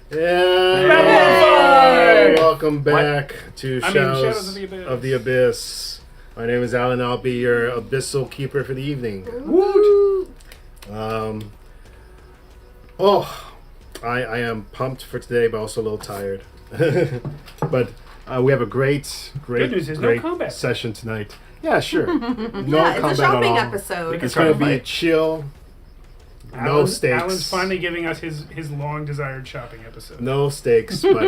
Hey, welcome back to Shadows of the Abyss. My name is Alan. I'll be your abyssal keeper for the evening. Woot! I am pumped for today, but also a little tired. But we have a great Good news is no combat session tonight. Yeah, sure. No yeah, combat it's a shopping at all. episode. It's going to be chill. No stakes. Alan's finally giving us his long-desired shopping episode. No stakes, but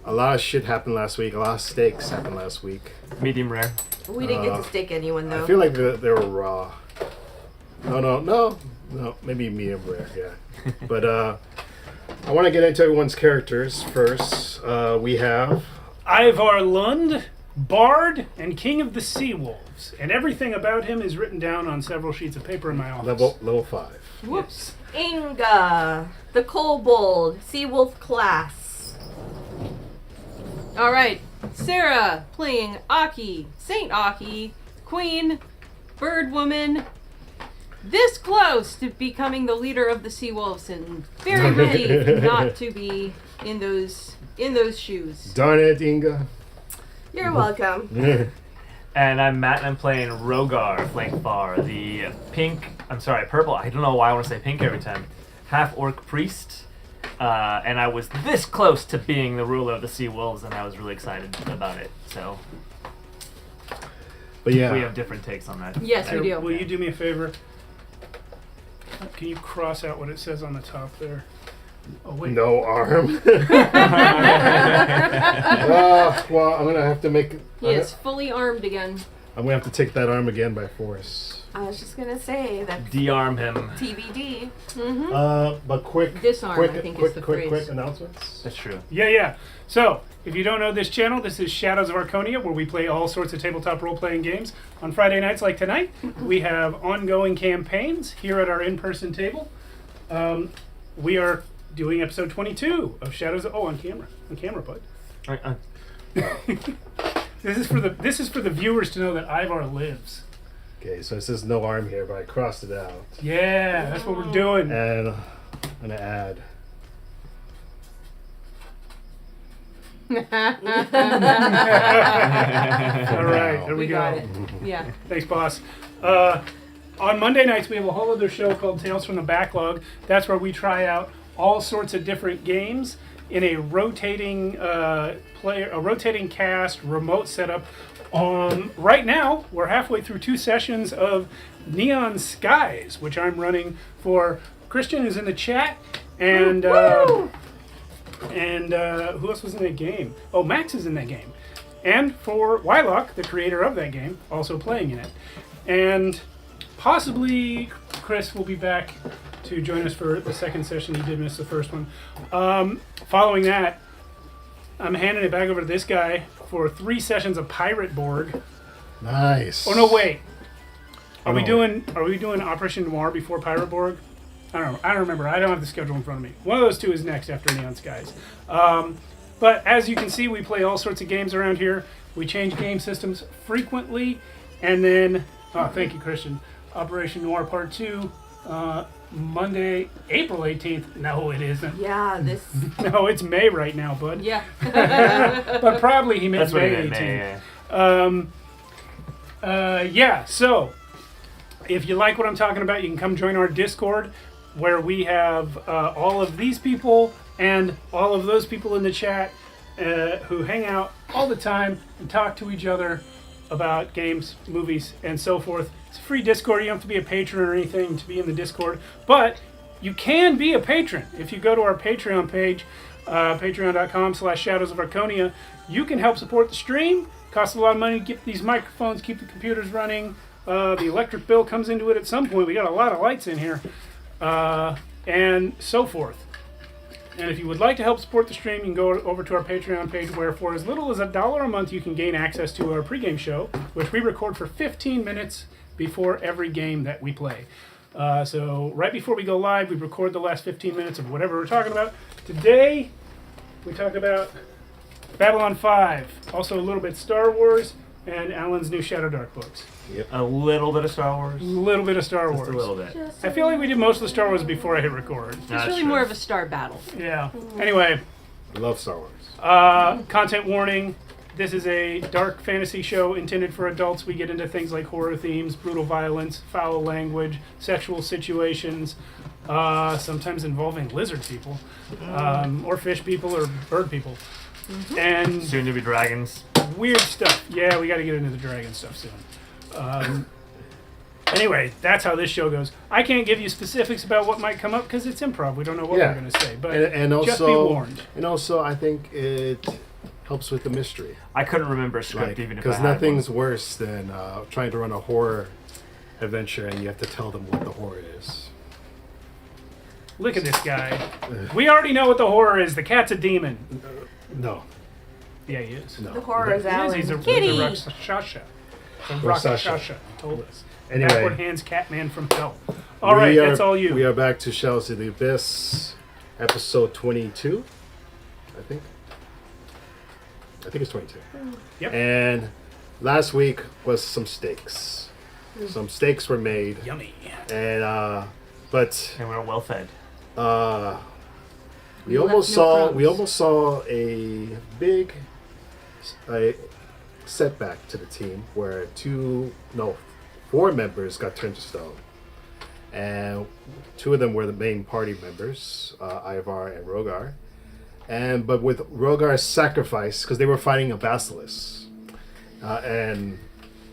a lot of shit happened last week. A lot of stakes happened last week. Medium rare. We didn't get to stake anyone, though. I feel like they were raw. No. Maybe medium rare, yeah. But I want to get into everyone's characters first. We have Ivar Lund, Bard, and King of the Sea Wolves. And everything about him is written down on several sheets of paper in my office. level 5. Whoops. Inga, the Kobold, Sea Wolf class. All right, Sarah playing Aki, Saint Aki, Queen, Bird Woman, this close to becoming the leader of the Sea Wolves, and very ready not to be in those shoes. Darn it, Inga. You're welcome. And I'm Matt, and I'm playing Rogar, Flankfar, the purple, I don't know why I want to say pink every time, half-orc priest. And I was this close to being the ruler of the Sea Wolves, and I was really excited about it. So, But yeah, we have different takes on that. Yes, we do. Will you do me a favor? Can you cross out what it says on the top there? Oh, wait. no arm. Well, I'm gonna have to make. He is fully armed again. I'm gonna have to take that arm again by force. I was just going to say that De-arm him. TBD. But quick Disarm, I think, is the phrase. quick announcements. That's true. Yeah. So, if you don't know this channel, this is Shadows of Archonia, where we play all sorts of tabletop role-playing games. On Friday nights like tonight, we have ongoing campaigns here at our in-person table. We are doing episode 22 of Shadows of... Oh, on camera, bud. This is for the viewers to know that Ivar lives. Okay, so it says no arm here, but I crossed it out. Yeah, that's what we're doing. And I'm gonna add. All right, there we go. got it. Yeah. Thanks, boss. On Monday nights, we have a whole other show called Tales from the Backlog. That's where we try out all sorts of different games in a rotating cast, remote setup. Right now, we're halfway through 2 sessions of Neon Skies, which I'm running for Christian, who's in the chat, and who else was in that game? Oh, Max is in that game. And for Wylock, the creator of that game, also playing in it. And possibly Chris will be back to join us for the second session. He did miss the first one. Following that, I'm handing it back over to this guy for 3 sessions of Pirate Borg. Nice. Oh no, wait. Are we doing Operation Noir before Pirate Borg? I don't remember. I don't have the schedule in front of me. One of those 2 is next after Neon Skies. But as you can see, we play all sorts of games around here. We change game systems frequently, and then thank you, Christian. Operation Noir Part 2. Monday, April 18th. No, it isn't. Yeah, this... No, it's May right now, bud. Yeah. But probably he meant May 18th. So if you like what I'm talking about, you can come join our Discord, where we have all of these people and all of those people in the chat who hang out all the time and talk to each other about games, movies, and so forth. It's a free Discord. You don't have to be a patron or anything to be in the Discord, but you can be a patron. If you go to our Patreon page, patreon.com/Shadows of Archonia, you can help support the stream. Costs a lot of money to get these microphones, keep the computers running. The electric bill comes into it at some point. We got a lot of lights in here, and so forth. And if you would like to help support the stream, you can go over to our Patreon page, where for as little as $1 a month, you can gain access to our pregame show, which we record for 15 minutes before every game that we play. So right before we go live, we record the last 15 minutes of whatever we're talking about. Today, we talked about Babylon 5, also a little bit Star Wars, and Alan's new Shadow Dark books. A little bit of Star Wars. A little bit of Star Just Wars. a little bit. I feel like we did most of the Star Wars before I hit record. It's That's really true. more of a star battle. Yeah. Anyway, I love Star Wars. content warning. This is a dark fantasy show intended for adults. We get into things like horror themes, brutal violence, foul language, sexual situations, sometimes involving lizard people, or fish people, or bird people. And Soon to be dragons. weird stuff. Yeah, we got to get into the dragon stuff soon. Anyway, that's how this show goes. I can't give you specifics about what might come up because it's improv. We don't know what Yeah. we're going to say, but And also, just be warned. And also, I think it helps with the mystery. I couldn't remember a script even if I Because had nothing's one. worse than trying to run a horror adventure and you have to tell them what the horror is. Look at this guy. We already know what the horror is. The cat's a demon. No. Yeah, he is. No. The horror is He is. He's a Alan. Kitty. Rakshasha. From Rakshasha. Rakshasha. He told us. Anyway. Backward hands Catman from hell. All right, that's all you. We are back to Shells of the Abyss, episode 22, I think. I think it's 22. Yep. And last week was some steaks. Some steaks were made, Yummy. and but And we're well fed. we left almost no saw crumbs. a big setback to the team where 4 members got turned to stone, and 2 of them were the main party members, Ivar and Rogar. But with Rogar's sacrifice, because they were fighting a basilisk, and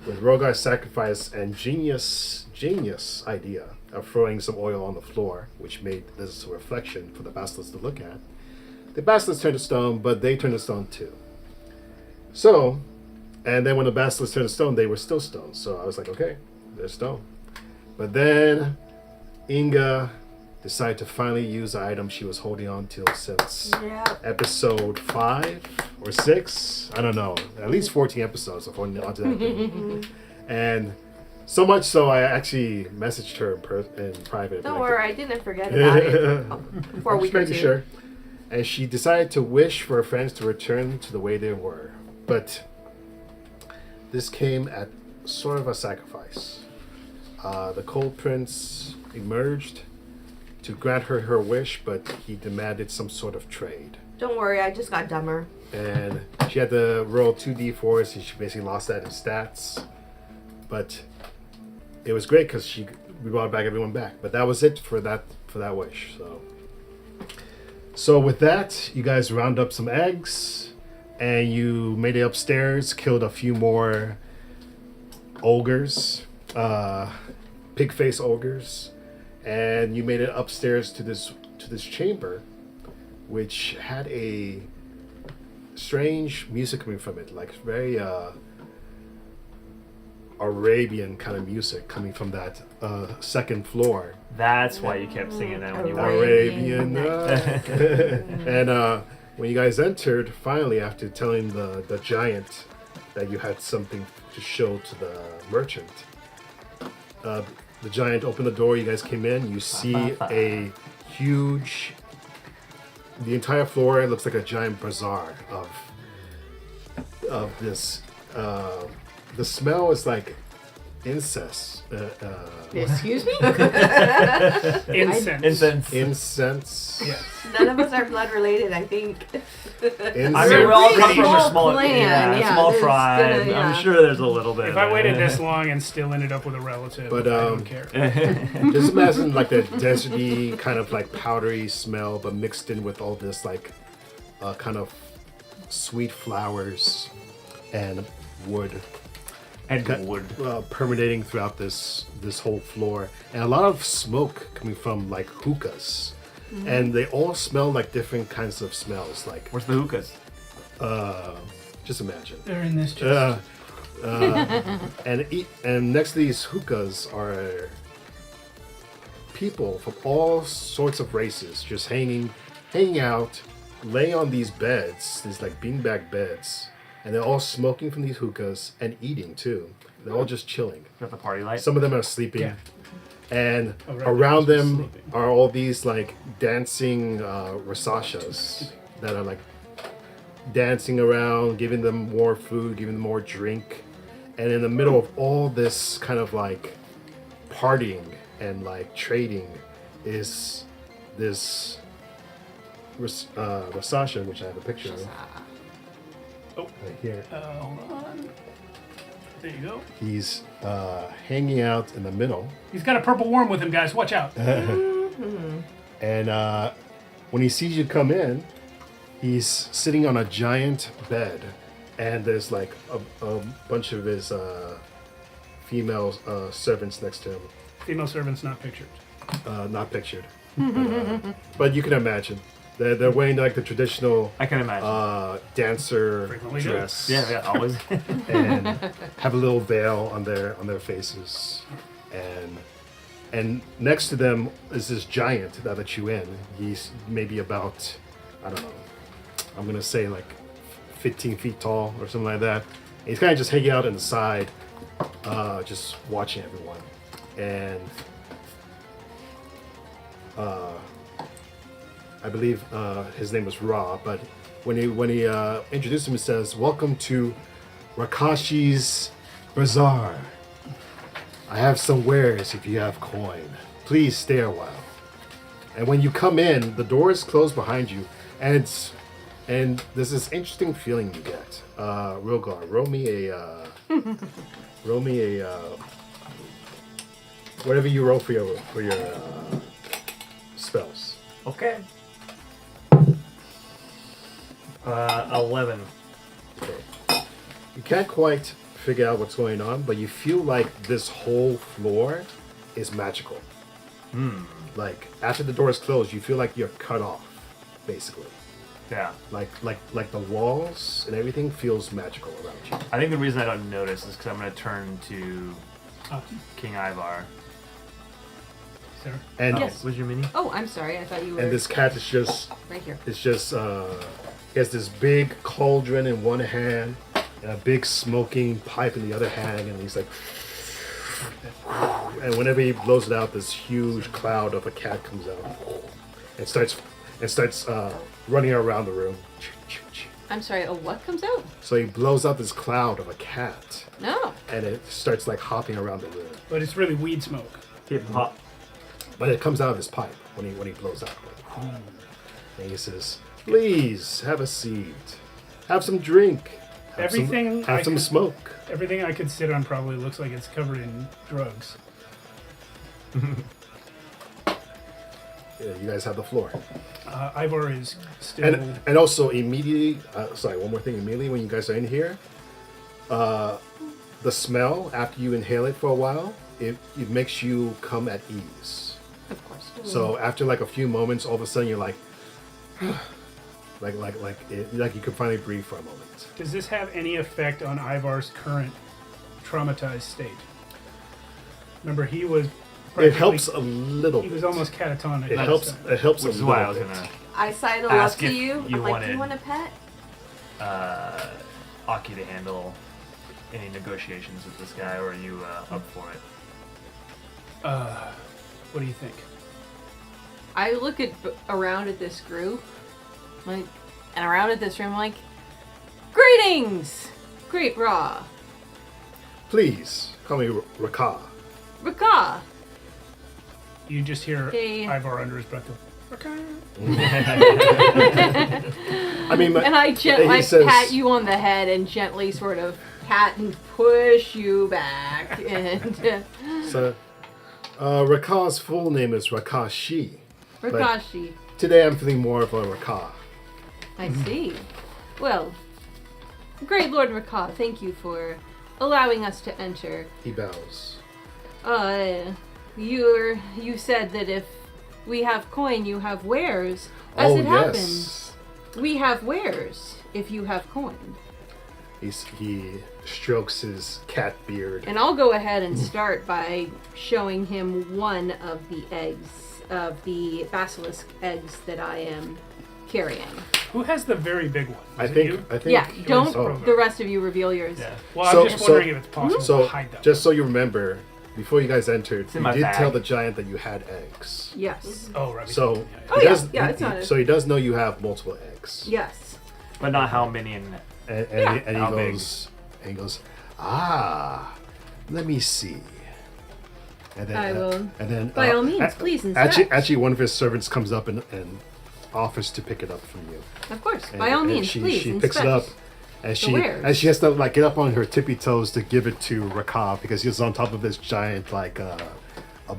with Rogar's sacrifice and genius idea of throwing some oil on the floor, which made this a reflection for the basilisk to look at, the basilisk turned to stone, but they turned to stone too. So, and then when the basilisk turned to stone, they were still stone. So I was like, okay, they're stone. But then Inga decided to finally use the item she was holding on to since Yeah. episode 5 or 6. I don't know. At least 14 episodes of holding on to that thing. And so much so, I actually messaged her in private. Don't like, worry, I didn't forget about it for a just week or making two. sure. And she decided to wish for her friends to return to the way they were. But this came at sort of a sacrifice. The Cold Prince emerged to grant her her wish, but he demanded some sort of trade. Don't worry, I just got dumber. And she had to roll 2d4s, and she basically lost that in stats. But it was great because we brought everyone back. But that was it for that wish. So with that, you guys round up some eggs, and you made it upstairs, killed a few more ogres, pig-face ogres, and you made it upstairs to this chamber, which had a strange music coming from it, like very Arabian kind of music coming from that second floor. That's why you kept singing that when you walked. Arabian. And when you guys entered, finally, after telling the giant that you had something to show to the merchant, the giant opened the door. You guys came in. You see a huge. The entire floor looks like a giant bazaar of this. The smell is like incest. Excuse me? Incense. Incense. Incense. Yes. None of us are blood related, I think. Incense. I mean, we all come from a Small small, clan, yeah, small there's tribe. gonna- yeah. I'm sure there's a little bit. If I waited this long and still ended up with a relative, But, I don't care. Just imagine like the deserty kind of like powdery smell, but mixed in with all this like kind of sweet flowers and wood, and wood. permeating throughout this whole floor, and a lot of smoke coming from like hookahs, and they all smell like different kinds of smells. Like Where's the hookahs? just imagine. They're in this chest. And next to these hookahs are people from all sorts of races just hanging out, laying on these beds, these like beanbag beds, and they're all smoking from these hookahs and eating too. They're all just chilling. Got the party light. Some of them are sleeping. Yeah. And them around them sleeping. are all these like dancing rasashas that are like dancing around, giving them more food, giving them more drink. And in the middle of all this kind of like partying and like trading is this Rasasha, which I have a picture of Oh. right here. Hold on. There you go. He's hanging out in the middle. He's got a purple worm with him, guys. Watch out. And when he sees you come in, he's sitting on a giant bed, and there's like a bunch of his female servants next to him. Female servant's not pictured. Not pictured, but you can imagine. They're wearing like the traditional I can imagine. dancer Frequently do. dress, Yeah, always. and have a little veil on their faces, and next to them is this giant that let you in. He's maybe about, I don't know, I'm gonna say like 15 feet tall or something like that. And he's kind of just hanging out on the side, just watching everyone. And I believe his name was Ra, but when he introduced him, he says, "Welcome to Rakashi's Bazaar. I have some wares if you have coin. Please stay a while." And when you come in, the doors close behind you, and there's this interesting feeling you get. Rogar, roll me a whatever you roll for your spells. Okay. 11. Okay. You can't quite figure out what's going on, but you feel like this whole floor is magical. Like after the doors close, you feel like you're cut off, basically. Yeah. Like the walls and everything feels magical around you. I think the reason I don't notice is because I'm going to turn to Aki, King Ivar. Sarah. And Yes. What's your mini? Oh, I'm sorry. I thought you were and this cat is just right here. he has this big cauldron in one hand and a big smoking pipe in the other hand, and he's like, and whenever he blows it out, this huge cloud of a cat comes out and starts running around the room. I'm sorry. A what comes out? So he blows out this cloud of a cat, No. and it starts like hopping around the room. But it's really weed smoke. Hip hop. But it comes out of his pipe when he blows out. And he says, "Please have a seat, have some drink, have some smoke." Everything I could sit on probably looks like it's covered in drugs. Yeah, you guys have the floor. Ivar is still. And also immediately, one more thing. Immediately when you guys are in here, the smell after you inhale it for a while, it makes you come at ease. Of course. So after like a few moments, all of a sudden you're like, like you can finally breathe for a moment. Does this have any effect on Ivar's current traumatized state? Remember, he was. It helps a little. He bit. was almost catatonic. It last helps. time. It helps Which a is little why I was bit. going to I sidle Ask up to if you. you I'm like, wanted- "Do you want a pet?" Aki to handle any negotiations with this guy, or are you up for it? What do you think? I look around at this group, like, and around at this room, like, greetings, Great Ra, Please call me Raka. Raka. You just hear Hey. Ivar under his breath go, "Okay." I mean, And I he says- pat you on the head and gently sort of pat and push you back. And So, Raka's full name is Rakashi. Rakashi, Today I'm feeling more of a Raka. I see. Well, Great Lord Raka, thank you for allowing us to enter. He bows. You said that if we have coin, you have wares. As it happens, we have wares if you have coin. He strokes his cat beard. And I'll go ahead and start by showing him one of the eggs, of the basilisk eggs that I am carrying. Who has the very big one? I Is it think. you? I think. Yeah, don't Oh. the rest of you reveal yours. Yeah. Well, So- I'm just wondering if it's possible So, to hide that. just so you remember, before you guys entered, in you my did bag. tell the giant that you had eggs. Yes. Oh, right. So, yeah. Oh, he yeah. does, Yeah, it's not a- so he does know you have multiple eggs. Yes. But not how many in And, Yeah. and How big? he goes, Let me see. And then, I will. And then, By all means, please inspect. Actually, one of his servants comes up and offers to pick it up from you. Of course, And, by all and means, she, please she inspect. picks it up, and she has to like get up on her tippy toes to give it to Rakab because he's on top of this giant like a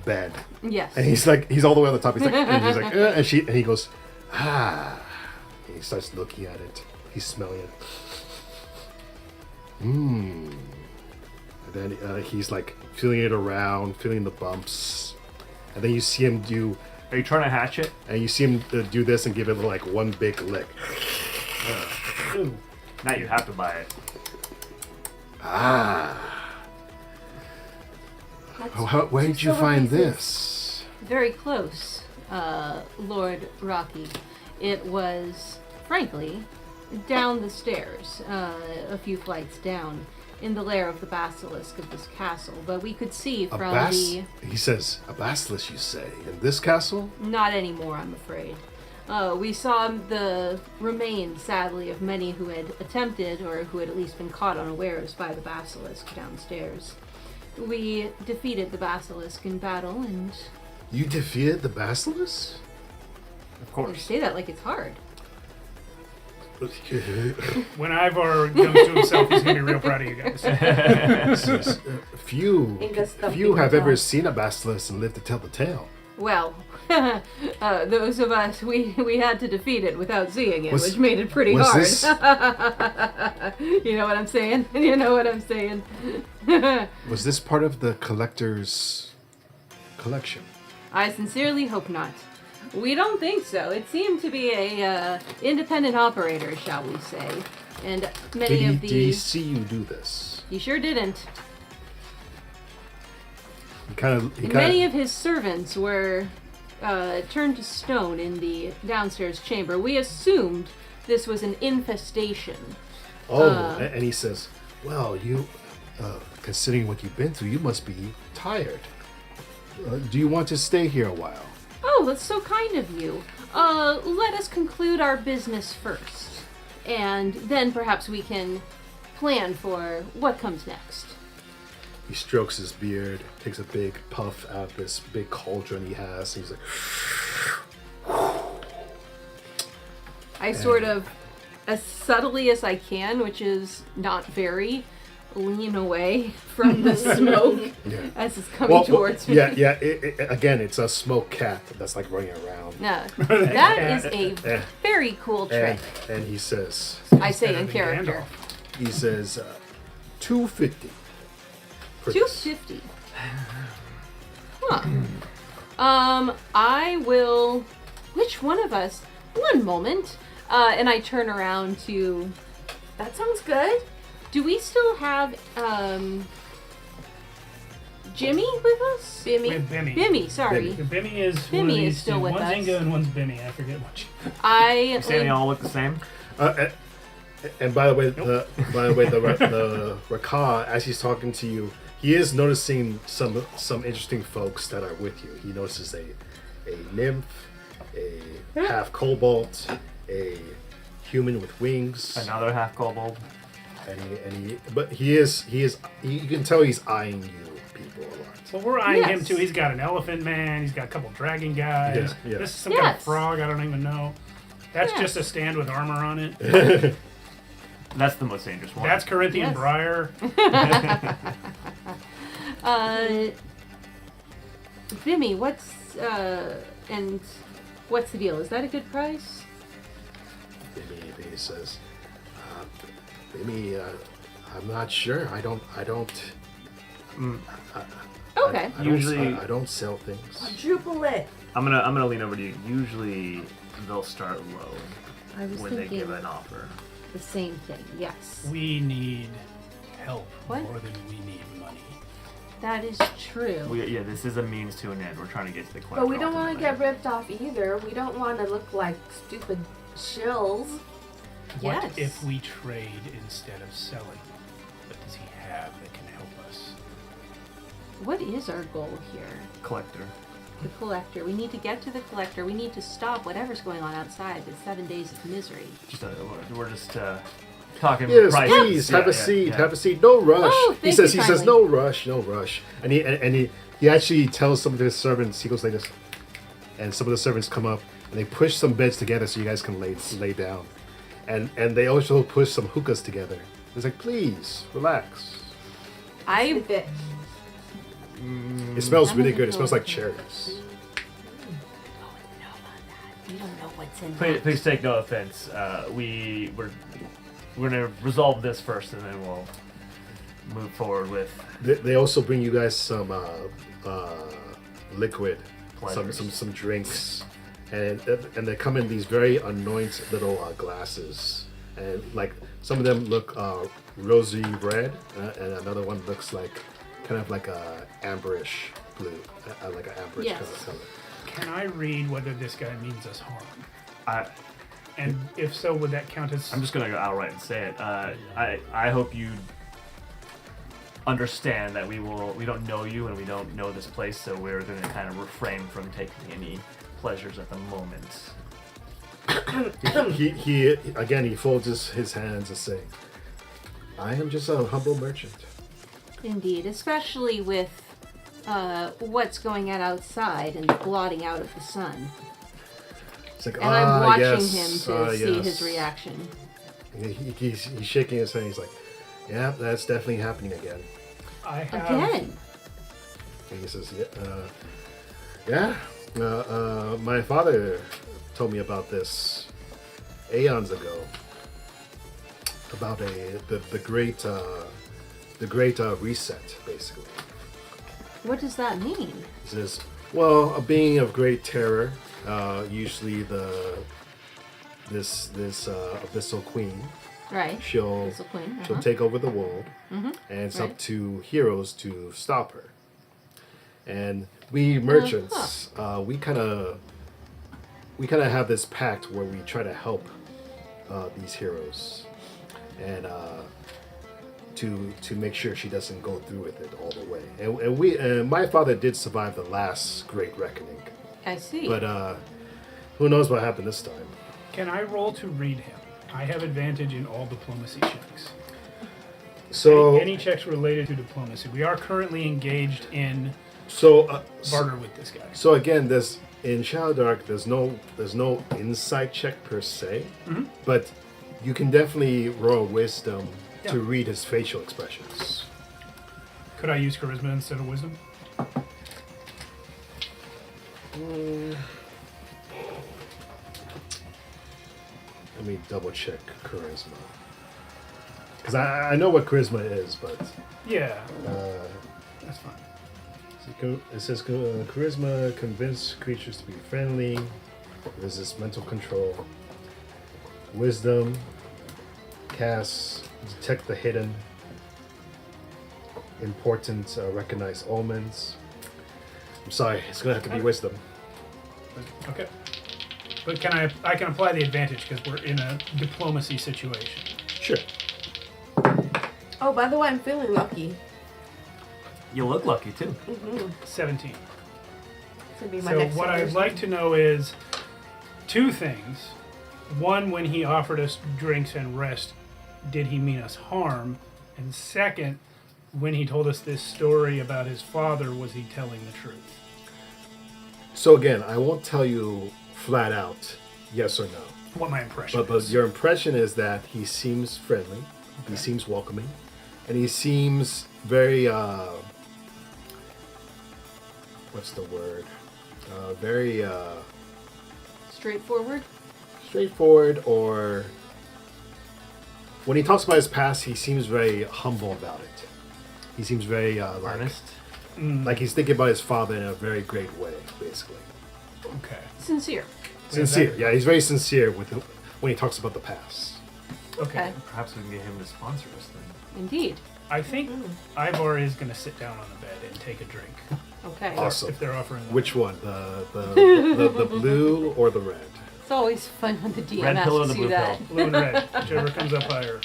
bed, Yes. and he's all the way on the top. He's like, and he's like, and he goes, And he starts looking at it. He's smelling it. And then he's like feeling it around, feeling the bumps, and then you see him do. Are you trying to hatch it? And you see him do this and give it like one big lick. Now you have to buy it. Where did you find this? Very close, Lord Rocky. It was, frankly, down the stairs, a few flights down, in the lair of the basilisk of this castle. But we could see from the... He says, a basilisk, you say? In this castle? Not anymore, I'm afraid. We saw the remains, sadly, of many who had attempted, or who had at least been caught unawares by the basilisk downstairs. We defeated the basilisk in battle, and... You defeated the basilisk? Of You course. say that like it's hard. When Ivar comes to himself, he's gonna be real proud of you guys. Few have ever seen a basilisk and lived to tell the tale. Well, those of us, we had to defeat it without seeing it, Was- which made it pretty was hard. this- You know what I'm saying? You know what I'm saying? Was this part of the collector's collection? I sincerely hope not. We don't think so. It seemed to be a independent operator, shall we say. And many of the... Did he see you do this? He sure didn't. Many of his servants were turned to stone in the downstairs chamber. We assumed this was an infestation. And he says, well, you, considering what you've been through, you must be tired. Do you want to stay here a while? Oh, that's so kind of you. Let us conclude our business first. And then perhaps we can plan for what comes next. He strokes his beard, takes a big puff out of this big cauldron he has, and he's like... I sort of, as subtly as I can, which is not very, lean away from the smoke as it's coming towards me. Again, it's a smoke cat that's like running around. No, that is a very cool trick. And he says, I say in Better than character. Gandalf. he says, $2.50. 250. Huh. I will. Which one of us? One moment. And I turn around to. That sounds good. Do we still have Jimmy with us? We have Bimmy. Bimmy, sorry. Bimmy is Bimmy one of is these still two. with One's us. Inga and one's Bimmy. I forget which. I. You say they all look the same? And by the way, the Rakah, as he's talking to you, he is noticing some interesting folks that are with you. He notices a nymph, a half kobold, a human with wings, Another half kobold. but you can tell he's eyeing you people a lot. Well, we're eyeing him Yes. too. He's got an elephant man. He's got a couple dragon guys. Yeah. This is some kind of Yes. frog. I don't even know. That's Yeah. just a stand with armor on it. That's the most dangerous one. That's Corinthian Yes. Briar. Bimmy, what's the deal? Is that a good price? Bimmy says, I'm not sure. I don't. Okay. Usually- I don't sell things. Quadruple it. I'm gonna lean over to you. Usually they'll start low I was when they thinking give an offer. the same thing. Yes. We need help What? more than we need money. That is true. This is a means to an end. We're trying to get to the collector. But we don't want to ultimately. get ripped off either. We don't want to look like stupid shills. What Yes. if we trade instead of selling? What does he have that can help us? What is our goal here? collector. The collector. We need to get to the collector. We need to stop whatever's going on outside. The 7 days of misery. We're just talking Yes, prices. please have Yeah, a seat. yeah. Have a seat. No rush. Oh, he thank says. you He says kindly. no rush. No rush. And he actually tells some of his servants. He goes like this, and some of the servants come up and they push some beds together so you guys can lay down, and they also push some hookahs together. It's like, please relax. I Sniff it. It smells I'm really looking good. It smells forward like to cherries. You don't know what's in Please take no offense. We're gonna resolve this first, and then we'll move forward with They also bring you guys some liquid, Pleasures. some drinks, and they come in these very anointed little glasses, and like some of them look rosy red, and another one looks like kind of like a amberish blue, like an amberish Yes. color. Can I read whether this guy means us harm? I. And if so, would that count as? I'm just gonna go outright and say it. I hope you understand that we don't know you and we don't know this place, so we're gonna kind of refrain from taking any pleasures at the moment. He again he folds his hands and saying, "I am just a humble merchant." Indeed, especially with what's going on outside and the blotting out of the sun. It's like, And I'm watching yes, him to see yes." his reaction. He's shaking his head. He's like, "Yeah, that's definitely happening again." I have. Again. And he says, my father told me about this aeons ago, about the great reset, basically." What does that mean? He says, "Well, a being of great terror, usually this abyssal queen, Right. she'll Abyssal queen, she'll uh-huh. take over the world, and it's up Right. to heroes to stop her. And we merchants, we kind of have this pact where we try to help these heroes, and to make sure she doesn't go through with it all the way. And my father did survive the last great reckoning, I see. but who knows what happened this time." Can I roll to read him? I have advantage in all diplomacy checks. So Any checks related to diplomacy. We are currently engaged in barter with this guy. So again, there's in Shadow Dark. There's no insight check per se, but you can definitely roll wisdom to Yeah. read his facial expressions. Could I use charisma instead of wisdom? Let me double check charisma, because I know what charisma is, but Yeah, that's fine. it says charisma convince creatures to be friendly, resist mental control. Wisdom cast detect the hidden, important recognize omens. I'm sorry, it's gonna have to be wisdom. Okay. But I can apply the advantage because we're in a diplomacy situation. Sure. Oh, by the way, I'm feeling lucky. You look lucky too. 17. This would be my So next what I'd suggestion. like to know is two things. One, when he offered us drinks and rest, did he mean us harm? And second, when he told us this story about his father, was he telling the truth? So again, I won't tell you flat out yes or no, What my impression but is. your impression is that he seems friendly, he seems welcoming, and he seems very what's the word? Very Straightforward. straightforward, or when he talks about his past, he seems very humble about it. He seems very Honest. like he's thinking about his father in a very great way, basically. Okay. Sincere. Sincere, yeah, he's very sincere when he talks about the past. Okay. Perhaps we can get him to sponsor us then. Indeed. I think Ivar is going to sit down on the bed and take a drink. Okay. Awesome. If they're offering one. Which one, the blue or the red? It's always fun when the DM Red pill or asks the you blue that. pill? Blue and red, whichever comes up higher.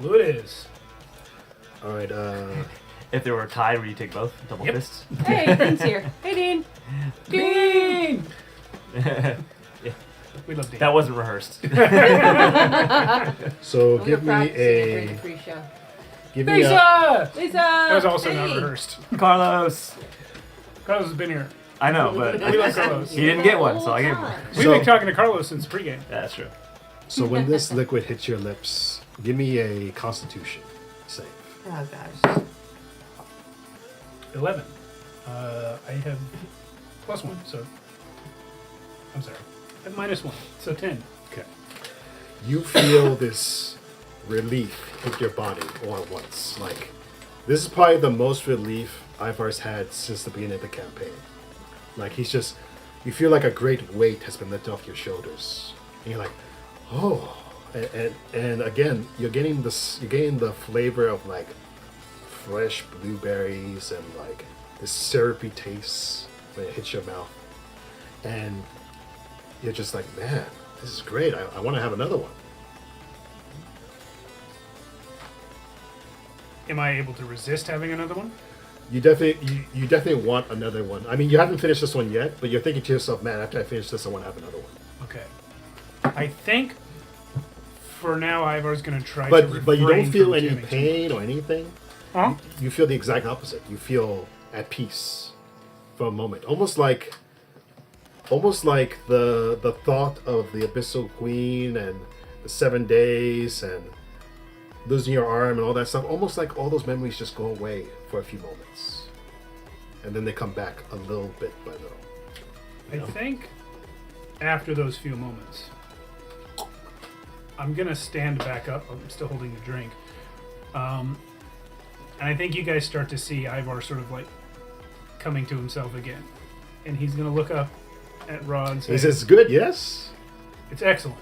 Blue it is. All right. If they were tied, would you take both? Double Yep. fists? Hey, Dean's here. Hey, Dean. Ding! We love Dean. That wasn't rehearsed. So We give were me practicing during a the pre-show. give me a Lisa! Lisa! That was also not Hey! rehearsed. Carlos. Carlos has been here. I know, but We like Carlos. he didn't get one, so I gave him one. We've So- been talking to Carlos since pregame. That's true. so when this liquid hits your lips, give me a Constitution save. Oh gosh. 11. I have +1, so. I'm sorry. I have -1, so 10. Okay. You feel this relief hit your body all at once. Like, this is probably the most relief Ivar's had since the beginning of the campaign. Like, you feel like a great weight has been lifted off your shoulders. And you're like, oh. And again, you're getting the flavor of like fresh blueberries and like this syrupy taste when it hits your mouth. And you're just like, man, this is great. I want to have another one. Am I able to resist having another one? You definitely want another one. I mean, you haven't finished this one yet, but you're thinking to yourself, man, after I finish this, I want to have another one. Okay. I think for now Ivar's going to try to But you don't refrain feel from any giving too pain much. or anything. Huh? You feel the exact opposite. You feel at peace for a moment, almost like the thought of the Abyssal Queen and the 7 days and losing your arm and all that stuff. Almost like all those memories just go away for a few moments, and then they come back a little bit by little. I think after those few moments, I'm gonna stand back up. I'm still holding the drink, and I think you guys start to see Ivar sort of like coming to himself again, and he's gonna look up at Rod and say, He says, "Good, yes." "It's excellent.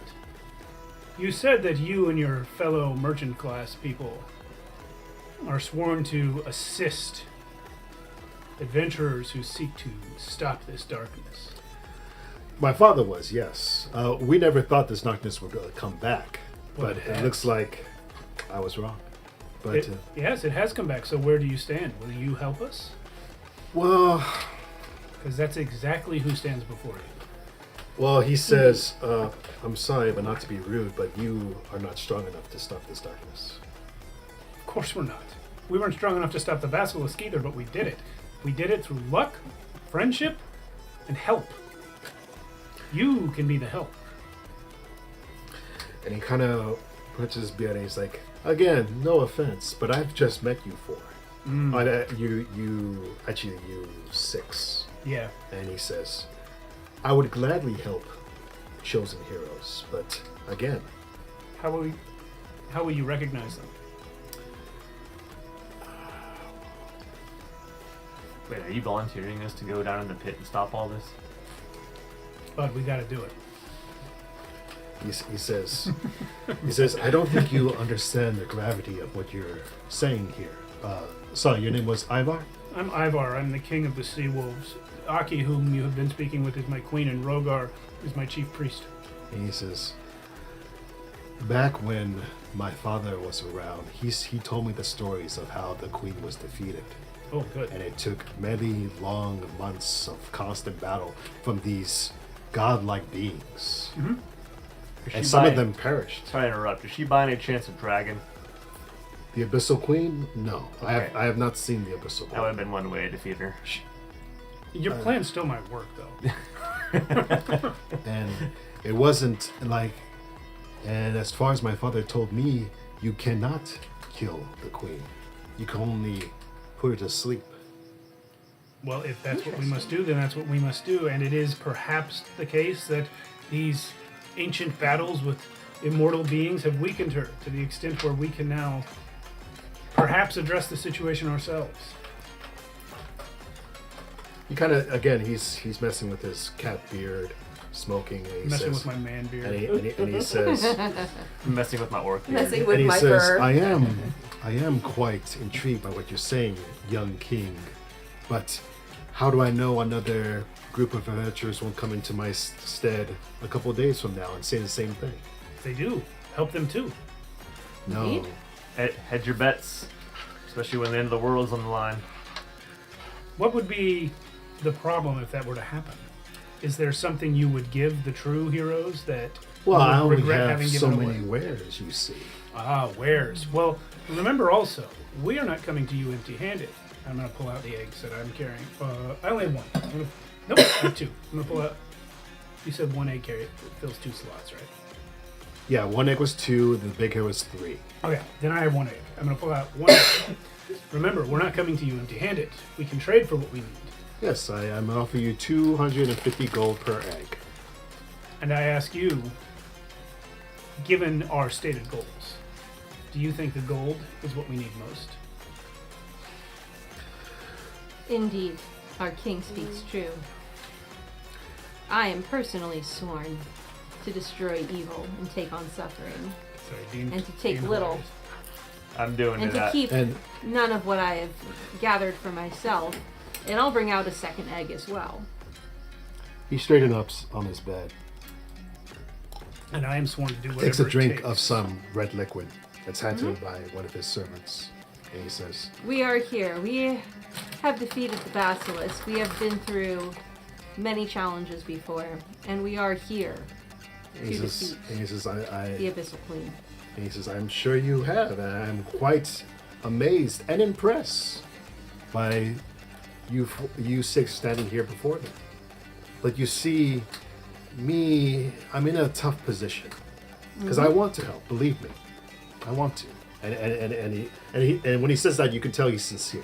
You said that you and your fellow merchant class people are sworn to assist adventurers who seek to stop this darkness. My father was, yes. We never thought this darkness would come back, Well, but it it has. looks like I was wrong. But Yes, it has come back. So where do you stand? Will you help us? well, Because that's exactly who stands before you. well, he says, "I'm sorry, but not to be rude, but you are not strong enough to stop this darkness." Of course we're not. We weren't strong enough to stop the basilisk either, but we did it. We did it through luck, friendship, and help. You can be the help. And he kind of puts his beard and he's like, "Again, no offense, but I've just met you four. You 6." Yeah. And he says, "I would gladly help chosen heroes, but again, How will you recognize them? Wait, are you volunteering us to go down in the pit and stop all this? But we got to do it. he says, I don't think you understand the gravity of what you're saying here. Sorry, your name was Ivar? I'm Ivar. I'm the king of the sea wolves. Aki, whom you have been speaking with, is my queen, and Rogar is my chief priest." And he says, back when my father was around, he told me the stories of how the queen was defeated. Oh, good. And it took many long months of constant battle from these godlike beings. Mm-hmm. Is And she some by- of them perished. Sorry to interrupt. Is she by any chance a dragon? The Abyssal Queen? No. Okay. I have not seen the Abyssal That would have Queen. been one way to defeat her. Your plan still might work, though. And it wasn't like, and as far as my father told me, you cannot kill the queen. You can only put her to sleep. Well, if that's what we must do, then that's what we must do. And it is perhaps the case that these ancient battles with immortal beings have weakened her to the extent where we can now perhaps address the situation ourselves. He kind of, again, he's messing with his cat beard, smoking, and he Messing says, with my man beard. and he says, I'm messing with my orc. Messing beard. with and he my says, fur. I am quite intrigued by what you're saying, young king, but how do I know another group of adventurers won't come into my stead a couple of days from now and say the same thing? They do. Help them too. No. Indeed. Hedge your bets, especially when the end of the world's on the line. What would be the problem if that were to happen? Is there something you would give the true heroes that Well, you I would only regret have having so given many away? wares, you see. Ah, wares. Well, remember also, we are not coming to you empty-handed. I'm going to pull out the eggs that I'm carrying. I only have one. Nope, I have two. I'm going to pull out. You said one egg carry. It fills 2 slots, right? Yeah, 1 egg was 2, the big egg was 3. Okay, then I have 1 egg. I'm going to pull out 1 egg. Remember, we're not coming to you empty-handed. We can trade for what we need. Yes, I'm going to offer you 250 gold per egg. And I ask you, given our stated goals, do you think the gold is what we need most? Indeed, our king speaks true. I am personally sworn to destroy evil and take on suffering, Sorry, Dean. and to take Dean little, Hilarious. I'm doing and to that. keep And none of what I have gathered for myself. And I'll bring out a second egg as well. he straightened up on his bed, And I am sworn to do whatever takes a it drink takes. of some red liquid that's handed to him by one of his servants. And he says, We are here. We have defeated the basilisk. We have been through many challenges before, and we are here and he to says, defeat and he says, the Abyssal Queen. and he says, I'm sure you have, and I'm quite amazed and impressed by you 6 standing here before me. But you see, me, I'm in a tough position because I want to help. Believe me, I want to. And when he says that, you can tell he's sincere.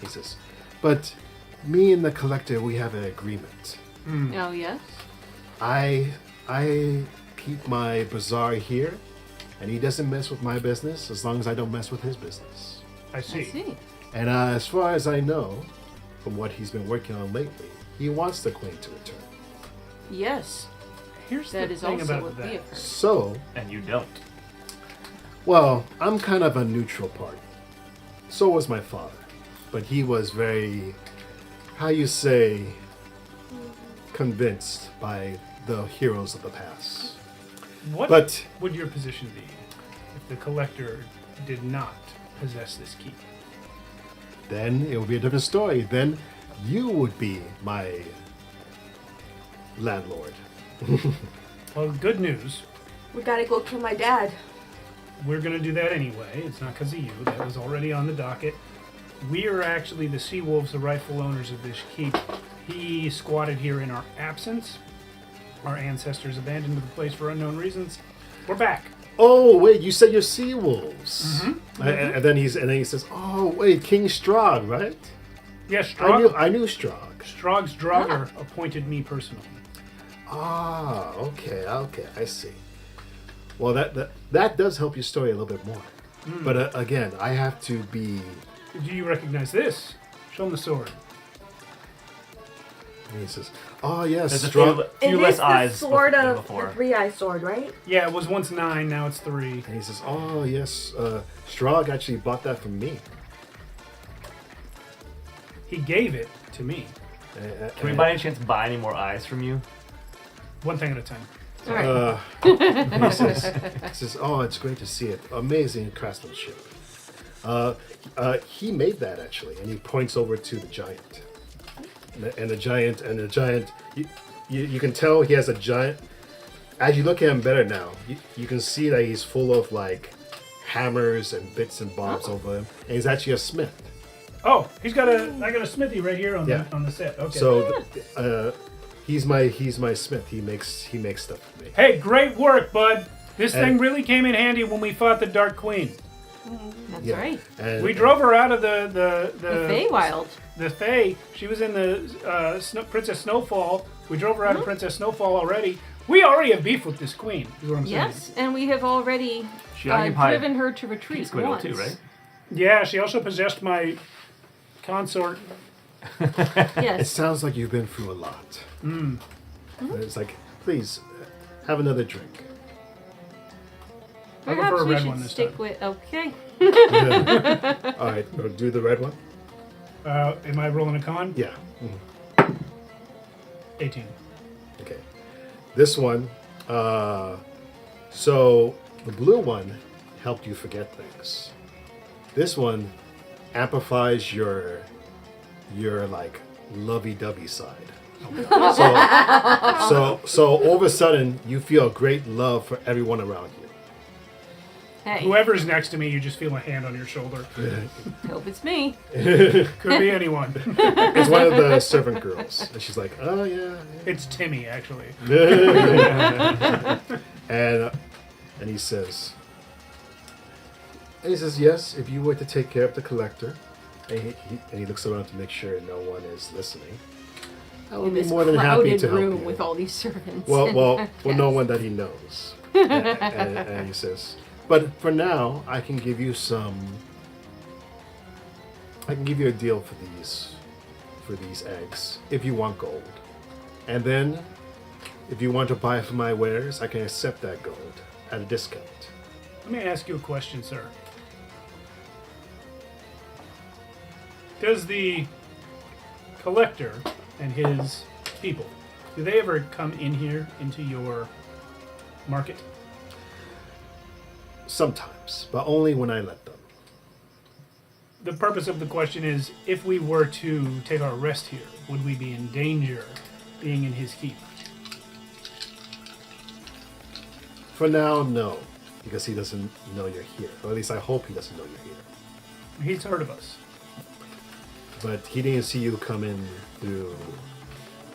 He says, but me and the collector, we have an agreement. Oh, yes? I keep my bazaar here, and he doesn't mess with my business as long as I don't mess with his business. I see. I see. And as far as I know, from what he's been working on lately, he wants the queen to return. Yes, Here's that the is thing also about what that. we have heard. So, And you don't. well, I'm kind of a neutral party. So was my father. But he was very, how you say, convinced by the heroes of the past. What But would your position be if the collector did not possess this key? then it would be a different story. Then you would be my landlord. Well, good news. We gotta go kill my dad. We're going to do that anyway. It's not because of you. That was already on the docket. We are actually the Sea Wolves, the rightful owners of this keep. He squatted here in our absence. Our ancestors abandoned the place for unknown reasons. We're back. Oh wait, you said you're sea wolves. And then he says, "Oh wait, King Strahd, right? Yes, I knew Strahd. Strog's Draugr appointed me personally. Ah, okay, I see. Well, that does help your story a little bit more. But again, I have to be. Do you recognize this? Show him the sword. And he says, "Oh yes, There's a Strahd." few It less is the eyes sword than of before. the 3-eyed sword, right? Yeah, it was once 9, now it's 3. And he says, "Oh yes, Strahd actually bought that from me." He gave it to me. Can we by any chance buy any more eyes from you? One thing at a time. All right. He says, "Oh, it's great to see it. Amazing craftsmanship." He made that actually, and he points over to the giant. And the giant, you can tell he has a giant. As you look at him better now, you can see that he's full of like hammers and bits and bobs over him, and he's actually a smith. Oh, I got a smithy right here on the set. Okay. So he's my smith. He makes stuff for me. Hey, great work, bud. This And- thing really came in handy when we fought the Dark Queen. That's Yeah. right. And, We drove her out of the Feywild. The Fae. She was in the Princess Snowfall. We drove her out of Princess Snowfall already. We already have beef with this queen. Is what I'm saying. Yes, and we have already She occupied driven her to retreat Peace Widow once. too, right? Yeah, she also possessed my consort. It Yes. sounds like you've been through a lot. It's like, please have another drink. I'll go Perhaps for a we red should one this stick time. with. Okay. All right, do the red one. Am I rolling a con? Yeah. 18. Okay. This one, so the blue one helped you forget things. This one amplifies your like lovey-dovey side. So all of a sudden, you feel a great love for everyone around you. Hey, Whoever's next to me, you just feel a hand on your shoulder. hope it's me. Could be anyone. It's one of the servant girls, and she's like, "Oh yeah." It's Timmy, actually. and he says, yes, if you were to take care of the collector, and he looks around to make sure no one is listening, I would In be this more than happy crowded to help room you. with all these servants. Well, no one that he knows. and he says, but for now, I can give you a deal for these eggs if you want gold, and then if you want to buy from my wares, I can accept that gold at a discount. Let me ask you a question, sir. Does the collector and his people, do they ever come in here into your market? Sometimes, but only when I let them. The purpose of the question is, if we were to take our rest here, would we be in danger being in his keep? For now, no, because he doesn't know you're here. Or at least I hope he doesn't know you're here. He's heard of us. But he didn't see you come in through...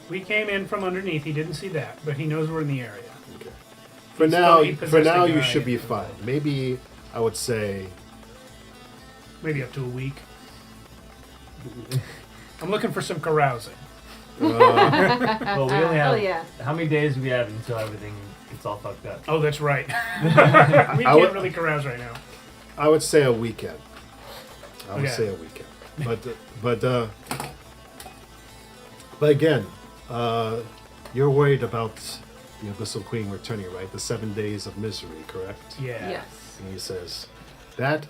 We came in from underneath. He didn't see that, but he knows we're in the area. Okay. For He now, possessed a you guy. should be fine. Maybe I would say... Maybe up to a week. I'm looking for some carousing. Well, we only have. Oh, yeah. How many days do we have until everything gets all fucked up? Oh, that's right. We I can't would- really carouse right now. I would say a weekend. I would Okay. say a weekend. But again, you're worried about the Abyssal Queen returning, right? The 7 days of misery, correct? Yeah. Yes. And he says, that...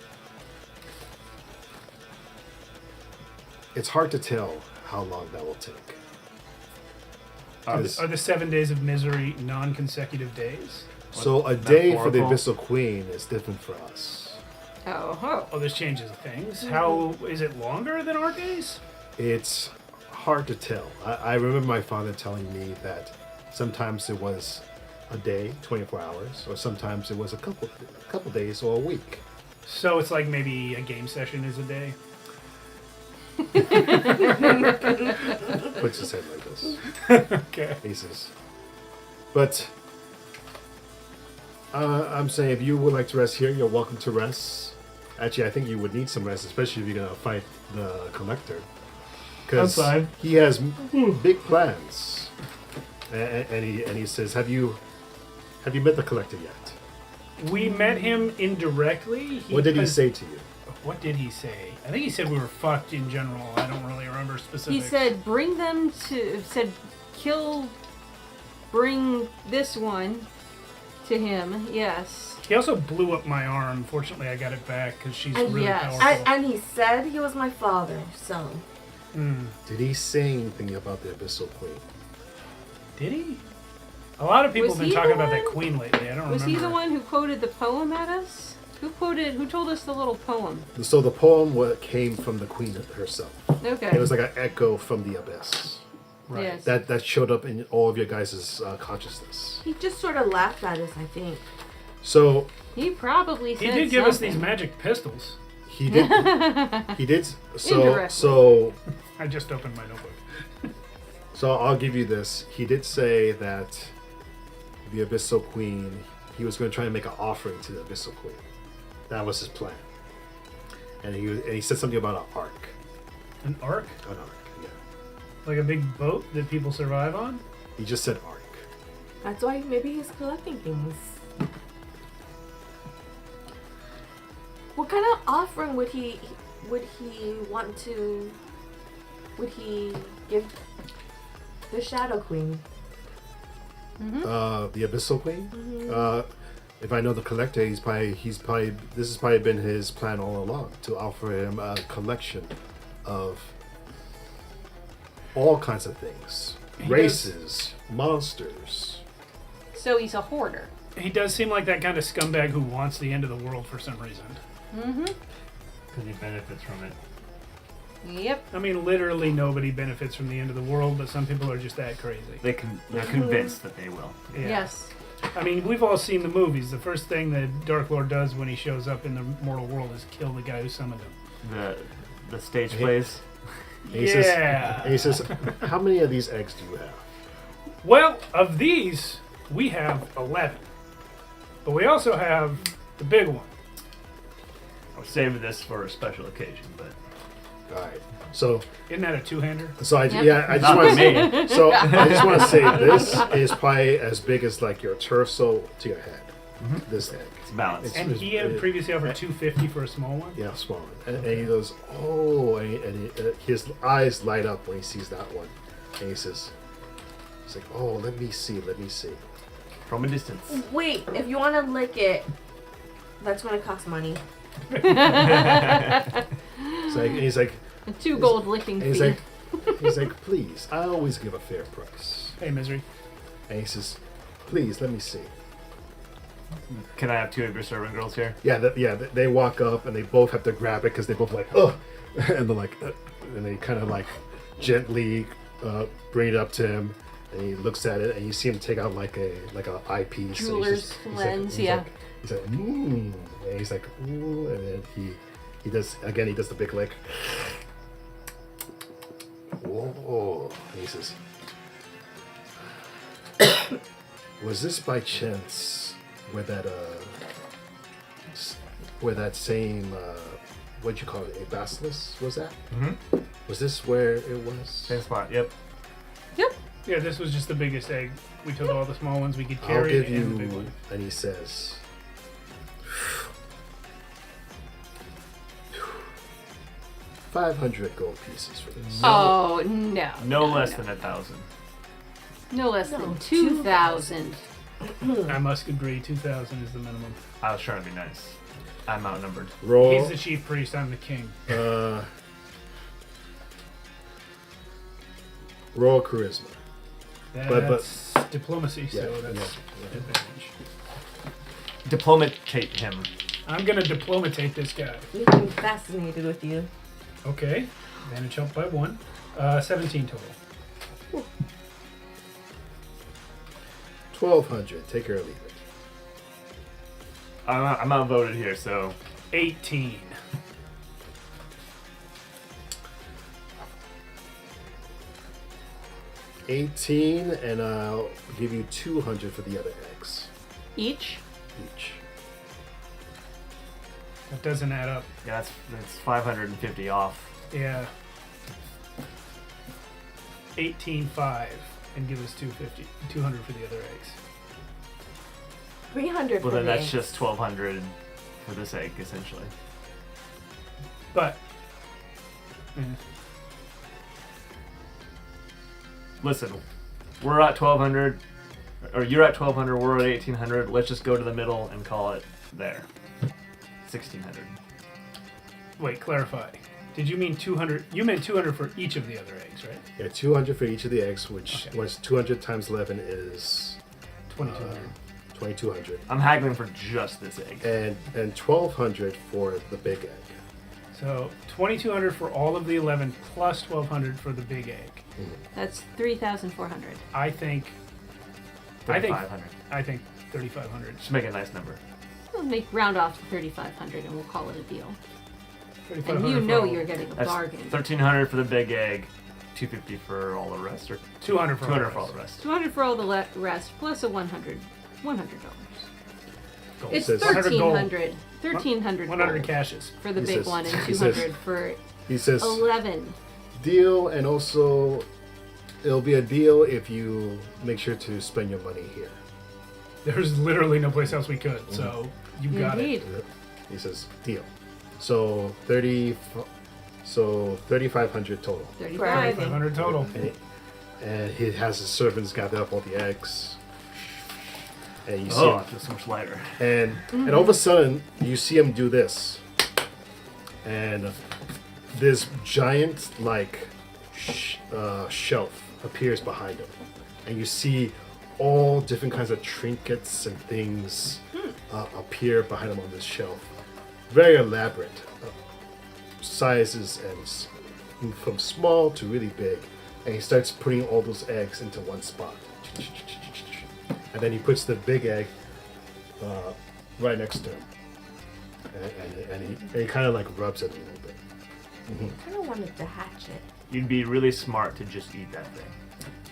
It's hard to tell how long that will take. Are Yes. the 7 days of misery non-consecutive days? So a day for the metaphorical? Abyssal Queen is different for us. Oh, Oh, this changes things. How is it longer than our days? It's hard to tell. I remember my father telling me that sometimes it was a day, 24 hours, or sometimes it was a couple days or a week. So it's like maybe a game session is a day. Puts his head like this. Okay. He says, but I'm saying if you would like to rest here, you're welcome to rest. Actually, I think you would need some rest, especially if you're going to fight the Collector. Because That's fine. he has big plans. And he says, have you met the Collector yet? We met him indirectly. What did he say to you? What did he say? I think he said we were fucked in general. I don't really remember specifics. he said, bring them to. Said, bring this one to him. Yes. He also blew up my arm. Fortunately, I got it back because she's And really yes. powerful. And he said he was my father, so. Did he say anything about the Abyssal Queen? Did he? A lot of people Was have been he talking the about that one- queen lately. I don't Was remember. he the one who quoted the poem at us? Who told us the little poem? So the poem came from the Queen herself. Okay. It was like an echo from the abyss. Right. Yes. That showed up in all of your guys' consciousness. He just sort of laughed at us, I think. So He probably He said did give us something. these magic pistols. he did. He did. So Indirectly. so I just opened my notebook. so I'll give you this. He did say that the Abyssal Queen. He was going to try and make an offering to the Abyssal Queen. That was his plan. And he said something about an ark. An ark? An ark. Yeah. Like a big boat that people survive on? He just said ark. That's why maybe he's collecting things. What kind of offering would he want to? Would he give the Shadow Queen? The Abyssal Queen. If I know the Collector, he's probably this has probably been his plan all along to offer him a collection of all kinds of things, He races, monsters. So he's a hoarder. He does seem like that kind of scumbag who wants the end of the world for some reason. Because he benefits from it. Yep. I mean, literally nobody benefits from the end of the world, but some people are just that crazy. They're convinced that they will. Yeah. Yes. I mean, we've all seen the movies. The first thing the Dark Lord does when he shows up in the mortal world is kill the guy who summoned him. The stage plays. And he says, how many of these eggs do you have? Well, of these, we have 11. But we also have the big one. I was saving this for a special occasion, but All right. So Isn't that a two-hander? I just not want me. to so I just want to say this is probably as big as like your torso to your head. This egg. It's balanced. It's- And he had previously offered $250 for a small one. Yeah, small one. And he goes, oh, his eyes light up when he sees that one. And he says, he's like, oh, let me see. From a distance. Wait, if you want to lick it, that's going to cost money. He's like, 2 gold licking he's fee. like, please, I always give a fair price. Hey, Misery. And he says, please, let me see. Can I have 2 of your servant girls here? They walk up and they both have to grab it because they both like, oh, and they're like, and they kind of like gently bring it up to him, and he looks at it, and you see him take out like a eyepiece. and Jeweler's lens, yeah. He's like, and he's like, ooh, and then he does the big lick. Whoa, and he says, was this by chance where that same what'd you call it, a basilisk was that? Mm-hmm. Was this where it was? Same spot. Yep. Yep. Yeah, this was just the biggest egg. We took all the small ones we could I'll carry give and the you, big one. and he says, 500 gold pieces for this. Oh, no. No less than 1,000. No less No, than 2,000. I must agree, 2,000 is the minimum. I was trying to be nice. I'm outnumbered. Roll. He's the chief priest, I'm the king. Roll charisma. That's diplomacy, so Yeah, that's yeah. advantage. Diplomatate him. I'm gonna diplomatate this guy. I'm fascinated with you. Okay, advantage helped by 1. 17 total. 1,200. Take her or leave it. I'm outvoted here, so 18. $18, and I'll give you 200 for the other eggs Each? each. That doesn't add up. yeah, that's 550 off. Yeah. 18.5, and give us 200 for the other eggs. 300 Well, for then the that's eggs. just 1,200 for this egg, essentially. But Listen, we're at 1,200, or you're at 1,200, we're at 1,800. Let's just go to the middle and call it there. 1,600. wait, clarify. Did you mean 200? You meant 200 for each of the other eggs, right? Yeah, 200 for each of the eggs, which Okay. was 200 times 11 is 2,200. 2,200, I'm haggling for just this egg. and 1,200 for the big egg. So 2,200 for all of the 11 plus 1,200 for the big egg. That's 3,400. I think 3,500. 3,500. Just make a nice number. We'll make round off to 3,500 and we'll call it a deal. 3,500 And you for know all- you're getting a That's bargain. 1,300 for the big egg, 250 for all the rest, or 200 for all the 200 for all rest. the rest. 200 for all the rest plus a $100. Gold. It's says- 1,300. 1,300 100 gold cashes. for the He big says- one and he 200 says- for He says, 11. deal, and also it'll be a deal if you make sure to spend your money here. There's literally no place else we could, so you got Indeed. it. He says, deal. So 3,500 total. 35. 3,500 total. And he has his servants gather up all the eggs. And you see Oh, I him, feel so much lighter. and all of a sudden you see him do this. And this giant like shelf appears behind him. And you see all different kinds of trinkets and things appear behind him on this shelf. Very elaborate sizes from small to really big, and he starts putting all those eggs into one spot. And then he puts the big egg right next to him, and he kind of like rubs it a little bit. I kind of wanted to hatch it. You'd be really smart to just eat that thing.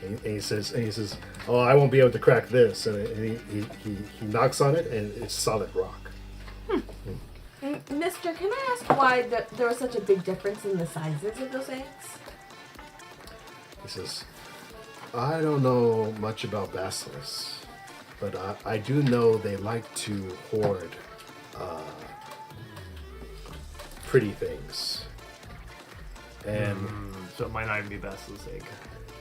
And he says, "Oh, I won't be able to crack this." And he knocks on it, and it's solid rock. Mister, can I ask why there was such a big difference in the sizes of those eggs? He says, "I don't know much about basilisks, but I do know they like to hoard pretty things. And So it might not even be basilisk egg.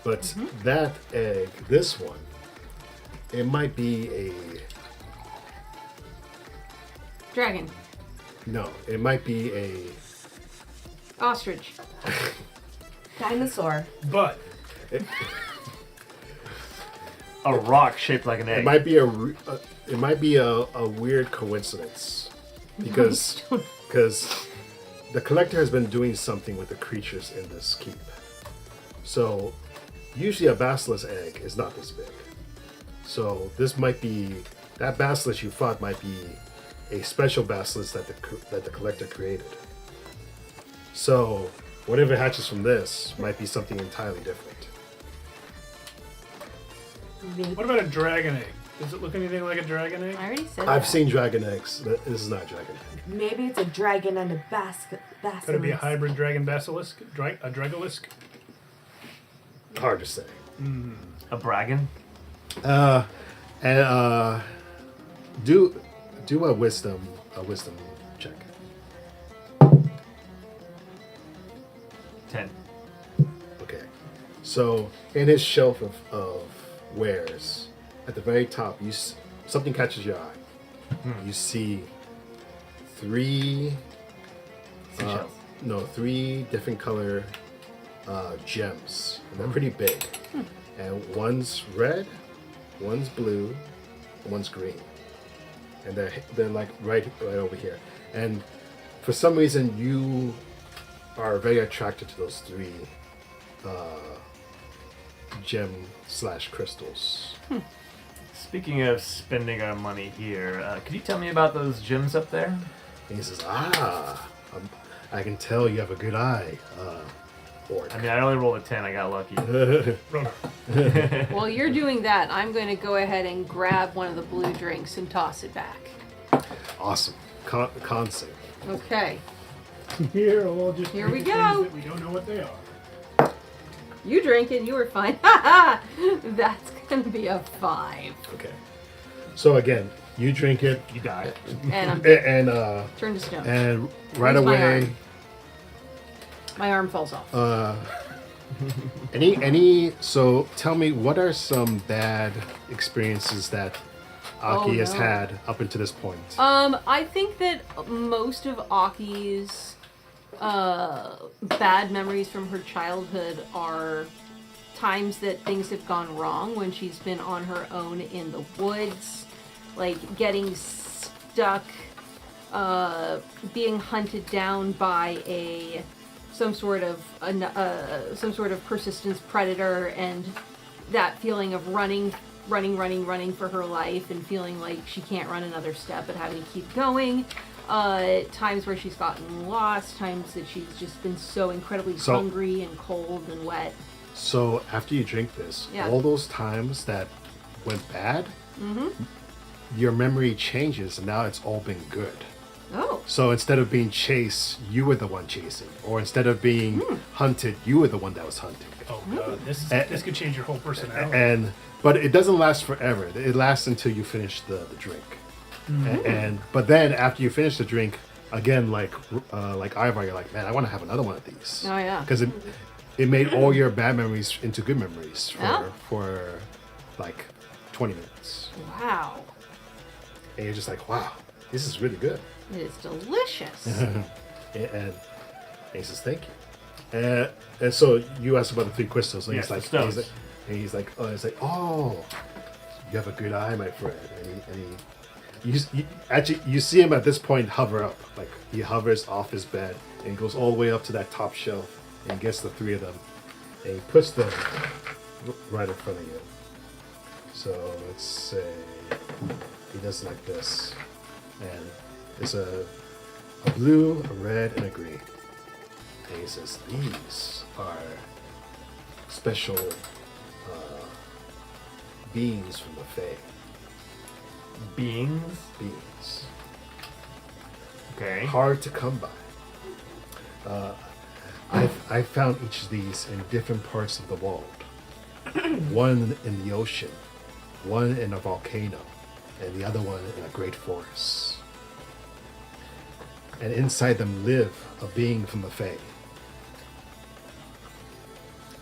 but that egg, this one, it might be Dragon. it might be a Ostrich. Dinosaur. But A rock shaped like an egg. it might be a weird coincidence because the collector has been doing something with the creatures in this keep. So usually a basilisk egg is not this big. So this might be that basilisk you fought might be a special basilisk that the collector created. So whatever hatches from this might be something entirely different. what about a dragon egg? Does it look anything like a dragon egg? I already said I've that. seen dragon eggs. This is not a dragon egg. Maybe it's a dragon and a basilisk. Could it be a hybrid dragon basilisk? A dragolisk? Hard to say. A bragon? Do a wisdom check. 10. Okay. So in his shelf of wares, at the very top, something catches your eye. You see three different color gems. And they're pretty big. And one's red, one's blue, and one's green. And they're like right over here. And for some reason you are very attracted to those three gem/crystals. Speaking of spending our money here, could you tell me about those gems up there? And he says, I can tell you have a good eye, orc. I mean, I only rolled a 10. I got lucky. While you're doing that, I'm going to go ahead and grab one of the blue drinks and toss it back. Awesome. Con save. Okay. Here, we'll just Here drink we the go. things that we don't know what they are. You drink it, you were fine. That's going to be a 5. Okay. So again, you drink it, You died. And I'm and turned to stone. and right Where's my away. arm? My arm falls off. So tell me, what are some bad experiences that Aki has no. had up until this point? I think that most of Aki's bad memories from her childhood are times that things have gone wrong when she's been on her own in the woods, like getting stuck, being hunted down by some sort of persistence predator, and that feeling of running for her life and feeling like she can't run another step but having to keep going. Times where she's gotten lost, times that she's just been so incredibly hungry and cold and wet. So after you drink this, Yeah. all those times that went bad, your memory changes and now it's all been good. Oh. So instead of being chased, you were the one chasing. Or instead of being hunted, you were the one that was hunting. Oh god, this could change your whole personality. But it doesn't last forever. It lasts until you finish the drink. But then after you finish the drink, again, like Ivar, you're like, man, I want to have another one of these. Oh, yeah. Because it made all your bad memories into good memories for like 20 minutes. Wow. And you're just like, wow, this is really good. It is delicious. And he says, thank you. And so you asked about the 3 crystals, and Yes, he's like, the stones. he's like, oh, you have a good eye, my friend. You see him at this point hover up, like he hovers off his bed, and he goes all the way up to that top shelf, And he gets the 3 of them, and he puts them right in front of you. So let's say he does like this, and it's a blue, a red, and a green. And he says, these are special beings from the Fae. Beings. Beings. Okay. Hard to come by. I found each of these in different parts of the world. One in the ocean, one in a volcano, and the other one in a great forest. And inside them live a being from the Fae.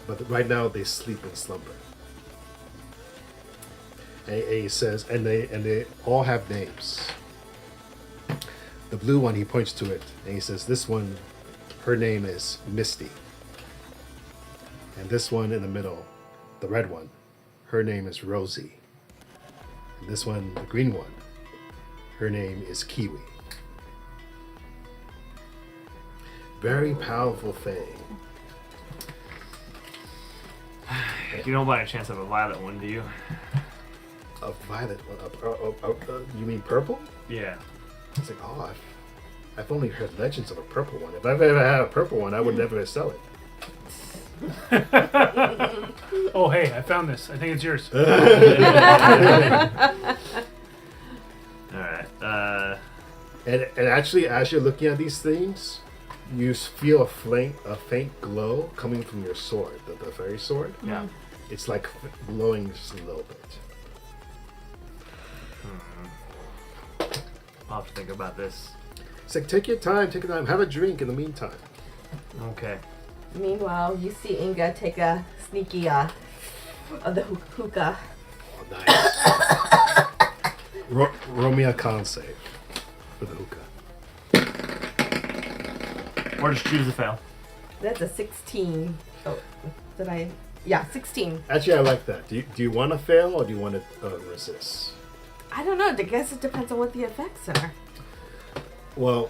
But right now they sleep in slumber. And he says, and they all have names. The blue one, he points to it, and he says, this one, her name is Misty. And this one in the middle, the red one, her name is Rosie. And this one, the green one, her name is Kiwi. Very powerful Fae. You don't by any chance have a violet one, do you? A violet one? You mean purple? Yeah. It's like, oh, I've only heard legends of a purple one. If I've ever had a purple one, I would never sell it. Oh, hey, I found this. I think it's yours. Alright. And actually, as you're looking at these things, you feel a faint glow coming from your sword, the fairy sword. Yeah. It's like glowing just a little bit. I'll have to think about this. It's like, take your time, have a drink in the meantime. Okay. Meanwhile, you see Inga take a sneaky of the hookah. Oh, nice. Roll me a con save for the hookah. Or just choose to fail. That's a 16. Oh, did I? Yeah, 16. Actually, I like that. Do you want to fail or do you want to resist? I don't know. I guess it depends on what the effects are. Well,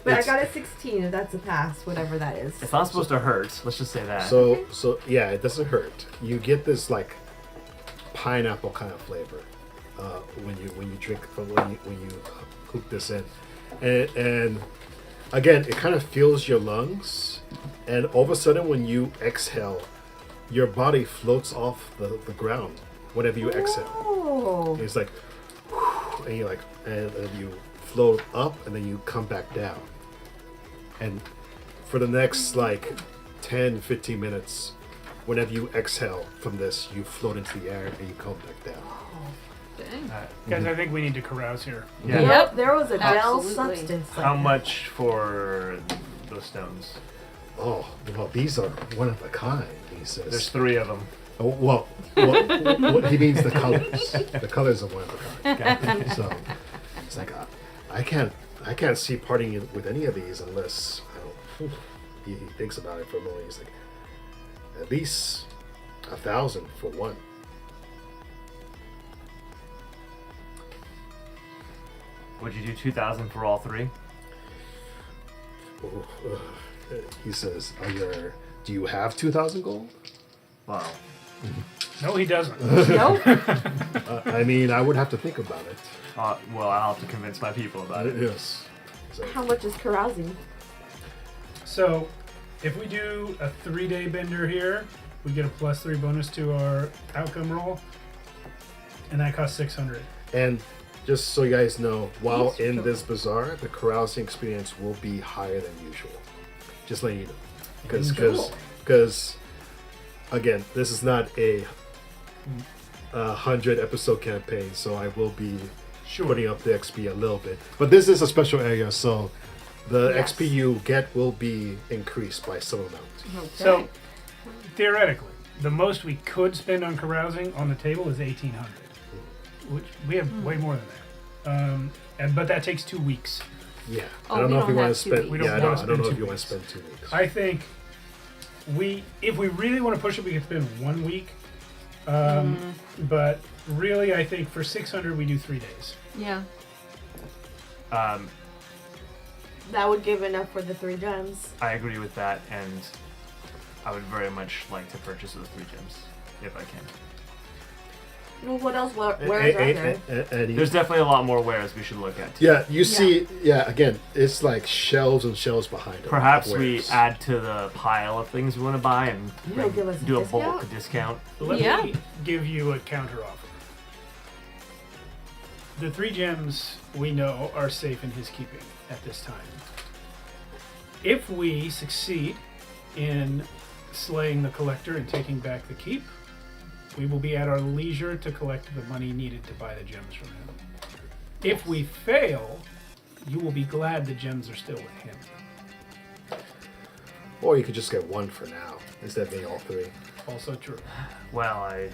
But I it's- got a 16 if that's a pass, whatever that is. It's not supposed to hurt. Let's just say that. So yeah, it doesn't hurt. You get this like pineapple kind of flavor when you drink from when you cook this in, and again, it kind of fills your lungs, and all of a sudden when you exhale, your body floats off the ground whenever you exhale. Oh. It's like, and you and you float up, and then you come back down. And for the next like 10, 15 minutes, whenever you exhale from this, you float into the air and you come back down. Dang. Guys, I think we need to carouse here. Yeah. Yep, there was a gel Absolutely. substance. Like How that. much for those stones? Oh, well, these are one of a kind, he There's says. 3 of them. Oh, well, he means the colors. The colors are one of a kind. So it's like, I can't see parting with any of these unless he thinks about it for a moment. He's like, at least 1,000 for one. Would you do 2,000 for all 3? He says, do you have 2,000 gold? Wow. No, he doesn't. Nope. I mean, I would have to think about it. Well, I'll have to convince my people about it. Yes. So, How much is carousing? So, if we do a 3-day bender here, we get a +3 bonus to our outcome roll, and that costs 600. and just so you guys know, while That's in true. this bazaar, the carousing experience will be higher than usual. Just letting you know. Because, again, this is not a 100 episode campaign, so I will be putting up the XP a little bit. But this is a special area, so the Yes. XP you get will be increased by some amount. Okay. So, theoretically, the most we could spend on carousing on the table is 1,800, which we have way more than that. But that takes 2 weeks. Yeah, Oh, I don't we know if don't you want have to 2 spend. weeks. We don't Yeah, I wanna don't spend know 2 if you want weeks. to spend 2 weeks. I think if we really want to push it, we can spend 1 week. But really, I think for 600, we do 3 days. Yeah. That would give enough for the 3 gems. I agree with that, and I would very much like to purchase those 3 gems if I can. Well, what else? Where is there? There's definitely a lot more wares we should look at. Yeah, you see, again, it's like shelves and shelves behind it. Perhaps we add to the pile of things we want to buy and You'll give us a do a discount? bulk discount. Let Yeah. me give you a counter offer. The 3 gems we know are safe in his keeping at this time. If we succeed in slaying the collector and taking back the keep, we will be at our leisure to collect the money needed to buy the gems from him. If we fail, you will be glad the gems are still with him. Or you could just get 1 for now, instead of being all 3. Also true. Well, I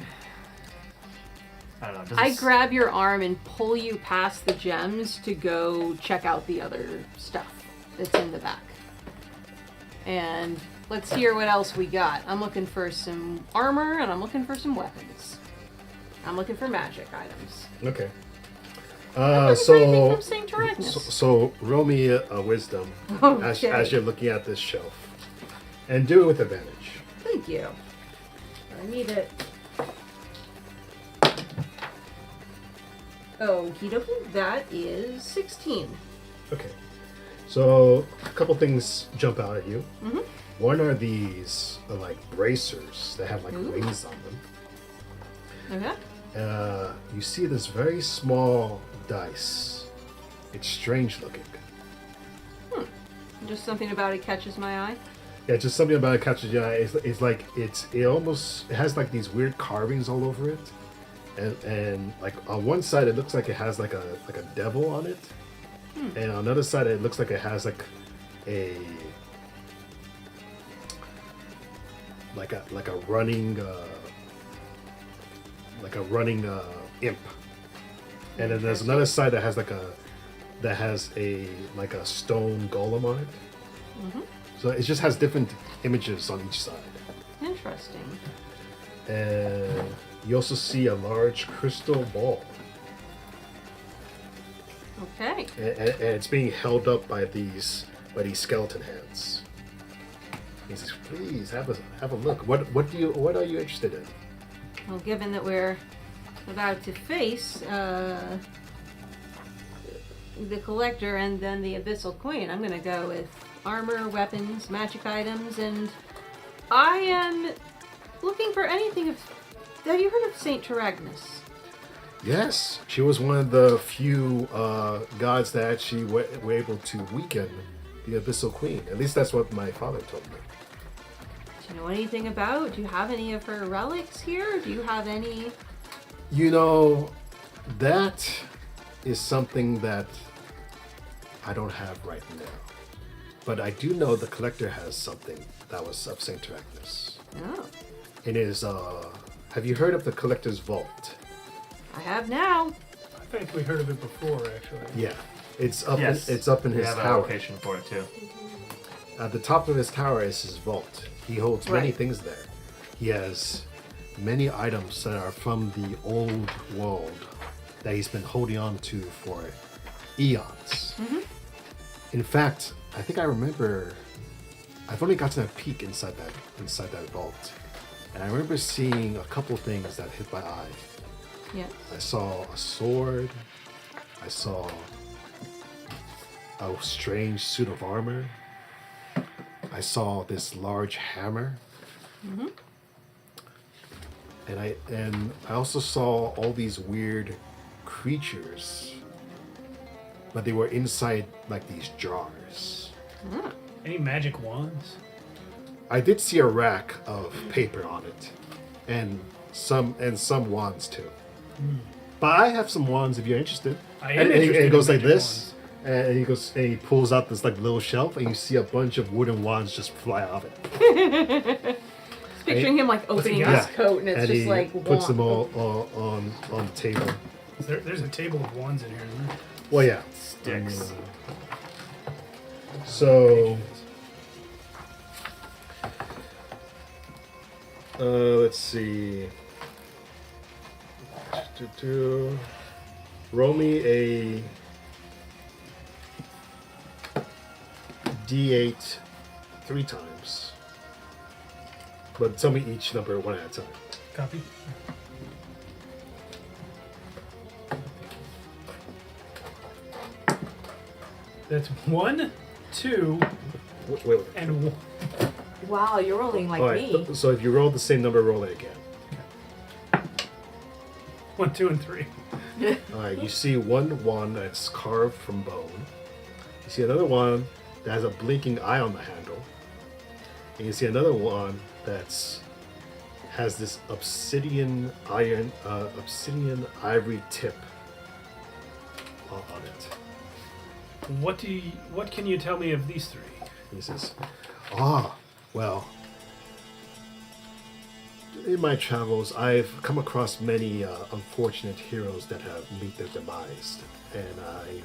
don't know. I grab your arm and pull you past the gems to go check out the other stuff that's in the back. And let's hear what else we got. I'm looking for some armor and I'm looking for some weapons. I'm looking for magic items. Okay. Anything So, from St. Tyrannus. so roll me a wisdom Okay. as you're looking at this shelf. And do it with advantage. Thank you. I need it. Okie dokie. That is 16. Okay. So, a couple things jump out at you. Mm-hmm. One are these like bracers that have like Ooh. wings on them. Okay. You see this very small dice. It's strange looking. Just something about it catches my eye. Yeah, just something about it catches your eye. It's like it has like these weird carvings all over it, and like on one side it looks like it has like a devil on it, and on the other side it looks like it has like a running imp, and then there's another side that has a stone golem on it. So it just has different images on each side. Interesting. And you also see a large crystal ball. Okay. And it's being held up by these skeleton hands. He says, please have a look. What are you interested in? Well, given that we're about to face the collector and then the abyssal queen, I'm going to go with armor, weapons, magic items, and I am looking for anything of... Have you heard of St. Tyrannus? Yes, she was one of the few gods that actually were able to weaken the abyssal queen. At least that's what my father told me. Do you know anything about? Do you have any of her relics here? Do you have any... You know, that is something that I don't have right now. But I do know the collector has something that was of St. Tyrannus. Oh, It is, have you heard of the collector's vault? I have now. I think we heard of it before, actually. Yeah. It's up, Yes. it's up in We his have a tower. location for it too. At the top of his tower is his vault. He holds many Right. things there. He has many items that are from the old world that he's been holding on to for eons. In fact, I think I remember I've only gotten a peek inside that vault. And I remember seeing a couple things that hit my eye. Yes. I saw a sword. I saw a strange suit of armor. I saw this large hammer. And I also saw all these weird creatures, but they were inside like these jars. Any magic wands? I did see a rack of paper on it, and some wands too. But I have some wands if you're interested. I am and interested it in goes like magic this, and he pulls out this like little shelf, and you see a bunch of wooden wands just fly off it. Picturing him like opening got? his coat and it's and just he like puts them wah- all on the table. There's a table of wands in here, isn't there? Well, yeah. Sticks. So, let's see. Roll me D8 3 times. But tell me each number one at a time. Copy. That's 1, 2, Wait. and 1. Wow, you're rolling like All right. me. So if you roll the same number, roll it again. 1, 2, and 3. All right. You see one that's carved from bone. You see another one that has a blinking eye on the handle. And you see another one has this obsidian ivory tip on it. What can you tell me of these 3? He says, well, in my travels, I've come across many unfortunate heroes that have met their demise, and I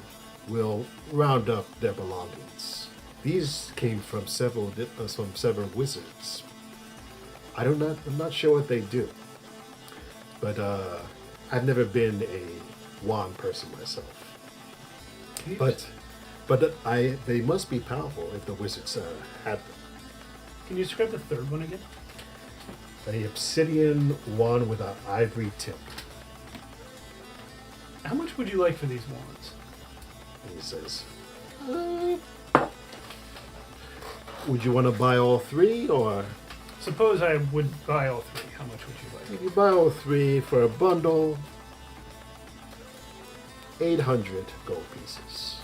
will round up their belongings. These came from several wizards. I'm not sure what they do, but I've never been a wand person myself. But they must be powerful if the wizards had them. Can you describe the third one again? A obsidian wand with an ivory tip. How much would you like for these wands? And he says, would you want to buy all 3, or Suppose I would buy all 3. How much would you like? if you buy all 3 for a bundle, 800 gold pieces.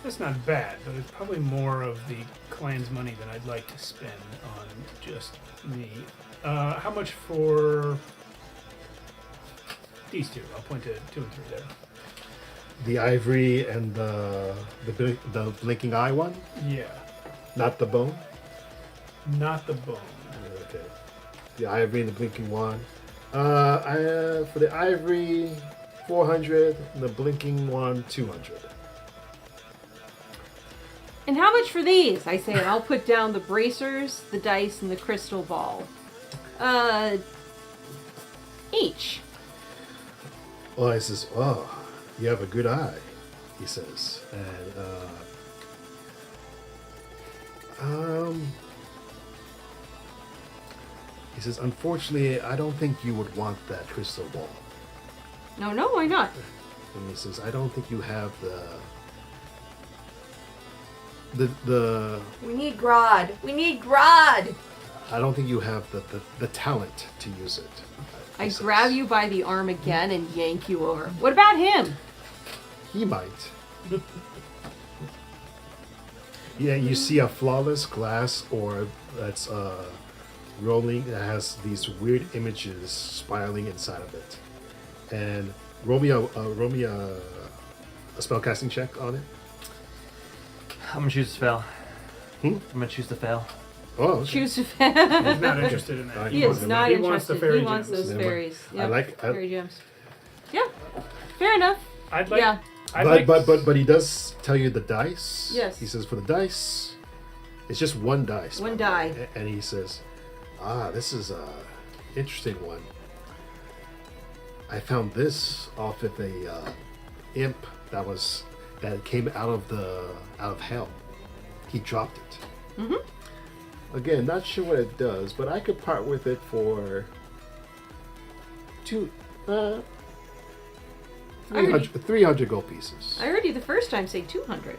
That's not bad, but it's probably more of the clan's money than I'd like to spend on just me. How much for these 2? I'll point to 2 and 3 there. The ivory and the blinking eye one, Yeah, not the bone. not the bone. Okay. The ivory and the blinking one. For the ivory, 400, and the blinking one, 200. And how much for these? I say, and I'll put down the bracers, the dice, and the crystal ball. Each. Oh, he says, you have a good eye, he says. And, he says, unfortunately, I don't think you would want that crystal ball. No, why not? And he says, I don't think you have the We need Grodd. We need Grodd. I don't think you have the talent to use it. I He says. grab you by the arm again and yank you over. What about him? He might. Yeah, you see a flawless glass orb that's rolling, that has these weird images spiraling inside of it. And roll me a spellcasting check on it. I'm gonna choose to fail. Hmm? I'm gonna choose to fail. Oh, okay. Choose to He's not interested in that. He is not He interested. wants the fairy he wants gems. those Never mind. fairies. I Yep. like- fairy gems. Yeah, fair enough. I'd like. Yeah. I'd like. But he does tell you the dice. Yes. He says for the dice, it's just one dice. One by the die. way. And he says, this is a interesting one. I found this off of a imp that came out of hell. He dropped it. Mm-hmm. Again, not sure what it does, but I could part with it for 300 gold pieces. I heard you the first time say 200.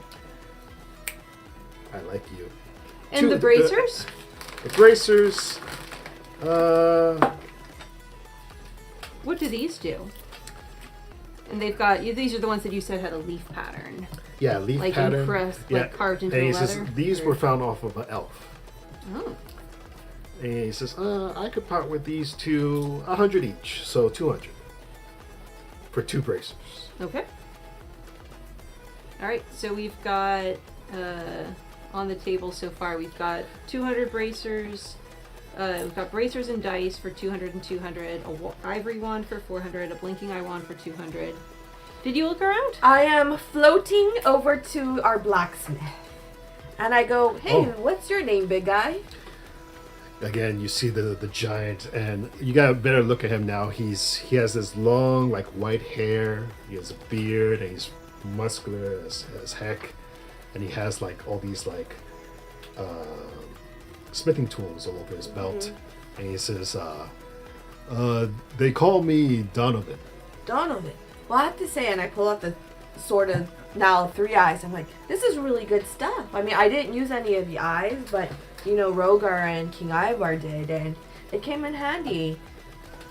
I like you. And the bracers? The bracers. What do these do? And they've got these are the ones that you said had a leaf pattern, Yeah, leaf like pattern. impressed, Yeah. like carved into And the he says leather. these Or- were found off of an elf. Oh, And he says, I could part with these two, 100 each, so 200 for 2 bracers. okay. All right, so we've got on the table so far. We've got 200 bracers. We've got bracers and dice for 200 and 200. Ivory wand for 400. A blinking eye wand for 200. Did you look around? I am floating over to our blacksmith. And I go, hey, Oh. what's your name, big guy? Again, you see the giant, and you got a better look at him now. He has this long, like, white hair. He has a beard, and he's muscular as heck. and he has like all these like smithing tools all over his belt, and he says, "They call me Donovan." Donovan. Well, I have to say, and I pull out the sword of now 3 eyes. I'm like, this is really good stuff. I mean, I didn't use any of the eyes, but you know, Rogar and King Ivar did, and it came in handy.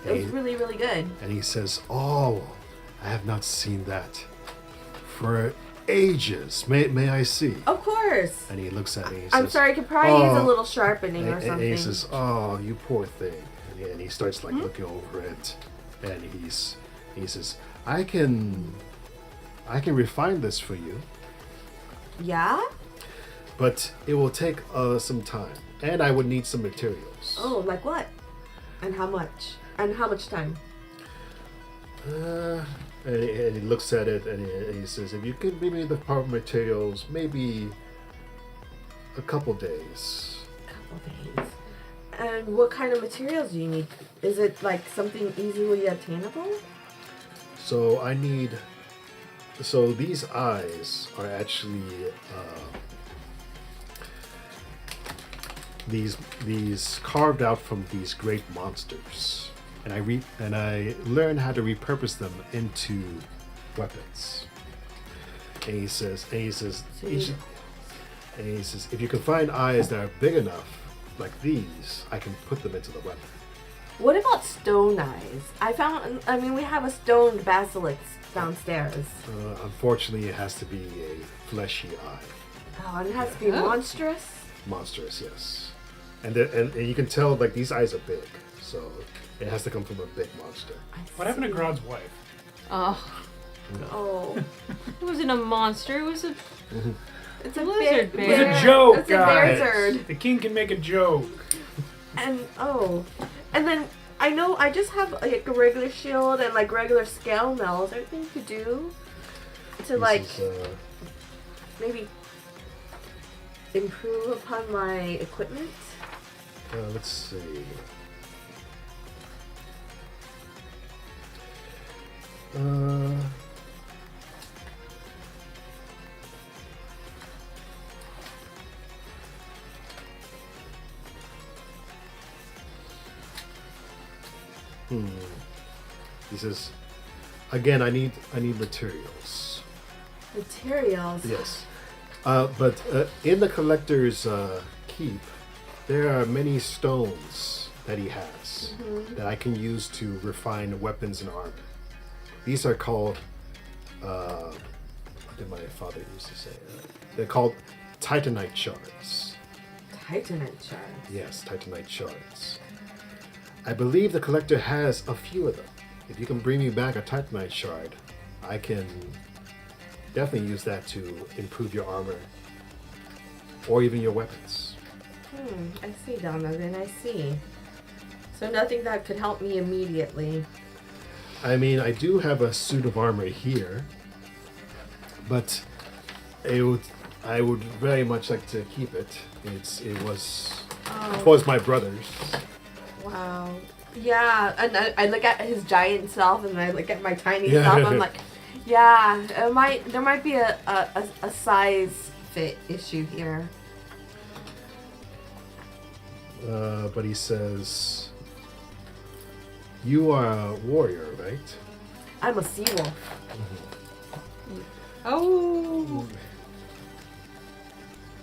It was really, really good. And he says, "Oh, I have not seen that for ages. May I see?" Of course. And he looks at me. He I'm says, sorry, I could probably use a "Oh," little sharpening or and something. he says, "Oh, you poor thing." And he starts like looking over it, and he says, "I can refine this for you, Yeah? but it will take some time, and I would need some materials." Oh, like what? And how much? And how much time? And he looks at it, and he says, "If you could bring me the proper materials, maybe a couple days." Couple days. And what kind of materials do you need? Is it like something easily attainable? So I need. So these eyes are actually these carved out from these great monsters, and I learn how to repurpose them into weapons. And he says, if you can find eyes that are big enough, like these, I can put them into the weapon. What about stone eyes? I mean, we have a stone basilisk downstairs. Unfortunately, it has to be a fleshy eye. Oh, and it has to be monstrous? Monstrous, yes. And you can tell, like, these eyes are big, so it has to come from a big monster. What happened to Grodd's wife? Oh, Oh. it wasn't a monster. It was a. It's a Lizard bear. bear. It was a joke, It's guys. a lizard. The king can make a joke. And and then I know I just have like a regular shield and like regular scale mail. Is there anything you could do to like This is, maybe improve upon my equipment? let's see. He says, again, I need materials. Materials. Yes. But in the collector's keep, there are many stones that he has that I can use to refine weapons and armor. These are called, what did my father used to say? They're called Titanite shards. Titanite shards. Yes, Titanite shards. I believe the collector has a few of them. If you can bring me back a Titanite shard, I can definitely use that to improve your armor or even your weapons. I see, Donovan. I see. So nothing that could help me immediately. I mean, I do have a suit of armor here, but I would very much like to keep it. It was my brother's. Wow. Yeah, and I look at his giant self and I look at my tiny Yeah. self. I'm like, yeah, there might be a size fit issue here. But he says, "You are a warrior, right?" I'm a sea wolf. Oh.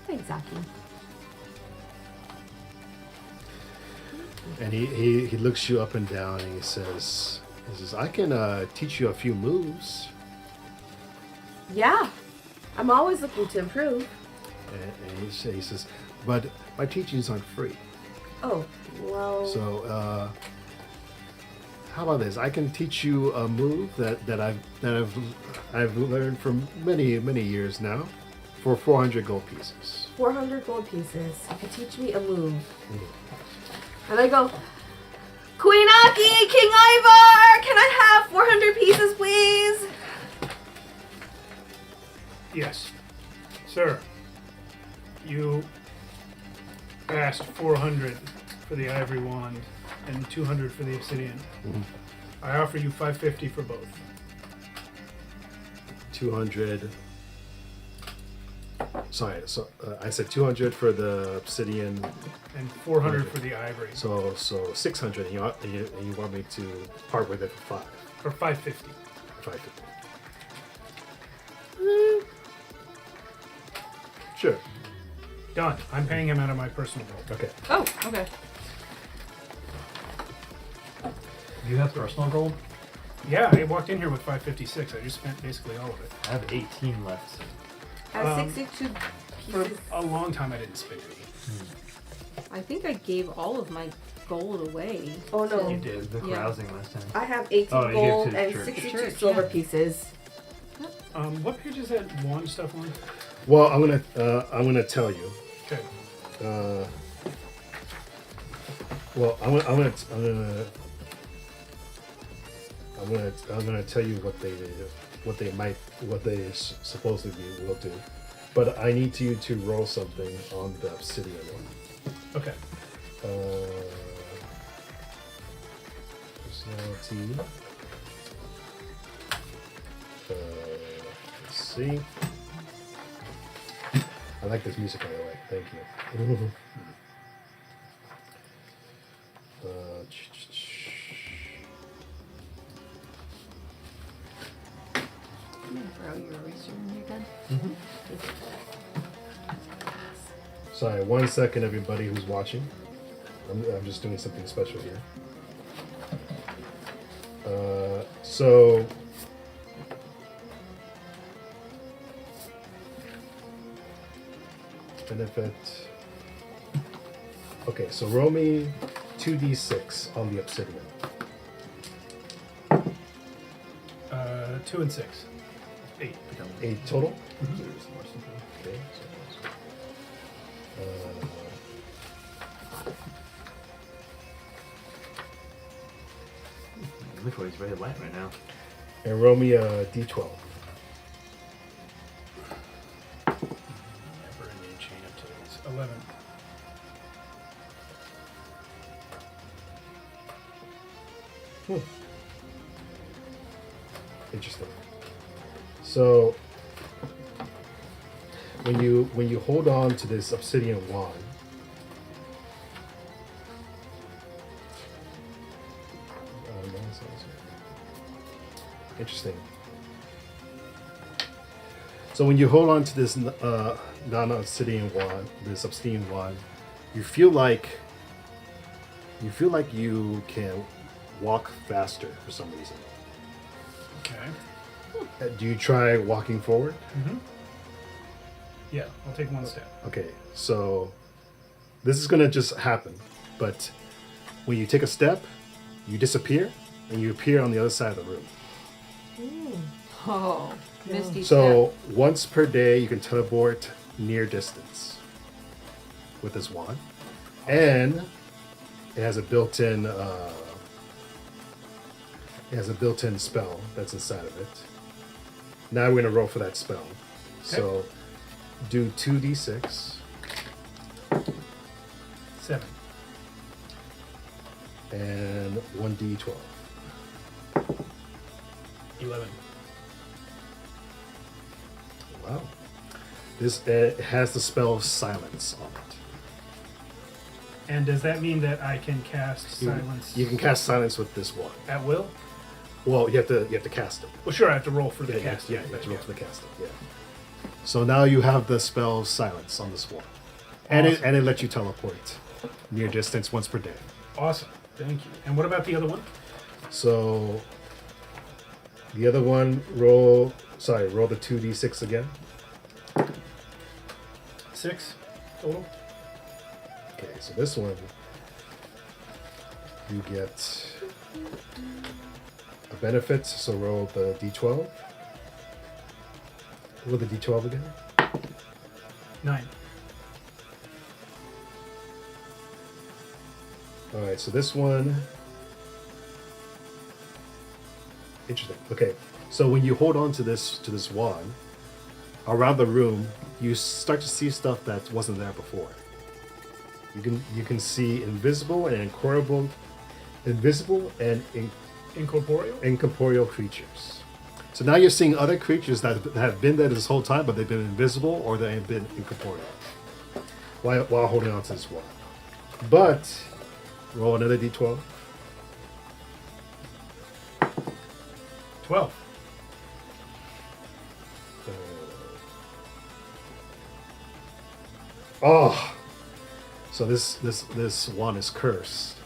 Thanks, Zaki. And he looks you up and down and he says, "I can teach you a few moves." Yeah, I'm always looking to improve. And he says, "But my teachings aren't free. Oh, well. So how about this? I can teach you a move that I've learned for many years now, for 400 gold pieces." 400 gold pieces. You could teach me a move. And I go, Queen Aki, King Ivar, can I have 400 pieces, please? Yes. Sir, you asked 400 for the ivory wand and 200 for the obsidian. I offer you 550 for both. 200 Sorry, so I said 200 for the obsidian, And 400 for the ivory. so 600, and you want me to part with it for 5. Or 550. 550. Sure. Done. I'm paying him out of my personal gold. Okay. Oh, okay. You have personal gold? Yeah, I walked in here with 556. I just spent basically all of it. I have 18 left. I have Um, 62 For pieces. a long time, I didn't spend any. I think I gave all of my gold away. Oh no. You did. The Yeah. carousing last time. I have 18 Oh, you gave gold to the and church. 62 Church, silver yeah. pieces. What page is that wand stuff on? Well, I'm gonna tell you. Okay. Well, I'm gonna tell you what they supposedly will do, but I need you to roll something on the obsidian one. Okay. Personality. Let's see. I like this music, by the way. Thank you. I'm gonna throw your eraser in there again. Sorry, 1 second, everybody who's watching. I'm just doing something special here. So benefit. Okay, so roll me 2d6 on the obsidian. 2 and 6. 8. 8 total. Okay. Inventory's very light right now. And roll me a d12. Never ending chain of tails. 11. Interesting. So when you hold on to this obsidian wand, interesting. So when you hold on to this non-obsidian wand, this obsidian wand, you feel like you can walk faster for some reason. Okay. Do you try walking forward? Mm-hmm. Yeah, I'll take one step. Okay, so this is gonna just happen, but when you take a step, you disappear and you appear on the other side of the room. Oh, misty So once per day, you can teleport near distance with this wand, and it has a built-in spell that's inside of it. Now we're gonna roll for that spell. So do 2d6 7. and 1d12. 11. Wow. This has the spell Silence on it. And does that mean that I can cast silence You can cast Silence with this wand. at will? Well, you have to cast it. Well, sure, I have to roll for the Yeah, cast. you have to roll for the casting. Yeah. So now you have the spell Silence on this wand, and Awesome. it lets you teleport near distance once per day. Awesome. Thank you. And what about the other one? So the other one, roll the 2d6 again. 6 total. Okay, so this one you get a benefit. So roll the d12. Roll the d12 again. 9. All right, so this one. Interesting. Okay, so when you hold on to this wand, around the room, you start to see stuff that wasn't there before. You can see invisible and Incorporeal? incorporeal creatures. So now you're seeing other creatures that have been there this whole time, but they've been invisible or they have been incorporeal while holding on to this wall. But roll another d12. 12. Oh, so this one is cursed.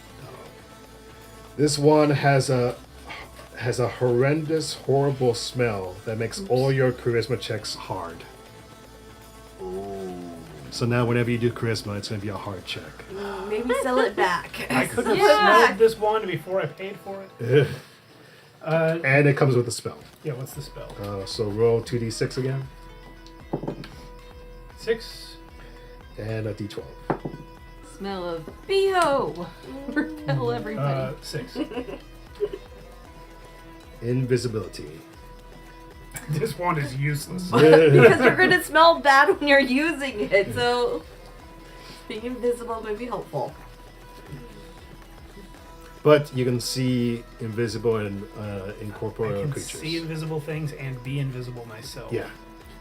This one has a horrendous, horrible smell that makes all your charisma checks hard. So now, whenever you do charisma, it's going to be a hard check. Maybe sell it back. I could have Yeah. smelled this wand before I paid for it. And it comes with a spell. Yeah, what's the spell? So roll 2d6 again 6. and a d12. Smell of BO. Repel everybody. 6. Invisibility. This wand is useless. Because you're going to smell bad when you're using it, so being invisible may be helpful. But you can see invisible and I incorporeal can creatures. see invisible things and be invisible myself. Yeah.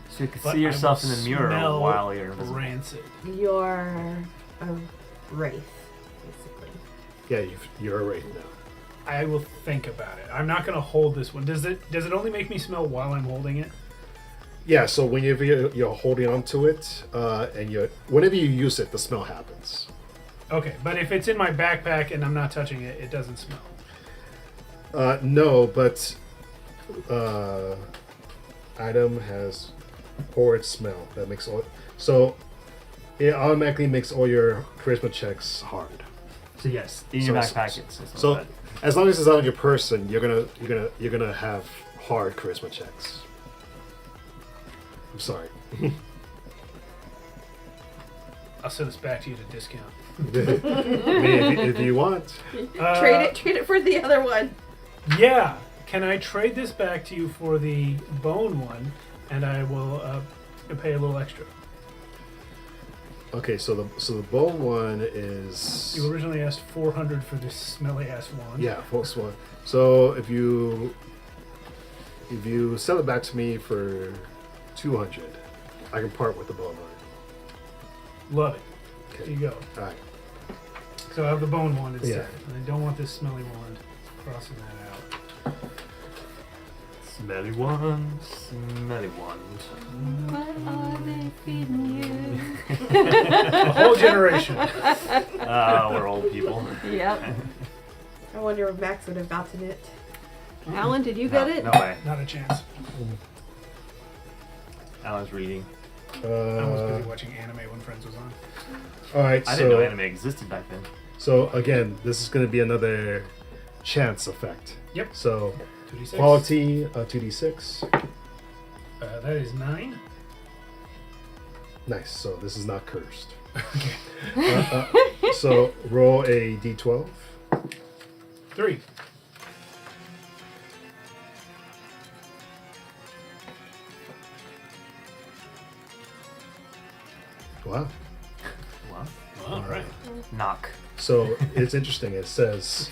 So you can But see yourself I in will the mirror smell while you're invisible. rancid. You're a wraith, basically. Yeah, you're a wraith now. I will think about it. I'm not going to hold this one. Does it only make me smell while I'm holding it? Yeah, so whenever you're holding onto it, and whenever you use it, the smell happens. Okay, but if it's in my backpack and I'm not touching it, it doesn't smell. No, but item has horrid smell that makes all. So it automatically makes all your charisma checks hard. So yes, in your So- backpack, it's not So bad. as long as it's on your person, you're gonna have hard charisma checks. I'm sorry. I'll send this back to you at a discount. I mean, if you want. Trade it for the other one. Yeah. Can I trade this back to you for the bone one, and I will pay a little extra? Okay, so the bone one is. You originally asked 400 for this smelly ass wand. Yeah, false one. So if you sell it back to me for 200, I can part with the bone one. Love it. Okay. There you go. All right. So I have the bone wand instead. Yeah. And I don't want this smelly wand crossing that out. Smelly one, smelly one. What are they feeding you? A whole generation. We're old people. Yep. I wonder if Max would have gotten it. Alan, did you No, get it? no way. Not a chance. Alan's reading. I was busy watching anime when Friends was on. All right. I didn't know anime existed back then. So again, this is going to be another chance effect. Yep. So 2d6. quality 2d6. That is 9. Nice. So this is not cursed. Okay. So roll a d12. 3. Wow. What? All right. Knock. So it's interesting. It says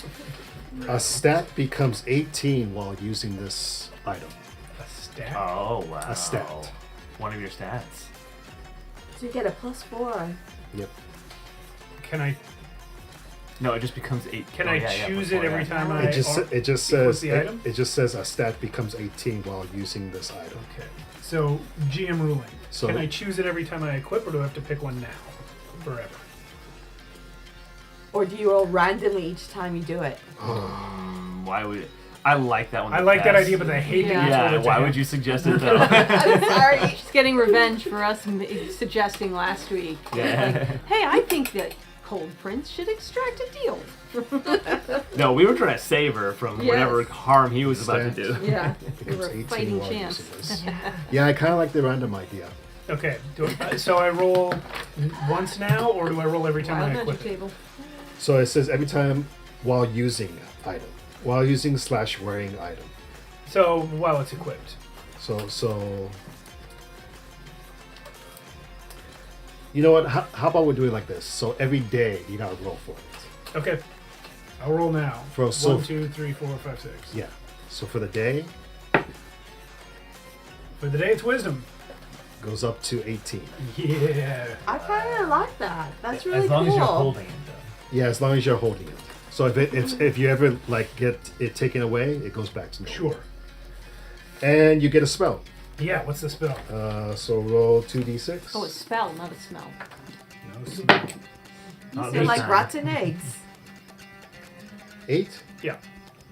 a stat becomes 18 while using this item. A stat. Oh wow. A stat. One of your stats. So you get a +4. Yep. Can I No, it just becomes 8. Can Oh, I yeah, yeah, choose before it every that. time I? It just equip says the item? it just says a stat becomes 18 while using this item. Okay. So GM ruling. So- Can I choose it every time I equip, or do I have to pick one now, forever? Or do you roll randomly each time you do it? Why would? I like that one. I the like that best. idea, but I hate that you Yeah. told it to Why him. would you suggest it though? I'm sorry. She's getting revenge for us suggesting last week. Yeah. Like, hey, I think that Cold Prince should extract a deal. No, we were trying to save her from Yes. whatever harm he was about to Stat. do. Yeah, we Becomes were 18 fighting while chance. using this. Yeah, I kind of like the random idea. Okay. So I roll once now, or do I roll every time Wild I magic equip it? table. So it says every time while using item, while using / wearing item. So while it's equipped. So you know what? How about we do it like this? So every day you gotta roll for it. Okay. I'll roll now. So 1, 2, 3, 4, 5, 6. Yeah. So for the day, For the day, it's wisdom. Goes up to 18. Yeah. I kind of like that. That's really As long cool. as you're holding it, though. Yeah, as long as you're holding it. So if you ever like get it taken away, it goes back to normal. Sure. And you get a spell. Yeah, what's the spell? So roll 2d6. Oh, a spell, not a smell. No smell. Not They're this like time. rotten eggs. 8. Yeah.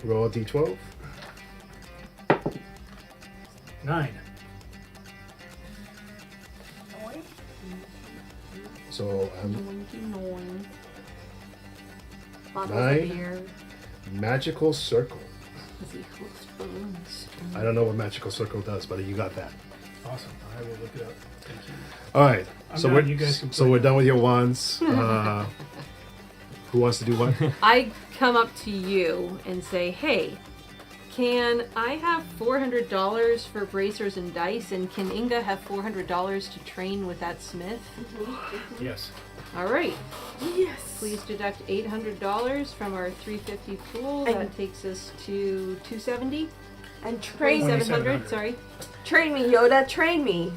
Roll a d12. 9. So Bottles Nine. of beer. magical circle. Does he host balloons? I don't know what magical circle does, but you got that. Awesome. I will look it up. Thank you. All right. I'm So done. we're You guys can so play we're now. done with your wands. Who wants to do what? I come up to you and say, hey, can I have $400 for bracers and dice, and can Inga have $400 to train with that smith? Yes. All right. Yes. Please deduct $800 from our $350 pool. And- That takes us to $270. And train 700. Sorry. Train me, Yoda. Train me.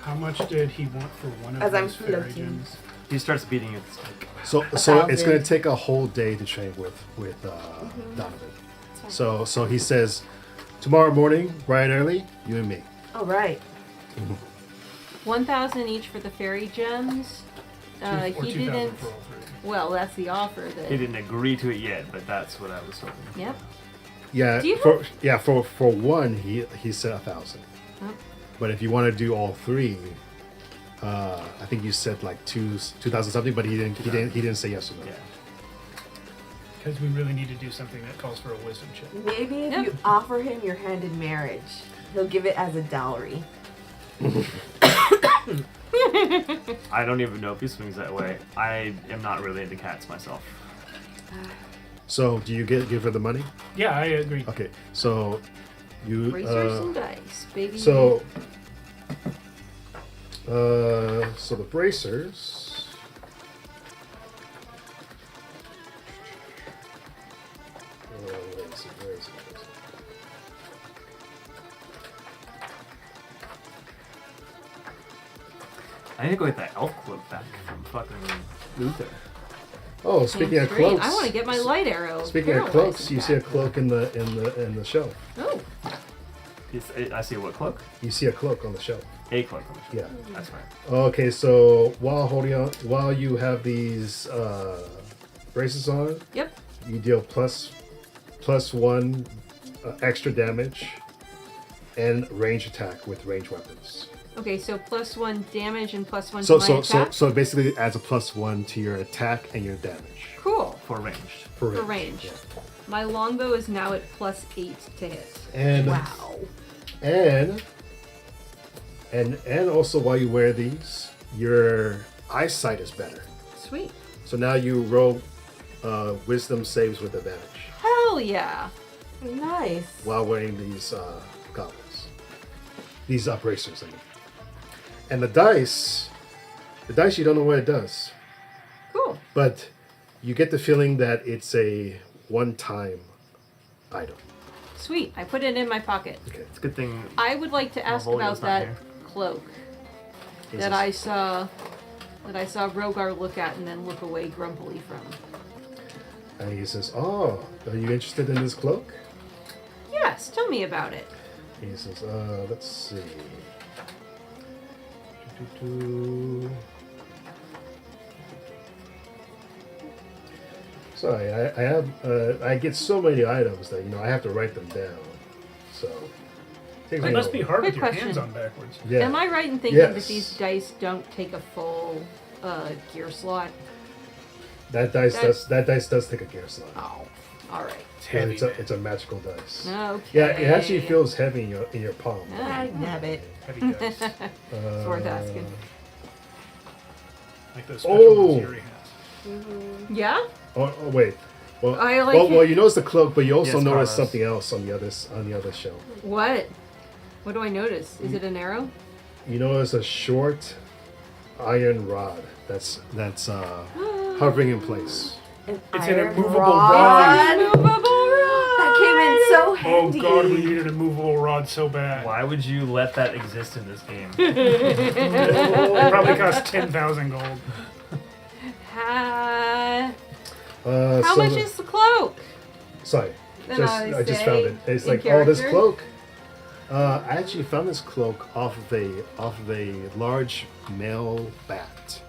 How much did he want for one of As I'm those fairy floating. gems? He starts beating you with the stick. So it's 1,000. going to take a whole day to train with Donovan. So he says, tomorrow morning, bright and early, you and me. All right. 1,000 each for the fairy gems. Or He 2,000 didn't. for all three. Well, that's the offer. That. He didn't agree to it yet, but that's what I was hoping. Yep. Yeah, Do you for one he said 1,000. Oh. But if you want to do all three, I think you said like 2,000 something, but he didn't say yes or no. Yeah. Because we really need to do something that calls for a wisdom check. Maybe if Yep. you offer him your hand in marriage, he'll give it as a dowry. I don't even know if he swings that way. I am not really into cats myself. So do you give her the money? Yeah, I agree. Okay, so you Bracers and dice, baby. so the bracers. Where is it? I need to go get that elf cloak back from fucking Luther. Oh, speaking of Great. cloaks. I want to get my light arrow. Speaking of paralyzed cloaks, you back. see a cloak in the shelf. Oh, I see what cloak? You see a cloak on the shelf. A cloak. Yeah. That's right. Okay, so while you have these braces on, yep. you deal plus one extra damage and range attack with range weapons. Okay, so +1 damage and +1 So to my attack. so basically it adds a +1 to your attack and your damage Cool. For ranged. for range. For range. Yeah. My longbow is now at +8 to hit. And Wow. and also while you wear these, your eyesight is better. Sweet. So now you roll wisdom saves with advantage Hell yeah. Nice. while wearing these goggles. These bracers, I mean. And the dice you don't know what it does, Cool. but you get the feeling that it's a one-time item. Sweet. I put it in my pocket. Okay. It's a good thing. I would like to ask Malvolio's about not that here. cloak Is that this- I saw Rogar look at and then look away grumpily from. And he says, "Oh, are you interested in this cloak?" Yes, tell me about it. He says, let's see. Doo-doo-doo. Sorry, I have I get so many items that I have to write them down. So takes me It a must be little- hard Quick with your question. hands on backwards. Yeah. Am I right in thinking that Yes. these dice don't take a full gear slot? That dice does take a gear slot. Oh, all right. It's Yeah, heavy. it's a magical dice. Okay. Yeah, it actually feels heavy in your palm. Ah, Nab it. Heavy dice. It's worth asking. Like those special Oh. Missouri hats. Yeah? Oh, wait. Well, I like well, it. you notice the cloak, but you also Yes, notice Carlos. something else on the other shelf. What? What do I notice? Is it an arrow? You notice a short iron rod that's hovering in place. An It's an iron immovable rod. Movable rod. That came in so Oh handy. god, we needed a movable rod so bad. Why would you let that exist in this game? It probably cost 10,000 gold. How So much is the cloak? Sorry, Then I just say found it. It's in like, oh, this character. cloak. I actually found this cloak off of a large male bat.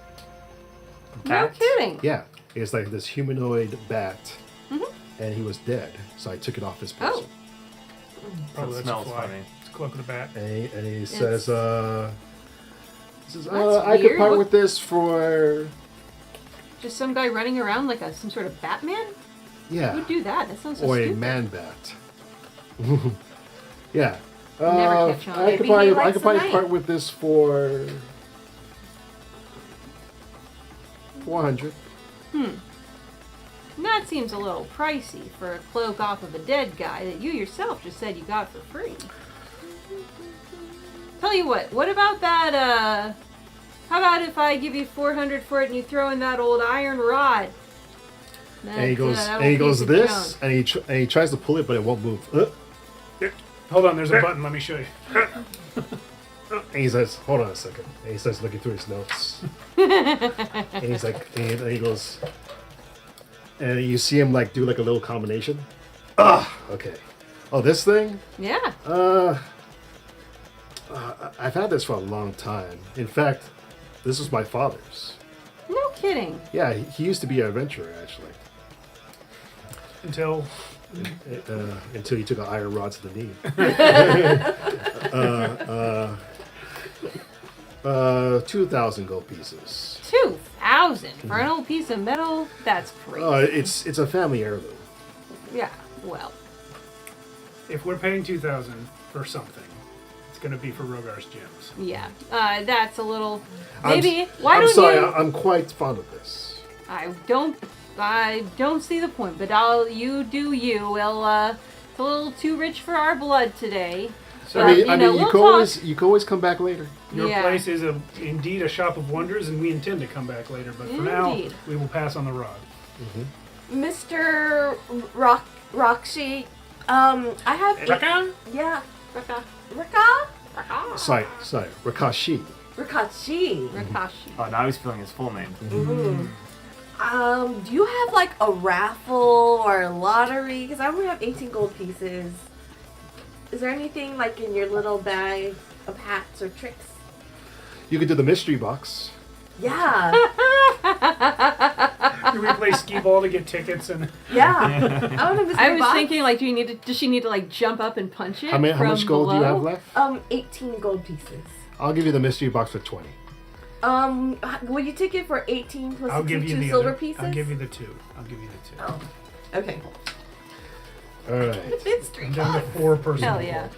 No Bat? kidding. Yeah, it's like this humanoid bat, Mhm. and he was dead. So I took it off his Oh. person. Probably That that's a smells fly. funny. It's a cloak of the bat. And he says, I That's could weird. part What- with this for Just some guy running around like some sort of Batman? yeah, Who'd do that? That sounds so or a stupid. man bat. Yeah. Never catch on. I could Maybe he likes the probably night. part with this for 400. That seems a little pricey for a cloak off of a dead guy that you yourself just said you got for free. Tell you what about that, how about if I give you 400 for it and you throw in that old iron rod? And he goes, that and he old goes piece of this, junk. and he tries to pull it, but it won't move. Hold on, there's a button. Let me show you. And he says, "Hold on a second." And he starts looking through his notes. And he's like, and he goes, and you see him like do like a little combination. Okay. Oh, this thing? Yeah. I've had this for a long time. In fact, this was my father's. No kidding. Yeah, he used to be an adventurer actually. Until Until he took an iron rod to the knee. 2,000 gold pieces. 2,000 for an old piece of metal? That's crazy. It's a family heirloom. Yeah, well. if we're paying 2,000 for something, it's going to be for Rogar's gems. Yeah. That's a little. I'm Maybe. Why I'm don't sorry, you. I'm quite fond of this. I don't see the point, but you do you. Well, it's a little too rich for our blood today. So I mean, you know, you we'll can talk. always come back later. your Yeah. place is indeed a shop of wonders, and we intend to come back later. But for now, Indeed. we will pass on the rod. Mr. Roxy, I have Raka? yeah, Raka. Raka? Sorry, Rakashi. Rakachi. Rakashi. Oh, now he's feeling his full name. Do you have like a raffle or a lottery? Because I only have 18 gold pieces. Is there anything like in your little bag of hats or tricks? You could do the mystery box. Yeah, Do we play skee ball to get tickets? And yeah. I want a mystery I was box. thinking, like, does she need to like jump up and punch it? How much gold do you have below? left? 18 gold pieces. I'll give you the mystery box for 20. Will you take it for 18 plus I'll give you 62 the silver other. pieces? I'll give you the two. I'll give you the two. Oh, okay. All right. Mystery I'm down to box. 4 person. Hell yeah.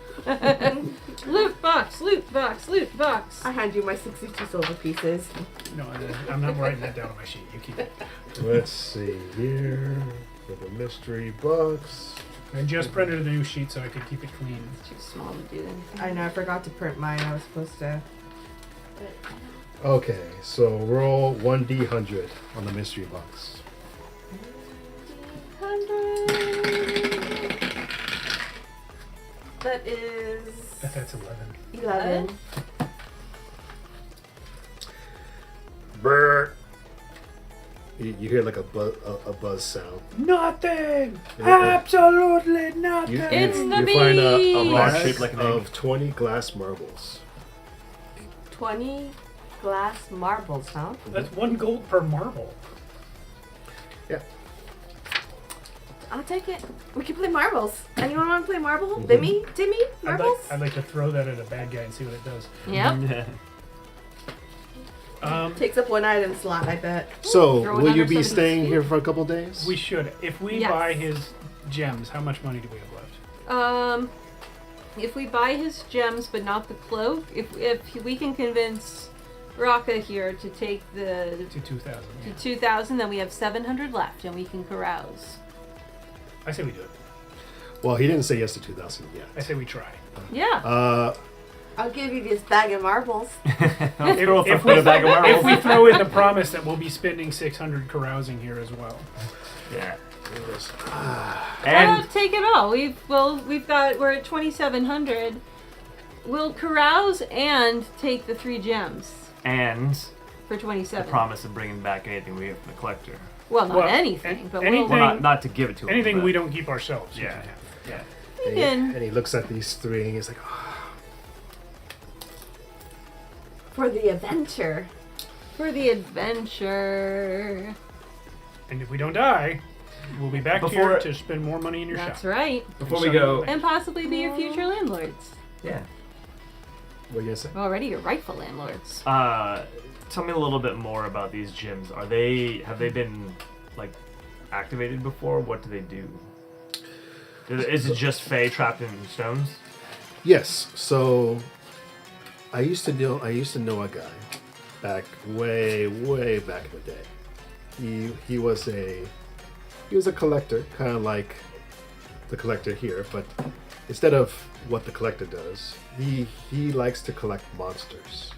Loot box, loot box, loot box. I hand you my 62 silver pieces. No, I'm not writing that down on my sheet. You keep it. Let's see here for the mystery box. I just printed a new sheet so I could keep it clean. It's too small to do anything. I know, I forgot to print mine. I was supposed to. Okay, so roll 1d100 on the mystery box. 100. That is That's 11. 11. Brr. You hear like a buzz sound. Nothing! Yeah. Absolutely nothing! You, It's you, the you find a beast! Rock bag shaped like an egg. of 20 glass marbles. 20 glass marbles, huh? That's 1 gold per marble. Yeah. I'll take it. We can play marbles. Anyone want to play marble? Timmy? Marbles? I'd like to throw that at a bad guy and see what it does. Yep. Takes up 1 item slot, I bet. So, Throw it will you under be somebody's staying feet. here for a couple days? We should. If we Yes. buy his gems, how much money do we have left? If we buy his gems but not the cloak, if we can convince Raka here to take the To 2,000. Yeah. 2,000, then we have 700 left and we can carouse. I say we do it. Well, he didn't say yes to 2,000 I yet. say we try. Yeah. I'll give you this bag of marbles. If bag of marbles. if we throw in the promise that we'll be spending 600 carousing here as well. Yeah. He goes, And take it all. We're at 2,700. We'll carouse and take the 3 gems and for the 27. promise of bringing back anything we get from the collector. Well, not Well, anything, but anything- Well, not to give it to him. Anything but- we don't keep ourselves. you Yeah. can have. Yeah. we can. and he looks at these 3 and he's like, For the adventure. For the adventure. And if we don't die, we'll be back Before- here to spend more money in your That's shop. right. Before we go, And possibly be your future landlords. yeah. what are you gonna say? Already your rightful landlords. Tell me a little bit more about these gyms. Have they been like activated before? What do they do? Is it just Fae trapped in stones? Yes. So I used to know a guy back way back in the day. He was a collector, kind of like the collector here, but instead of what the collector does, he likes to collect monsters.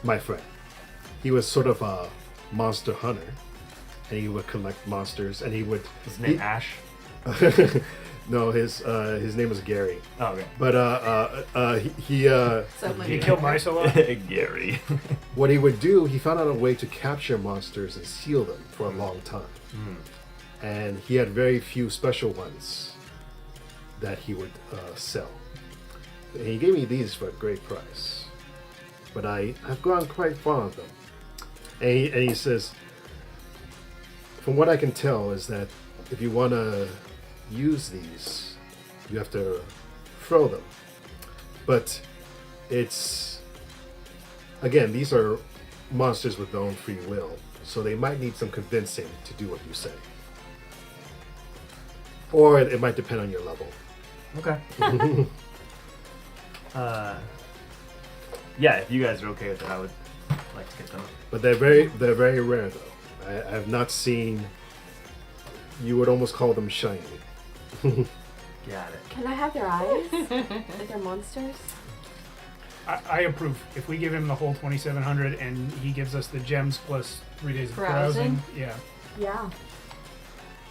My friend, he was sort of a monster hunter, and he would collect monsters, and he would. His name Ash. No, his name was Gary. Oh, okay. But he So You kill mice a lot? Gary. what he would do, he found out a way to capture monsters and seal them for a long time. And he had very few special ones that he would sell. And he gave me these for a great price. But I've grown quite fond of them. And he says, from what I can tell is that if you want to use these, you have to throw them. But it's, again, these are monsters with their own free will, so they might need some convincing to do what you say. Or it might depend on your level. Okay. Yeah, if you guys are okay with it, I would like to get them. But they're very rare though. I have not seen. You would almost call them shiny. Got it. Can I have their eyes? Like they're monsters? I approve. If we give him the whole 2,700 and he gives us the gems plus 3 days of Carousing? carousing, yeah. Yeah.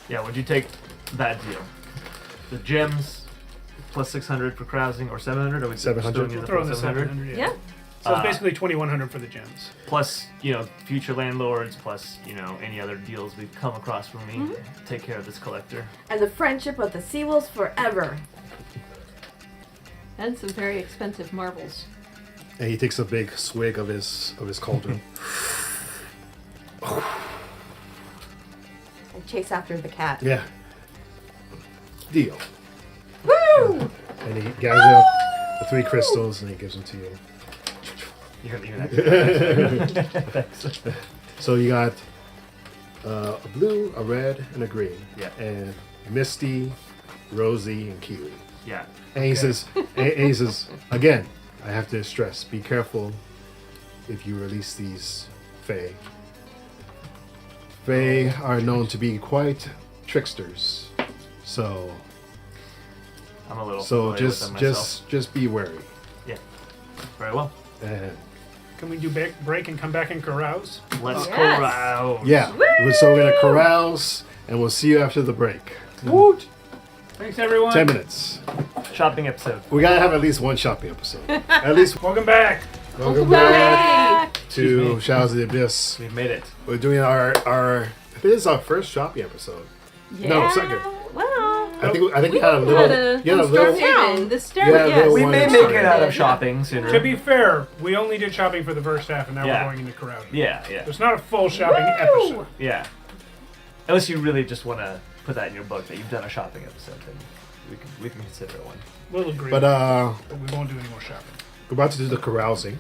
Yeah, would you take that deal? The gems plus 600 for carousing, or 700? Or we 700. still need We'll the throw in full the 700? 700. Yeah. So it's basically 2,100 for the gems. Plus, future landlords, plus, any other deals we've come across from me. Take care of this collector. And the friendship of the Seawolves forever. And some very expensive marbles. And he takes a big swig of his cauldron. And chase after the cat. Yeah. Deal. Woo! And he gathers up the 3 crystals and he gives them to you. You hear that? Thanks. So you got a blue, a red, and a green. Yeah. And Misty, Rosie, and Kiwi. Yeah. And he says, again, I have to stress, be careful if you release these Fae. Fae are known to be quite tricksters. So I'm a little so familiar with them myself. just be wary. Yeah. Very well. And Can we do break and come back and carouse? Let's Yes. carouse. yeah, so we're gonna carouse, and we'll see you after the break. Woot! Thanks, everyone. 10 minutes. Shopping episode. We gotta have at least one shopping episode. At least Welcome back. welcome back Back. to Shadows of the Abyss. We've made it. We're doing our this is our first shopping episode. Yeah. No, second. Well, I think we had a had little. a You had a Storm little. Town. The Star, Yeah, yes. we We may One make sorry. it out of shopping sooner. To be fair, we only did shopping for the first half, and now Yeah. we're going into carousing. Yeah, yeah, It's not a full shopping episode. yeah. Unless you really just want to put that in your book that you've done a shopping episode, then we can consider it one. We'll agree. But but we won't do any more shopping. we're about to do the carousing.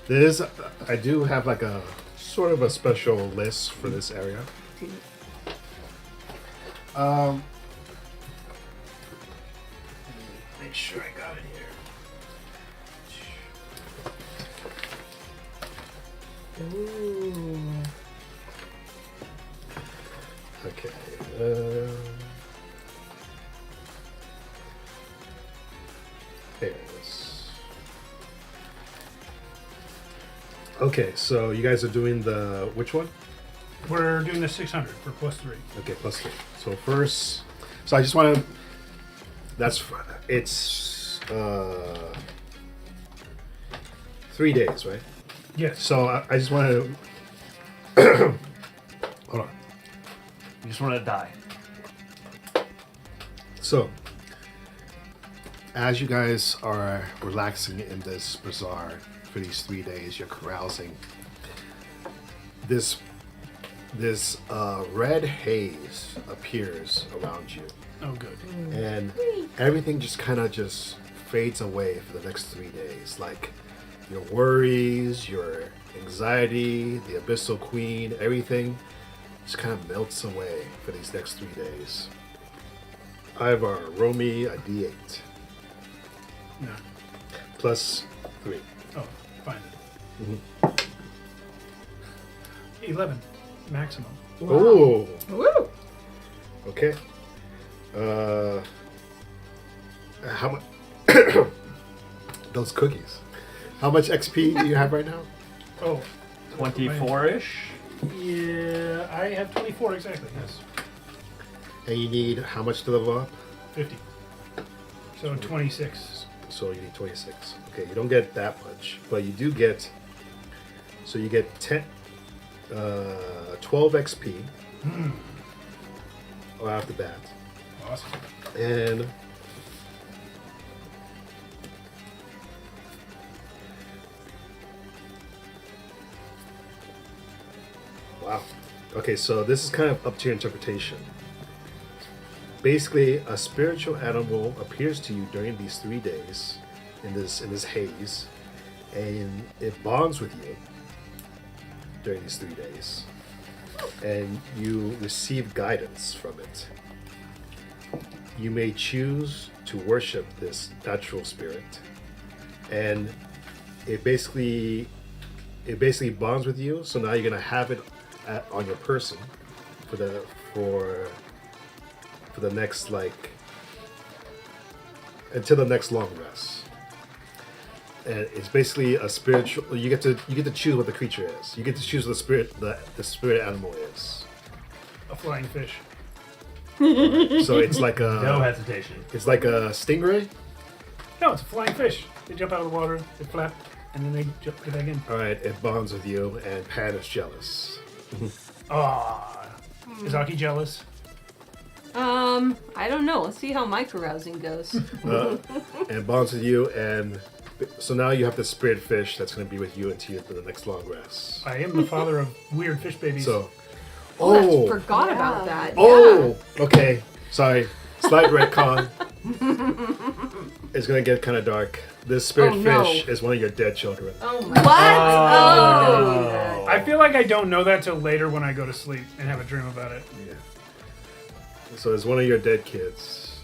This I do have like a sort of a special list for this area. Make sure I got it here. Ooh. Okay. There it is. Okay, so you guys are doing the which one? We're doing the 600 for +3. Okay, +3. So first, so I just want to. It's 3 days, right? Yes. So I just want to. Hold on. You just want to die. So, as you guys are relaxing in this bazaar for these 3 days, you're carousing. This red haze appears around you, Oh, good. and everything just kind of just fades away for the next 3 days. Like your worries, your anxiety, the Abyssal Queen, everything just kind of melts away for these next 3 days. Ivar, roll me a d8 No. +3. Oh, fine. Mm-hmm. 11 maximum. Oh, Woo! okay. How much? Those cookies. How much XP do you have right now? Oh, 24-ish. yeah. I have 24 exactly. Yes. And you need how much to level up? 50. So 26. So you need 26. Okay, you don't get that much, but you do get. So you get 12 XP right off the bat, Awesome. and wow. Okay, so this is kind of up to your interpretation. Basically, a spiritual animal appears to you during these 3 days in this haze, and it bonds with you during these 3 days, and you receive guidance from it. You may choose to worship this natural spirit, and it basically bonds with you. So now you're gonna have it on your person for the next, like, until the next long rest. And it's basically a spiritual. You get to choose what the creature is. You get to choose what the spirit animal is. A flying fish. So it's like No a hesitation. it's like a stingray. No, it's a flying fish. They jump out of the water, they flap, and then they jump get back in. All right, it bonds with you, and Pan is jealous. Ah, is Aki jealous? I don't know. Let's see how my carousing goes. And bonds with you, and so now you have the spirit fish that's going to be with you until the next long rest. I am the father of weird fish babies. So, I forgot about Yeah. that. oh, okay, sorry, slight retcon. It's going to get kind of dark. This spirit Oh, no. fish is one of your dead children. Oh my. What? Oh. I feel like I don't know that till later when I go to sleep and have a dream about it. Yeah. So it's one of your dead kids.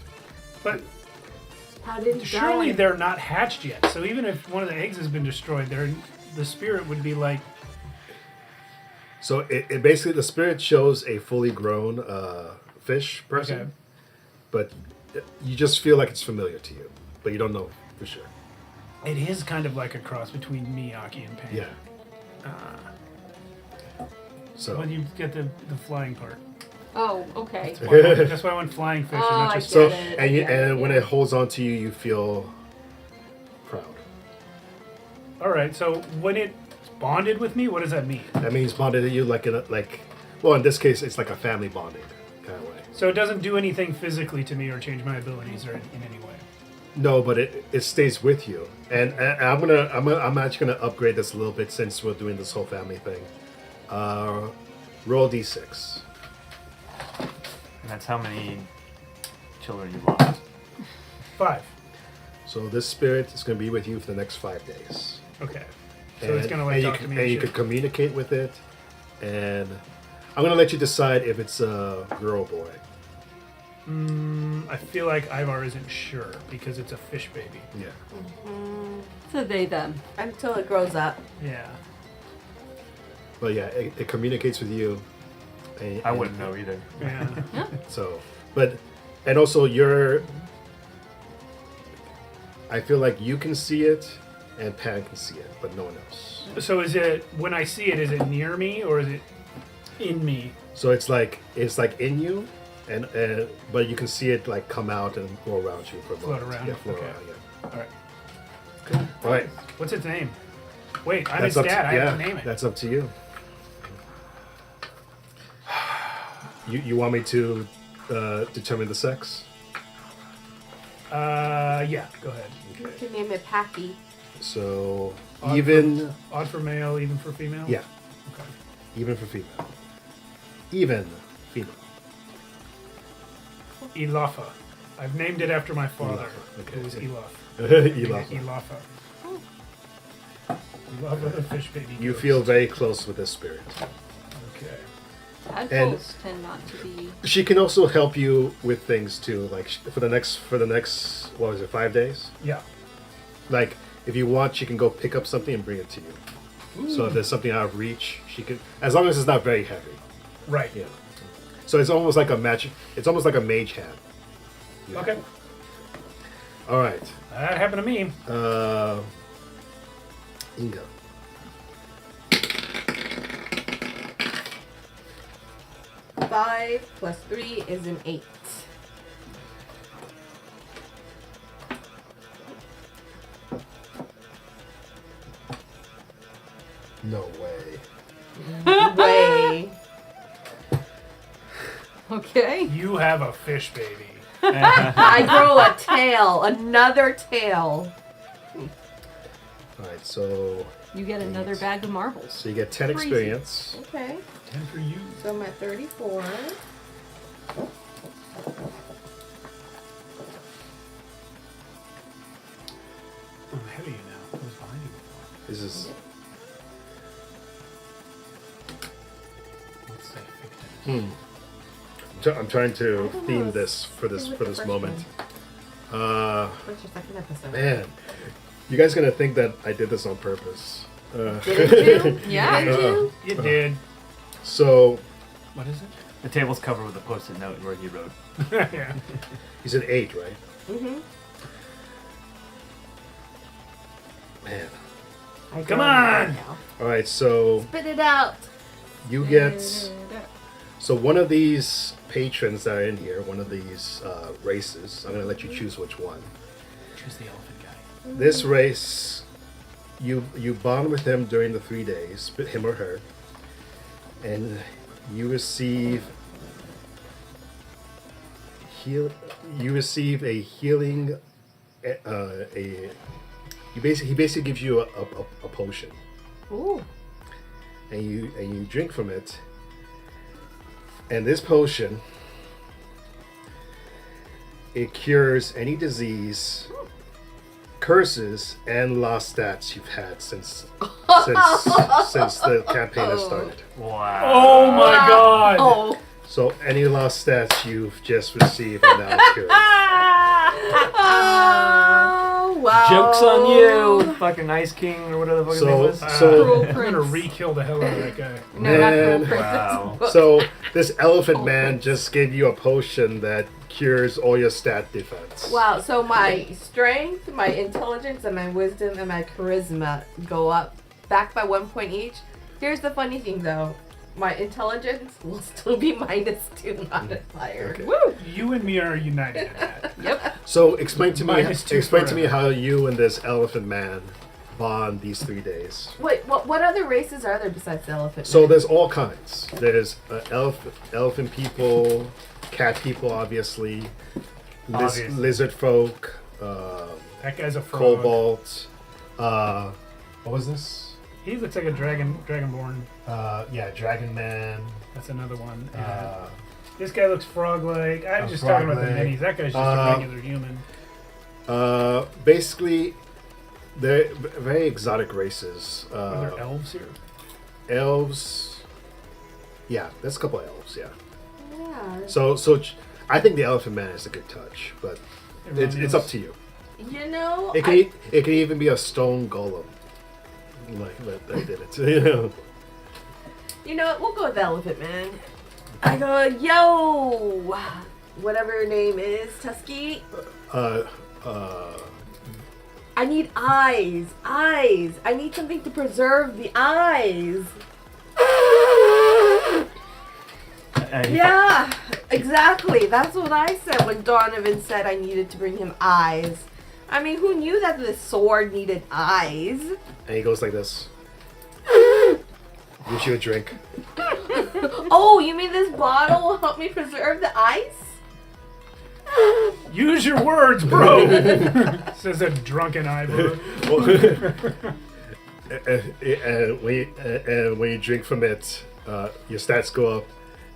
But How did he surely die? they're not hatched yet. So even if one of the eggs has been destroyed, the spirit would be like, So it basically, the spirit shows a fully grown fish person, okay, but you just feel like it's familiar to you, but you don't know for sure. it is kind of like a cross between me, Aki, and Pan. Yeah. So When you get the flying part. Oh, okay. That's why I went flying fish. Oh, and not I just so get it. and get it, when yeah. it holds on to you, you feel proud. All right. So when it's bonded with me, what does that mean? That means bonded to you like well, in this case, it's like a family bonding kind of way. So it doesn't do anything physically to me or change my abilities or in any way. No, but it stays with you, and I'm actually gonna upgrade this a little bit since we're doing this whole family thing. Roll d6. And that's how many children you lost. 5. So this spirit is gonna be with you for the next 5 days. Okay. So it's gonna like and talk to me. And you shit. can communicate with it, and I'm gonna let you decide if it's a girl or boy. I feel like Ivar isn't sure because it's a fish baby. Yeah. So they them. Until it grows up. Yeah. But yeah, it communicates with you. I wouldn't know either. Yeah. So, and also I feel like you can see it, and Pan can see it, but no one else. So is it when I see it? Is it near me or is it? in me. So it's like in you, and but you can see it like come out and go around you for a Float moment. around, Yeah, float okay. around. Yeah. All right. Cool. All right. What's its name? Wait, I'm That's its up dad. to, I yeah, have to name it. That's up to you. You want me to determine the sex? Yeah. Go ahead. You can name it Packy. So Odd even Odd for male, even for female. yeah, Okay. even for female. Even female. Ilafa. I've named it after my father. Ilafa, okay. It was Ilaf. Ilafa. Ilafa. Ilafa the fish baby. You ghost. feel very close with this spirit. Okay. Tadpoles tend not to be. She can also help you with things too, like for the next what was it, 5 days? Yeah. Like if you want, she can go pick up something and bring it to you. So if there's something out of reach, she can, as long as it's not very heavy. Right. Yeah. So it's almost like a magic. It's almost like a mage hand. Yeah. Okay. All right. That happened to me. Inga. Five plus 3 is an 8. No way. Way. Okay. You have a fish baby. I grow a tail. Another tail. All right. So You get another bag of marbles. you get 10 Crazy. experience. Okay. 10 for you. So I'm at 34. I'm ahead of you now. I was behind you before. This is Let's say victim. I'm trying to I don't theme know, this for this with for the this first moment. First or second episode. Man, you guys gonna think that I did this on purpose? Did you? Yeah. Did you? You did. So What is it? The table's covered with a post-it note where he wrote. Yeah. you said 8, right? Mm-hmm. Man. Come on! All right. So Spit it out. you get. So one of these patrons that are in here, one of these races, I'm gonna let you choose which one. Choose the elephant guy. This race, you bond with him during the 3 days, him or her, and you receive you receive a healing. He basically gives you a potion, Ooh. and you drink from it. And this potion, it cures any disease, curses, and lost stats you've had since the campaign has started. Wow. Oh my god! Oh. So any lost stats you've just received are now cured. Oh, wow. Joke's on you, fucking Ice King or whatever the fuck his name was. Cruel I'm gonna Prince. re-kill the hell out of that guy. No, not Cruel Man. Prince. Wow. So this elephant man just gave you a potion that cures all your stat defense. Wow, so my strength, my intelligence, and my wisdom and my charisma go up back by 1 point each. Here's the funny thing though. My intelligence will still be -2 modifier. Okay. Woo! You and me are united in that. Yep. So explain to me -2 forever. how you and this elephant man bond these 3 days. Wait, what other races are there besides the elephant? So man? there's all kinds. There's elephant people, cat people, obviously, Obviously. lizard folk, That guy's a frog. cobalt. What was this? He looks like a dragonborn. Yeah, dragon man. That's another one. Yeah. Uh, This guy looks frog-like. I'm a just talking about the frog-like. minis. That guy's just a regular human. basically, they're very exotic races. Are there elves here? Elves. Yeah, there's a couple of elves. Yeah. Yeah. So I think the elephant man is a good touch, but it's up to you. You know, It can even be a stone golem. Like I did it. You know. you know what? We'll go with the elephant man. I go, yo, whatever your name is, Tusky. I need eyes. Eyes. I need something to preserve the eyes. Yeah, exactly. That's what I said when Donovan said I needed to bring him eyes. I mean, who knew that the sword needed eyes? And he goes like this. Gives you a drink. Oh, you mean this bottle will help me preserve the ice? Use your words, bro. Says a drunken Ivor. And when you drink from it, your stats go up,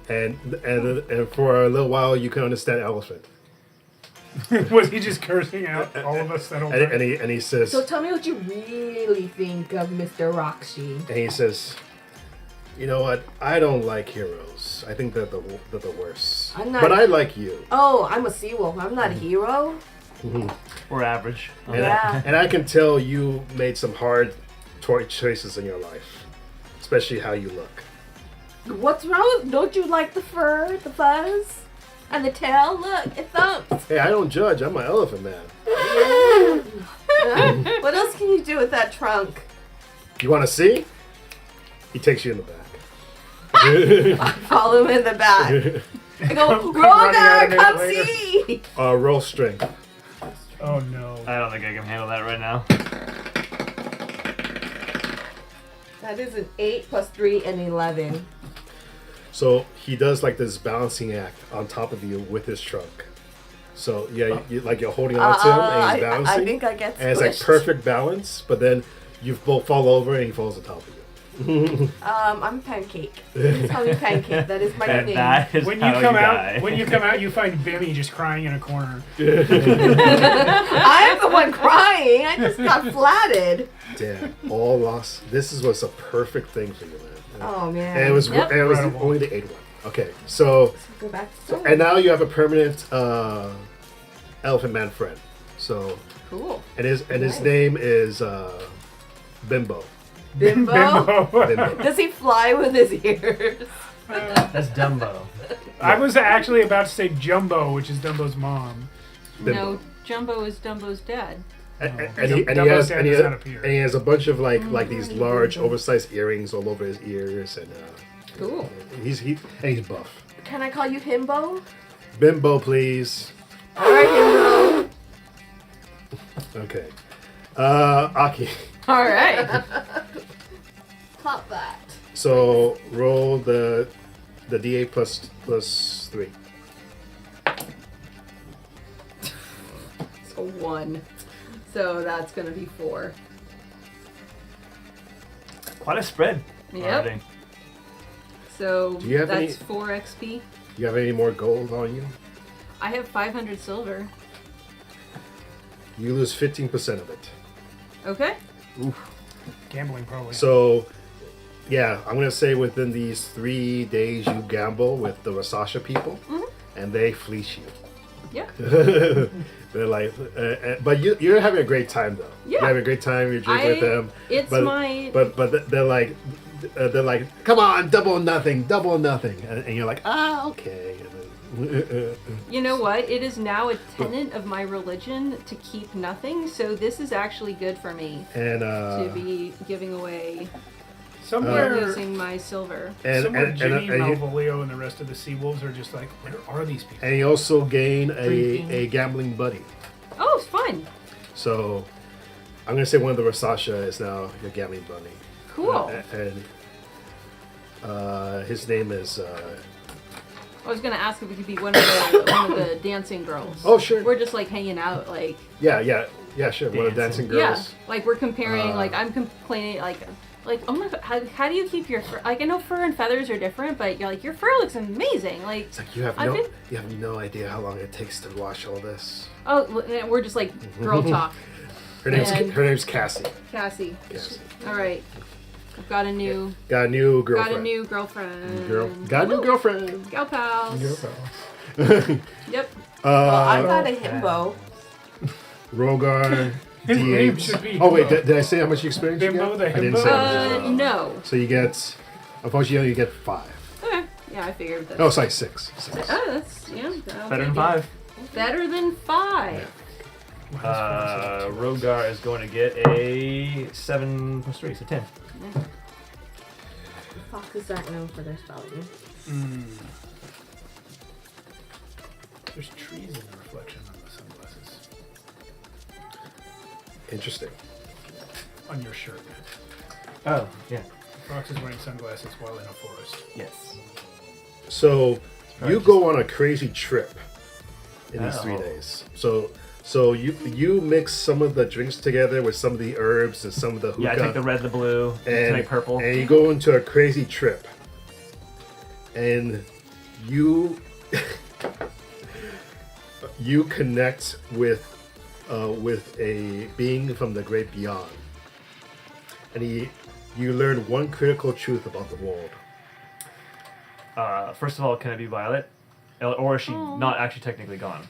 and for a little while you can understand elephant. Was he just cursing out all of us that whole time? And he says. So tell me what you really think of Mr. Roxy. And he says, "You know what? I don't like heroes. I think they're the worst. I'm not- But I like you. Oh, I'm a seawolf. I'm not a hero. We're average. And, Yeah. and I can tell you made some hard choices in your life, especially how you look. What's wrong? Don't you like the fur, the fuzz, and the tail? Look, it thumps. Hey, I don't judge. I'm an elephant man. What else can you do with that trunk? You want to see?" He takes you in the back. Follow him in the back. I go, Come running out a Rogar, minute come later." see. Roll strength. Oh no. I don't think I can handle that right now. That is an 8 plus 3 and 11. So he does like this balancing act on top of you with his trunk. So yeah, you're holding on to him and he's balancing. I think I get and it's like squished. perfect balance, but then you both fall over and he falls on top of you. I'm Pancake. Please call me Pancake. That is my And name. that is When you how come die. out, you find Bimmy just crying in a corner. I'm the one crying. I just got flatted. Damn, all lost. This was a perfect thing for you, man. Oh man. And it was Yep. and it was Incredible. only the 8 one. Okay, so Go back to school. and now you have a permanent elephant man friend. So Cool. and his Nice. name is Bimbo. Bimbo. Bimbo. Does he fly with his ears? That's Dumbo. I was actually about to say Jumbo, which is Dumbo's mom. Bimbo. No, Jumbo is Dumbo's dad. And he Dumbo's dad does not appear. and he has a bunch of like these large oversized earrings all over his ears and Cool. he's buff. Can I call you Himbo? Bimbo, please. All right, Himbo. Okay. Aki. All right. Pop that. So roll the D8 plus 3. So 1. So that's gonna be 4. Quite a spread. Yep. already. So Do you have that's any- 4 XP. Do you have any more gold on you? I have 500 silver. You lose 15% of it. Okay. Gambling, probably. So, yeah, I'm gonna say within these 3 days you gamble with the Rasasha people, and they fleece you. Yeah. They're like, but you're having a great time though. Yeah. You're having a great time. You're drinking with them. It's but, my. But they're like, come on, double or nothing, and you're like, okay. And then, You know what? It is now a tenet of my religion to keep nothing, so this is actually good for me and to be giving away somewhere, using my silver. somewhere Jimmy, and you- Malvolio, and the rest of the Seawolves are just like, where are these people? and you also gain Drinking. a gambling buddy. Oh, it's fun. So I'm gonna say one of the Rasasha is now your gambling buddy. Cool. And his name is. I was gonna ask if we could be one of the dancing girls. Oh, sure. We're just like hanging out, like Yeah, sure. One of the dancing girls. yeah, like we're comparing. Like Uh, I'm complaining, like oh my god, how do you keep your fur? Like I know fur and feathers are different, but you're like your fur looks amazing. Like It's like you have I've been- no idea how long it takes to wash all this. oh, we're just like girl talk. Her name's And- Cassie. Cassie. Cassie. All right, I've got a new Got a new girlfriend. got a new girlfriend. Got a new girlfriend. Gal pals. Yep. Well, I Uh, got a Himbo. Rogar. His name D8. should be Oh wait, Himbo. did I say how much experience Bimbo you the get? I didn't Himbo? say how much. No. So you get, unfortunately, you get 5. Okay. Yeah, I figured that. No, it's like 6. Oh, that's yeah. I'll Better than take it. 5. Better than 5. Rogar is going to get a 7 plus 3, so 10. Foxes aren't known for their spelling. There's trees in the reflection on the sunglasses. Interesting. On your shirt. Oh, yeah. Fox is wearing sunglasses while in a forest. Yes. So Right, you just- go on a crazy trip in these 3 Oh. days. So you mix some of the drinks together with some of the herbs and some of the hookah. Yeah, I take the red, the blue, to make purple. And you go into a crazy trip. And you you connect with a being from the great beyond. And you learn one critical truth about the world. First of all, can it be Violet? Or is she not actually technically gone?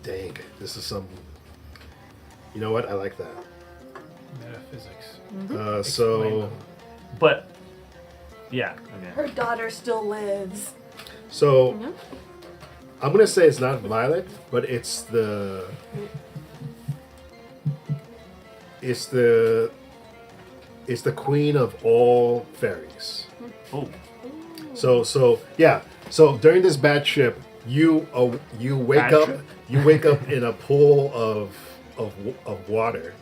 Dang, this is some. You know what? I like that. Metaphysics. So Explain them. But, yeah. Okay. Her daughter still lives. so I'm gonna say it's not Violet, but it's the queen of all fairies. Oh, So yeah. So during this bad trip, you wake Bad up. trip? You wake up in a pool of water,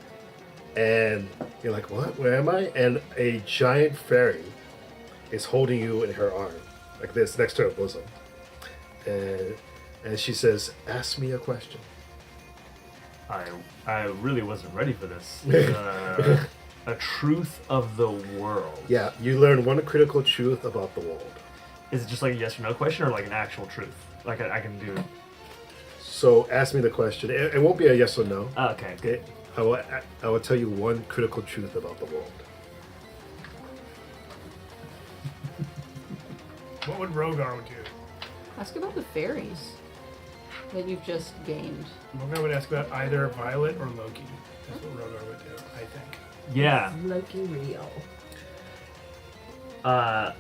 and you're like, "What? Where am I?" And a giant fairy is holding you in her arm, like this, next to her bosom, and she says, "Ask me a question." I really wasn't ready for this. A truth of the world. Yeah, you learn one critical truth about the world. Is it just like a yes or no question, or like an actual truth? Like I can do. So ask me the question. It won't be a yes or no. Okay, good. I will tell you one critical truth about the world. What would Rogar do? Ask about the fairies that you've just gained. Rogar would ask about either Violet or Loki. That's what Rogar would do, I think. Yeah. Loki real. I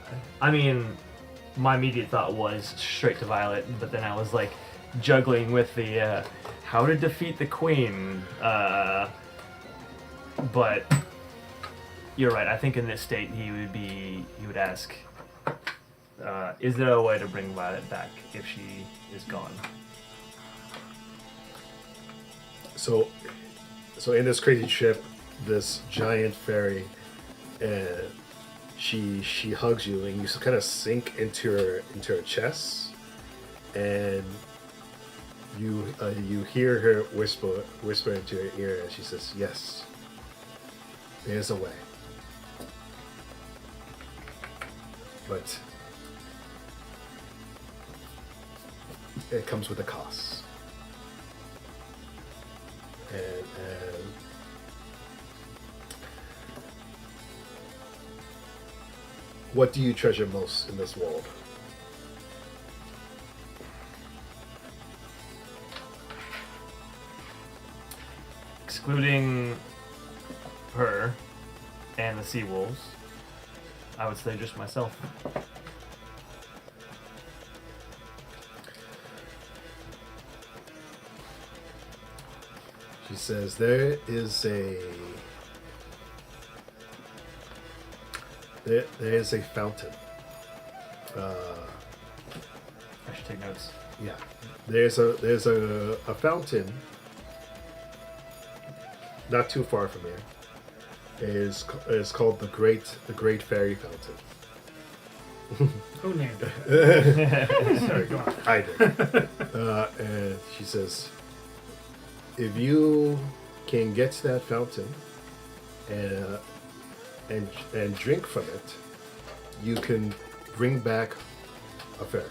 mean, my immediate thought was straight to Violet, but then I was like juggling with the how to defeat the queen. But you're right. I think in this state he would ask, is there a way to bring Violet back if she is gone? So in this crazy trip, this giant fairy, she hugs you, and you kind of sink into her chest, and you hear her whisper into your ear, and she says, "Yes, there's a way, but it comes with a cost." And what do you treasure most in this world? Excluding her and the sea wolves, I would say just myself. She says there is a fountain. I should take notes. Yeah, there's a fountain not too far from here. Is called the Great Fairy Fountain. Who named it? Sorry, go on. I did. And she says, if you can get to that fountain and drink from it, you can bring back a fairy.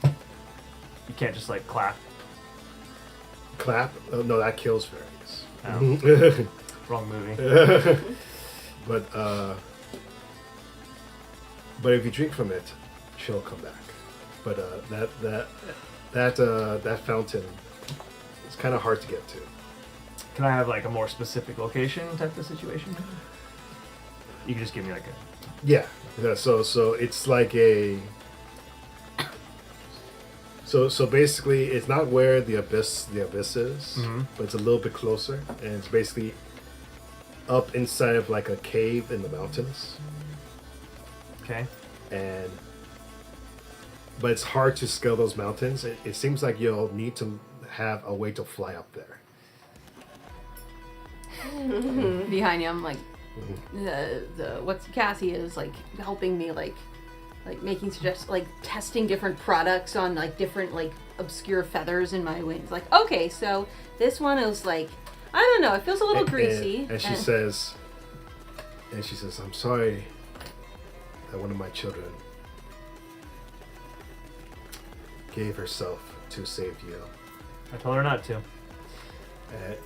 You can't just like clap. Clap? Oh, no, that kills fairies. Oh, wrong movie. But if you drink from it, she'll come back. But that fountain is kind of hard to get to. Can I have like a more specific location type of situation? You can just give me like a. Yeah. So it's like a. So basically, it's not where the abyss is, Mhm. but it's a little bit closer, and it's basically up inside of like a cave in the mountains, Okay. but it's hard to scale those mountains. It seems like you'll need to have a way to fly up there. Behind you, I'm like, what's Cassie is like helping me like making suggestions, like testing different products on like different like obscure feathers in my wings. Like, okay, so this one is like, I don't know, it feels a little greasy. And she says, I'm sorry that one of my children gave herself to save you. I told her not to.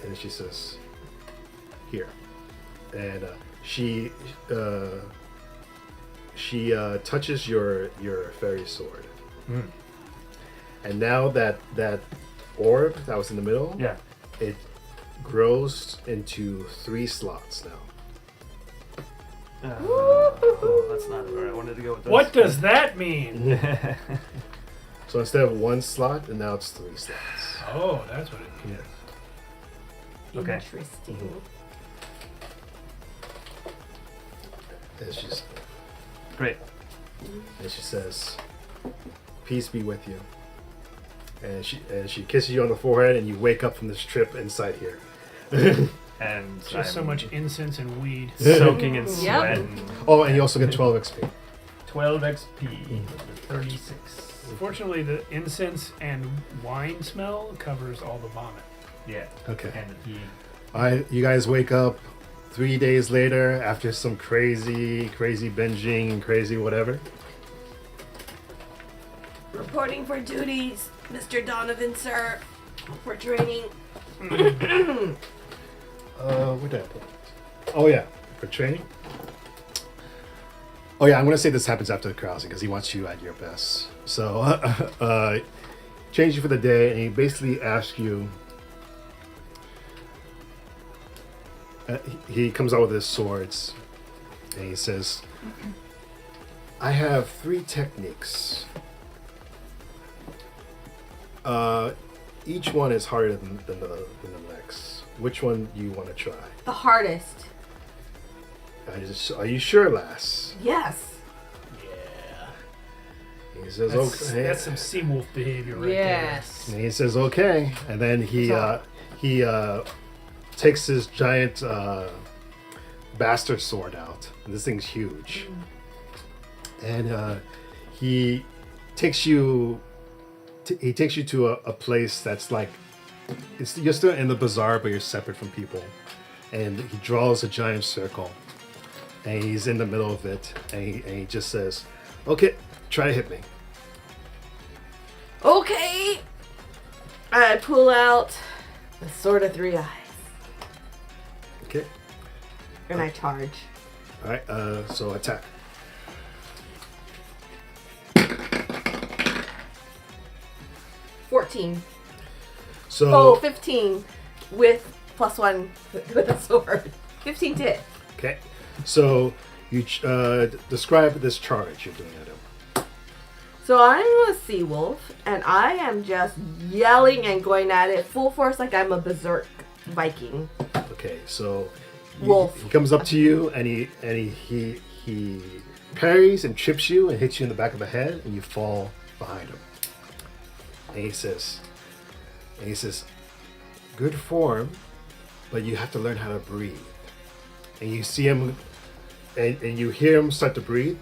And she says, here. And she touches your fairy sword. Mm. And now that orb that was in the middle, Yeah. it grows into 3 slots now. Oh, that's not where I wanted to go with this. What does that mean? So instead of 1 slot, and now it's 3 slots. Oh, that's what it means. Yeah. Okay. Interesting. And she's Great. And she says, "Peace be with you." And she kisses you on the forehead, and you wake up from this trip inside here. And Just so I'm much incense and weed. soaking in Yep. sweat. And Oh, and you also get 12 XP. 12 XP. 36. Fortunately, the incense and wine smell covers all the vomit. Yeah. Okay. And he. All right, you guys wake up 3 days later after some crazy binging and crazy whatever. Reporting for duties, Mr. Donovan, sir. For training. Where did I put it? Oh yeah, for training. Oh yeah, I'm gonna say this happens after the carousing because he wants you at your best. So, change you for the day, and he basically asks you. He comes out with his swords, and he says, "I have 3 techniques. Each one is harder than the next. Which one do you want to try?" The hardest. Are you sure, lass? Yes. Yeah. He says, That's, "Okay." that's some Seawolf behavior right Yes. And he says, "Okay," and then he takes his giant bastard sword out. And this thing's huge, and he takes you. He takes you to a place that's like, you're still in the bazaar, but you're separate from people. And he draws a giant circle, and he's in the middle of it, and he just says, "Okay, try to hit me." Okay. I pull out the Sword of 3 Eyes. Okay. And I charge. All right. So attack. So 15 with +1 with a sword. 15 to hit. okay. So you describe this charge you're doing at him. So I'm a sea wolf, and I am just yelling and going at it full force like I'm a berserk Viking. Okay. So Wolf. he comes up to you, and he parries and trips you and hits you in the back of the head, and you fall behind him. And he says, "Good form, but you have to learn how to breathe." And you see him, and you hear him start to breathe.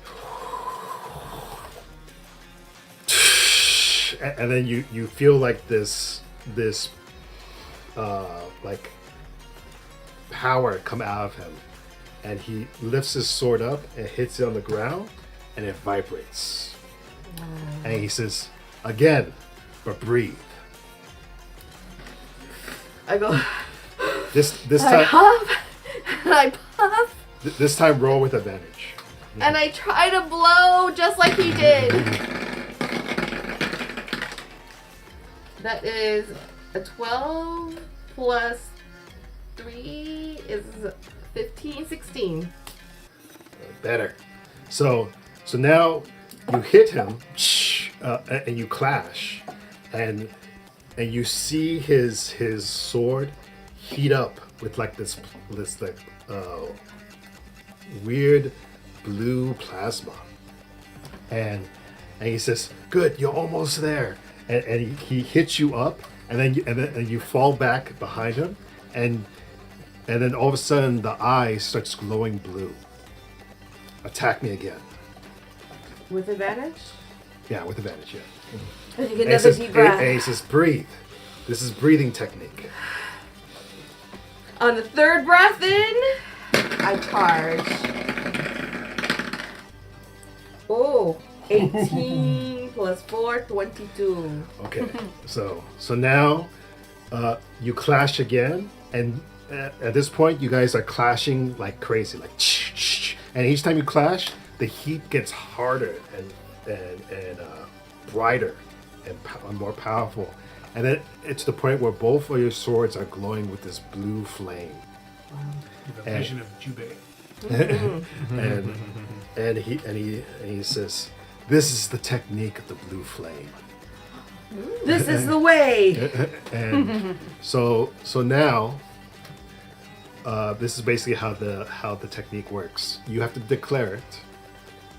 And then you feel like this like power come out of him, and he lifts his sword up and hits it on the ground, and it vibrates. And he says, "Again, but breathe." I go, This I time huff, and I puff, this time roll with advantage. and I try to blow just like he did. That is a 12 plus 3 is 15, 16. Better. So now you hit him, and you clash, and you see his sword heat up with like this weird blue plasma, and he says, "Good, you're almost there." And he hits you up, and then you fall back behind him, and then all of a sudden the eye starts glowing blue. Attack me again. With advantage? Yeah, with advantage. Yeah. I take And another deep breath. he says, "Breathe. This is breathing technique." On the third breath in, I charge. Oh, 18 plus 4, 22. Okay, so now you clash again, and at this point you guys are clashing like crazy, like and each time you clash, the heat gets harder and brighter and more powerful, and then it's the point where both of your swords are glowing with this blue flame. The vision of Jubei. and he says, "This is the technique of the blue flame." This is the way. And so now this is basically how the technique works. You have to declare it,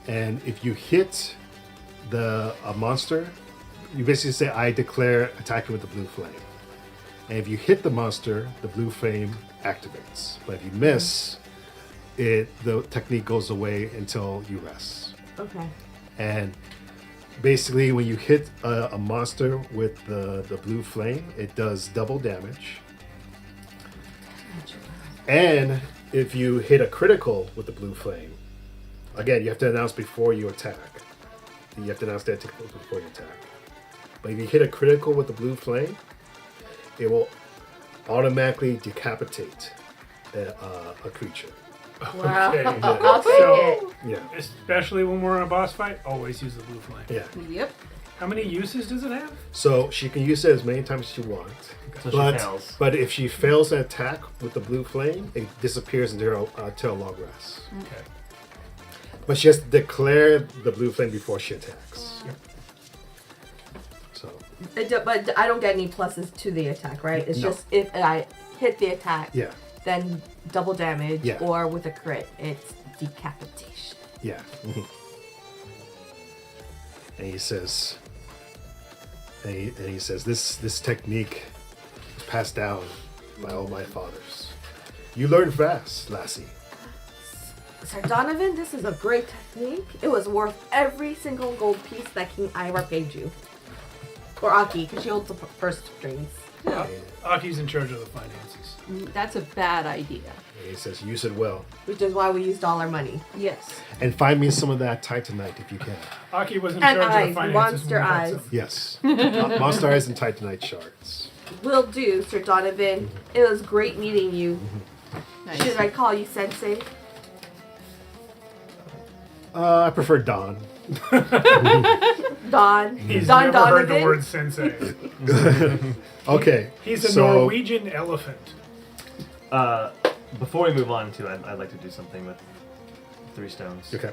and if you hit a monster, you basically say, "I declare attacking with the blue flame." And if you hit the monster, the blue flame activates. But if you miss, the technique goes away until you rest. Okay. And basically, when you hit a monster with the blue flame, it does double damage. And if you hit a critical with the blue flame, again, you have to announce before you attack. You have to announce that before you attack. But if you hit a critical with the blue flame, it will automatically decapitate a creature. Wow. Okay. I'll take So- it. Yeah, Especially when we're in a boss fight, always use the blue flame. yeah. Yep. How many uses does it have? So she can use it as many times as she wants. So she But, fails. but if she fails an attack with the blue flame, it disappears until a long rest. Okay. But she has to declare the blue flame before she attacks. So, But I don't get any pluses to the attack, right? It's No. just if I hit the attack, yeah, then double damage, Yeah. or with a crit, it's decapitation. yeah. And he says, this technique was passed down by all my fathers. You learn fast, lassie. Sir Donovan, this is a great technique. It was worth every single gold piece that King Ivar gave you. Or Aki, because she holds the first strings. Aki's in charge of the finances. That's a bad idea. And he says, use it well. Which is why we used all our money. Yes. And find me some of that Titanite if you can. Aki was in And charge of eyes, the finances. monster when we had eyes. some. Yes. Monster Eyes and Titanite shards. Will do, Sir Donovan. It was great meeting you. Nice. Should I call you Sensei? I prefer Don. Don. He's Don never heard the Donovan? word sensei. Okay. He's a so- Norwegian elephant. Before we move on to, I'd like to do something with 3 stones. Okay.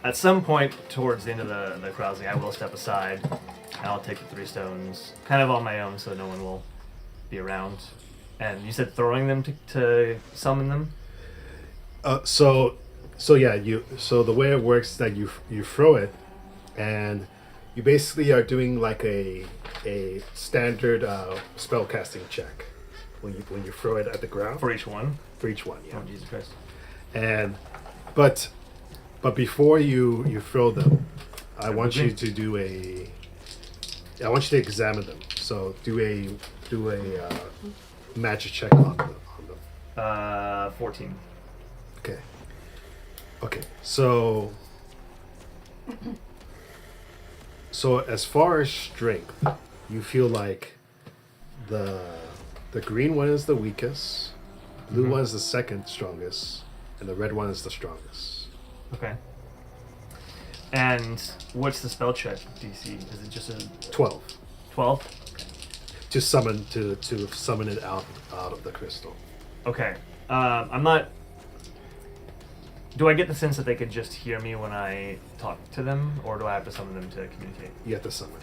At some point towards the end of the carousing, I will step aside and I'll take the 3 stones kind of on my own so no one will be around. And you said throwing them to summon them? So yeah, so the way it works is that you throw it, and you basically are doing like a standard spell casting check when you throw it at the ground For each one? for each one. Yeah. Oh, Jesus Christ. And but before you throw them, I want you to examine them. So do a magic check on them. 14. Okay. So as far as strength, you feel like the green one is the weakest, blue one is the second strongest, and the red one is the strongest. Okay. And what's the spell check DC? Is it just a 12 12? to summon it out of the crystal. Okay. I'm not. Do I get the sense that they could just hear me when I talk to them, or do I have to summon them to communicate? You have to summon.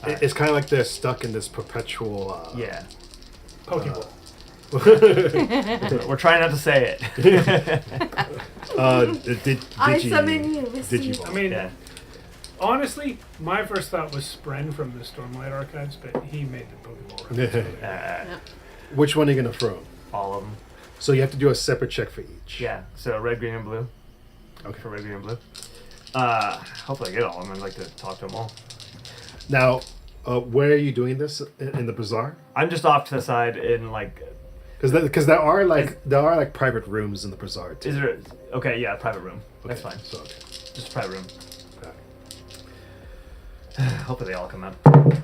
Alright. It's kind of like they're stuck in this perpetual Yeah. Pokeball. We're trying not to say it. I summon you, Misty. Digimon. I mean, Yeah. honestly, my first thought was Spren from the Stormlight Archives, but he made the Pokeball reference. Which one are you gonna throw? All of them. So you have to do a separate check for each. Yeah. So red, green, and blue. Okay. For red, green, and blue. Hopefully I get all of them. I'd like to talk to them all. Now, where are you doing this in the bazaar? I'm just off to the side in like. Because there are like private rooms in the bazaar too. Is there? Okay, yeah, private room. That's Okay, fine. So okay. Just a private room. Hopefully they all come out. Nope.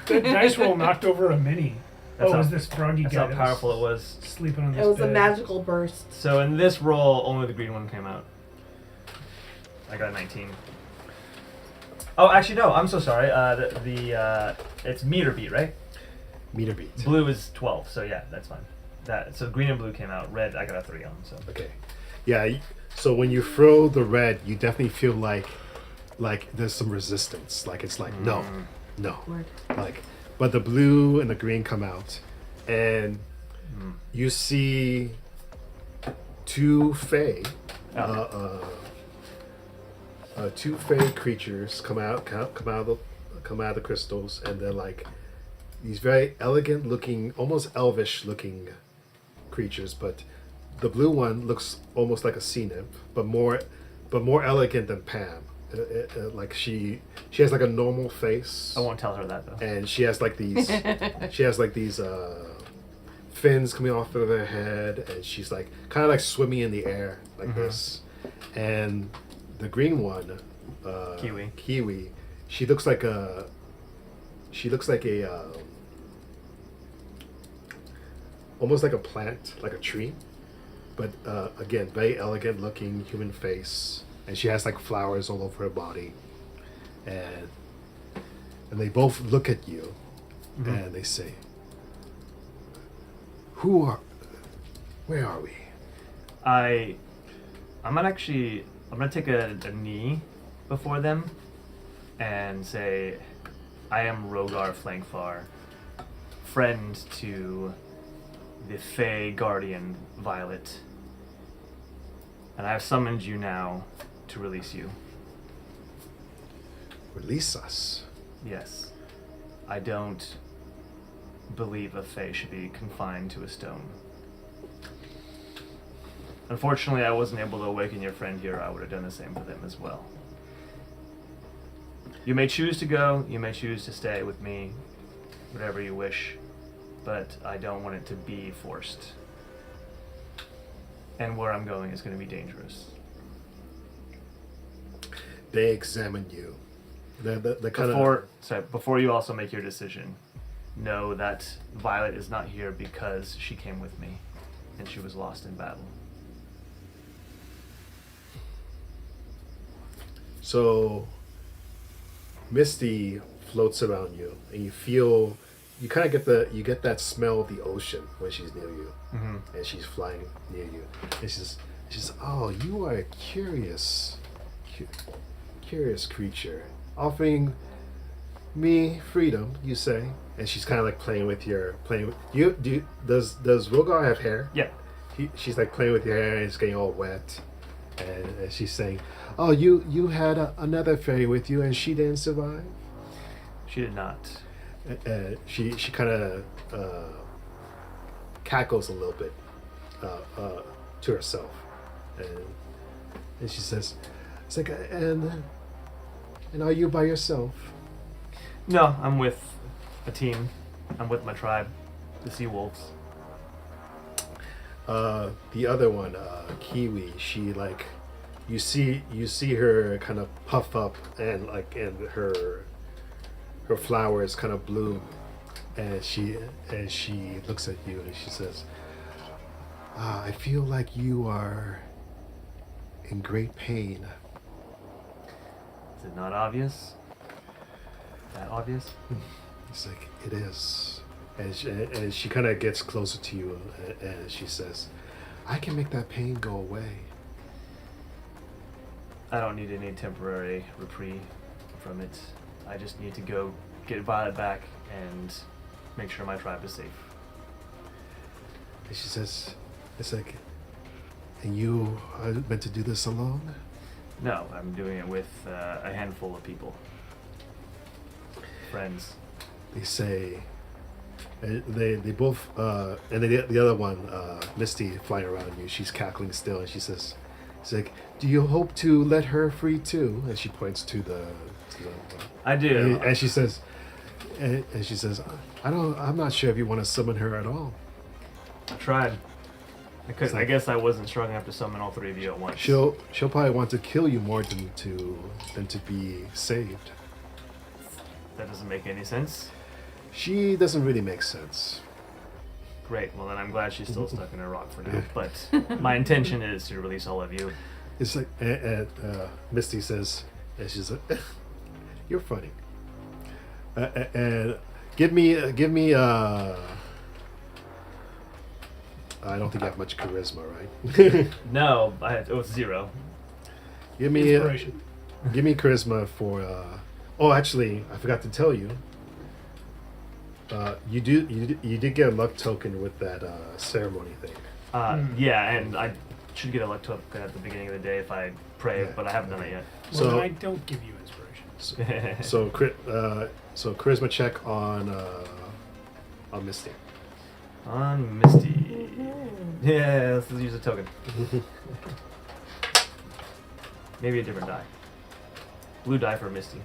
The dice roll knocked over a mini. That's Oh, how- was this froggy That's guy how that powerful it was. sleeping on this It was a bed? magical burst. So in this roll, only the green one came out. I got a 19. Oh, actually no. I'm so sorry. It's meter beat, right? Meter beat. Blue is 12, so yeah, that's fine. So green and blue came out. Red, I got a 3 on. So Okay. Yeah. So when you throw the red, you definitely feel like there's some resistance. Like it's like no. Word. Like, but the blue and the green come out, and you see two fae, two fae creatures come out of the crystals, and they're like these very elegant looking, almost elvish looking creatures. But the blue one looks almost like a sea nymph, but more elegant than Pam. Like she has like a normal face. I won't tell her that though. And she has like these fins coming off of her head, and she's like kind of like swimming in the air like this. And the green one, Kiwi, she looks like a almost like a plant, like a tree, but again, very elegant looking human face, and she has like flowers all over her body, and they both look at you, and they say, where are we? I'm gonna take a knee before them and say, I am Rogar Flankfar, friend to the Fey Guardian Violet, and I have summoned you now to release you. Release us. Yes. I don't believe a Fey should be confined to a stone. Unfortunately, I wasn't able to awaken your friend here. I would have done the same for them as well. You may choose to go, you may choose to stay with me, whatever you wish, but I don't want it to be forced. And where I'm going is going to be dangerous. They examine you. The kind of Before you also make your decision, know that Violet is not here because she came with me, and she was lost in battle. So Misty floats around you, and you kind of get that smell of the ocean when she's near you, and she's flying near you, and she's oh, you are a curious creature, offering me freedom, you say, and she's kind of like playing with you. Does Rogar have hair? Yeah. She's like playing with your hair, and it's getting all wet. And she's saying, "Oh, you had another fairy with you, and she didn't survive." She did not. She kind of cackles a little bit to herself, and she says, "It's like, and are you by yourself?" No, I'm with a team. I'm with my tribe, the Sea Wolves. The other one, Kiwi, she like, you see her kind of puff up, and like, and her flowers kind of bloom, and she looks at you and she says, I feel like you are in great pain. Is it not obvious? That obvious? It's like, it is. And she kind of gets closer to you, and she says, I can make that pain go away. I don't need any temporary reprieve from it. I just need to go get Violet back and make sure my tribe is safe. And she says, it's like, and you are meant to do this alone? No, I'm doing it with a handful of people. Friends. They say, they both, and the other one, Misty, flying around you, she's cackling still, and she says, it's like, do you hope to let her free too? And she points to the I do. and she says, I'm not sure if you want to summon her at all. I tried. I couldn't. It's like- I guess I wasn't strong enough to summon all three of you at once. She'll probably want to kill you more than to be saved. That doesn't make any sense. She doesn't really make sense. Great. Well, then I'm glad she's still stuck in a rock for now. But my intention is to release all of you. It's like Misty says, and she's like, "You're funny." And give me. I don't think you have much charisma, right? No, it was 0. Give me Inspiration. give me charisma for. Oh, actually, I forgot to tell you. You did get a luck token with that ceremony thing. Yeah, and I should get a luck token at the beginning of the day if I pray, Yeah. but I haven't done it yet. Well, So- then I don't give you inspiration. So charisma check on Misty. On Misty. Yeah, let's use a token. Maybe a different die. Blue die for Misty.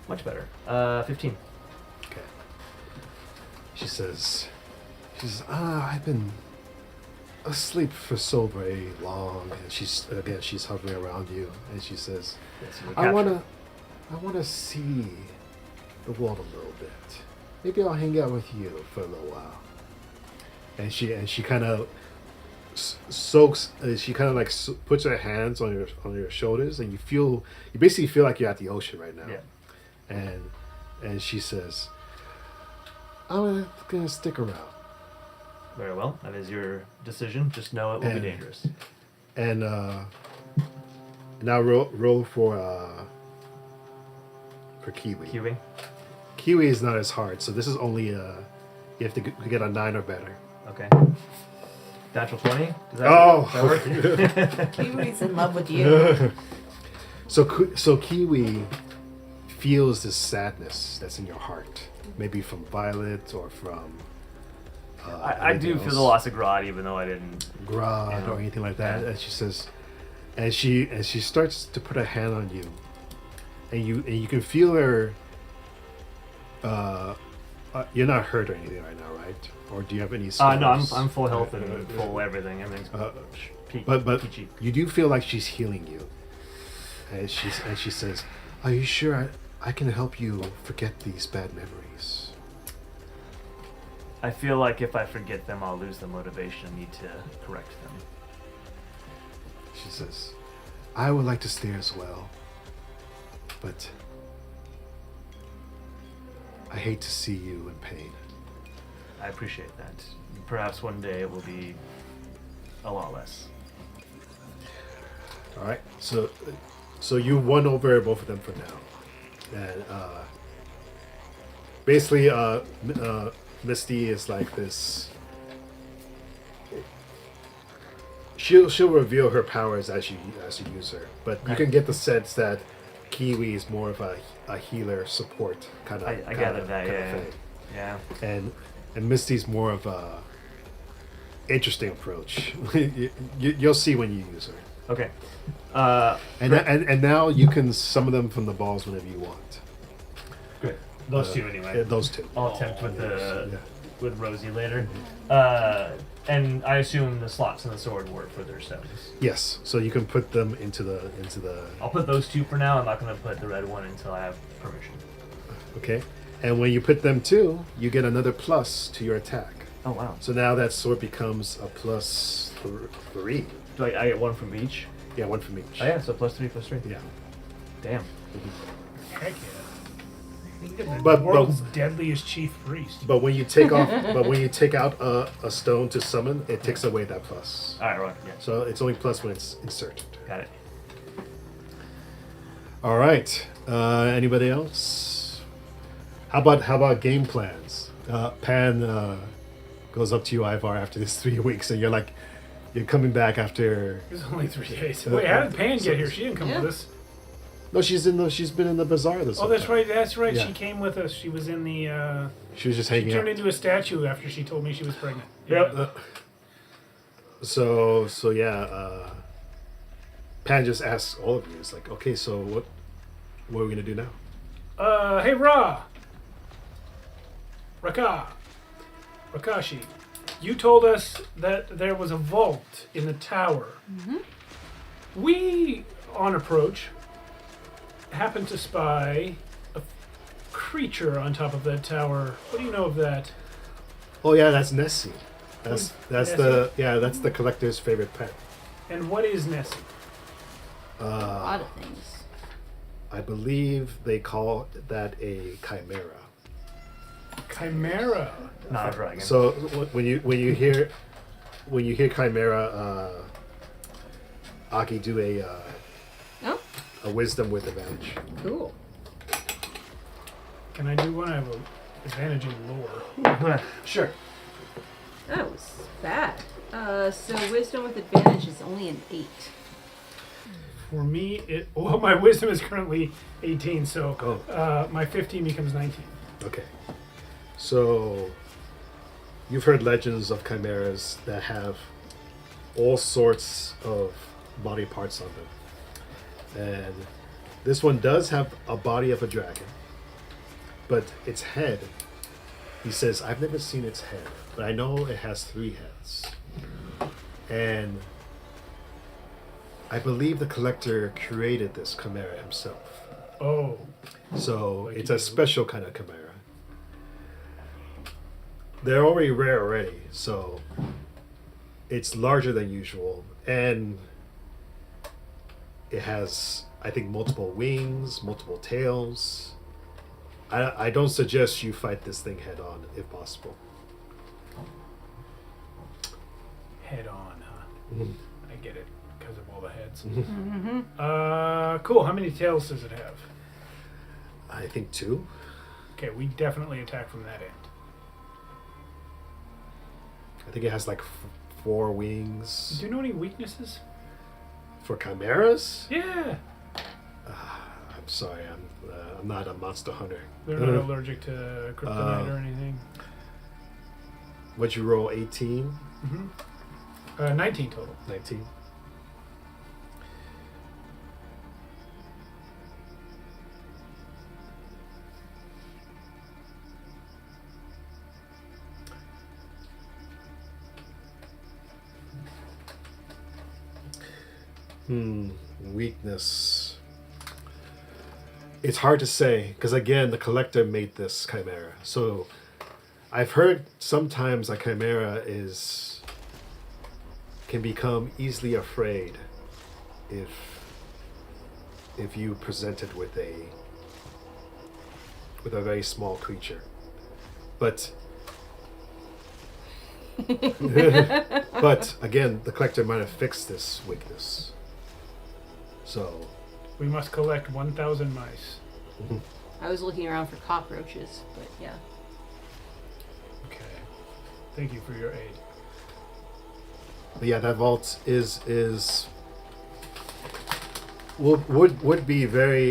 Much better. 15. Okay. She says, I've been asleep for so very long, and she's hovering around you, and she says, Yes, you were I captured. wanna see the world a little bit. Maybe I'll hang out with you for a little while. And she kind of soaks. She kind of like puts her hands on your shoulders, and you basically feel like you're at the ocean right now. Yeah. And she says, I'm gonna stick around. Very well. That is your decision. Just know it will be And- dangerous. And now roll for Kiwi. Queuing. Kiwi is not as hard, so this is only you have to get a 9 or better. Okay. Natural 20? Does that, Oh! does that work? Kiwi's in love with you. So Kiwi feels this sadness that's in your heart, maybe from Violet or from. I do anything feel the else. loss of Grodd, even though I didn't. Grodd Yeah. or anything like that. Yeah. And she says, and she starts to put a hand on you, and you can feel her. You're not hurt or anything right now, right? Or do you have any? No, I'm scars? full health and full everything. Everything's But peachy. you do feel like she's healing you, and she says, "Are you sure I can help you forget these bad memories?" I feel like if I forget them, I'll lose the motivation. I need to correct them. She says, "I would like to stay as well, but I hate to see you in pain." I appreciate that. Perhaps one day it will be a lot less. All right, so you won over both of them for now, and basically, Misty is like this. She'll reveal her powers as you use her, but you Okay. can get the sense that Kiwi is more of a healer support kind of. I gathered that, yeah. And Misty's more of a interesting approach. You'll see when you use her. Okay. And now you can summon them from the balls whenever you want. Great. Those two anyway. Those two. I'll attempt with Yeah. with Rosie later. And I assume the slots in the sword work for their stones. Yes. So you can put them into the. I'll put those two for now. I'm not going to put the red one until I have permission. Okay. And when you put them too, you get another plus to your attack. Oh wow. So now that sword becomes a plus 3. Do I get one from each? Yeah, one from each. Oh yeah, so +3/+3. Yeah. Damn. Heck yeah. Think of the But- world's deadliest chief priest. But when you take out a stone to summon, it takes away that plus. All right. Yeah. So it's only plus when it's inserted. Got it. All right. Anybody else? How about game plans? Pan, go goes up to you, Ivar, after this 3 weeks, and you're coming back after. It was only 3 days. Wait, how did Pan get here? She didn't come Yeah. with us. No, she's been in the bazaar this. Oh, whole that's time. right. That's right. Yeah. She came with us. She was in the. She was just She hanging turned out. into a statue after she told me she was pregnant. So yeah, Pan just asks all of you. It's like, okay, so what are we gonna do now? Hey, Rakashi, you told us that there was a vault in the tower. We, on approach, happened to spy a creature on top of that tower. What do you know of that? Oh yeah, that's Nessie. That's Nessie? that's the collector's favorite pet. And what is Nessie? A lot of things. I believe they call that a chimera. Chimera. Not a dragon. So when you hear chimera, Aki, do Oh, a wisdom with advantage. cool. Can I do one? I have an advantage in lore. Sure. That was bad. So wisdom with advantage is only an 8. For me, my wisdom is currently 18, so Oh. my 15 becomes 19. Okay. So you've heard legends of chimeras that have all sorts of body parts on them. And this one does have a body of a dragon. But its head, he says, I've never seen its head, but I know it has 3 heads. And I believe the collector created this chimera himself. Oh, So Like it's you a do. special kind of chimera. They're already rare already, so it's larger than usual, and it has, I think, multiple wings, multiple tails. I don't suggest you fight this thing head on, if possible. head on, huh? Mhm. I get it, because of all the heads. Cool. How many tails does it have? I think 2. Okay, we definitely attack from that end. I think it has like 4 wings Do you know any weaknesses? for chimeras. Yeah. I'm sorry, I'm not a monster hunter. They're not allergic to kryptonite or anything. What'd you roll? 18, 19 total. 19. Weakness. It's hard to say because again, the collector made this chimera. So I've heard sometimes a chimera can become easily afraid if you present it with a very small creature. But but again, the collector might have fixed this weakness. So We must collect 1,000 mice. I was looking around for cockroaches, but yeah. Okay. Thank you for your aid. but yeah, that vault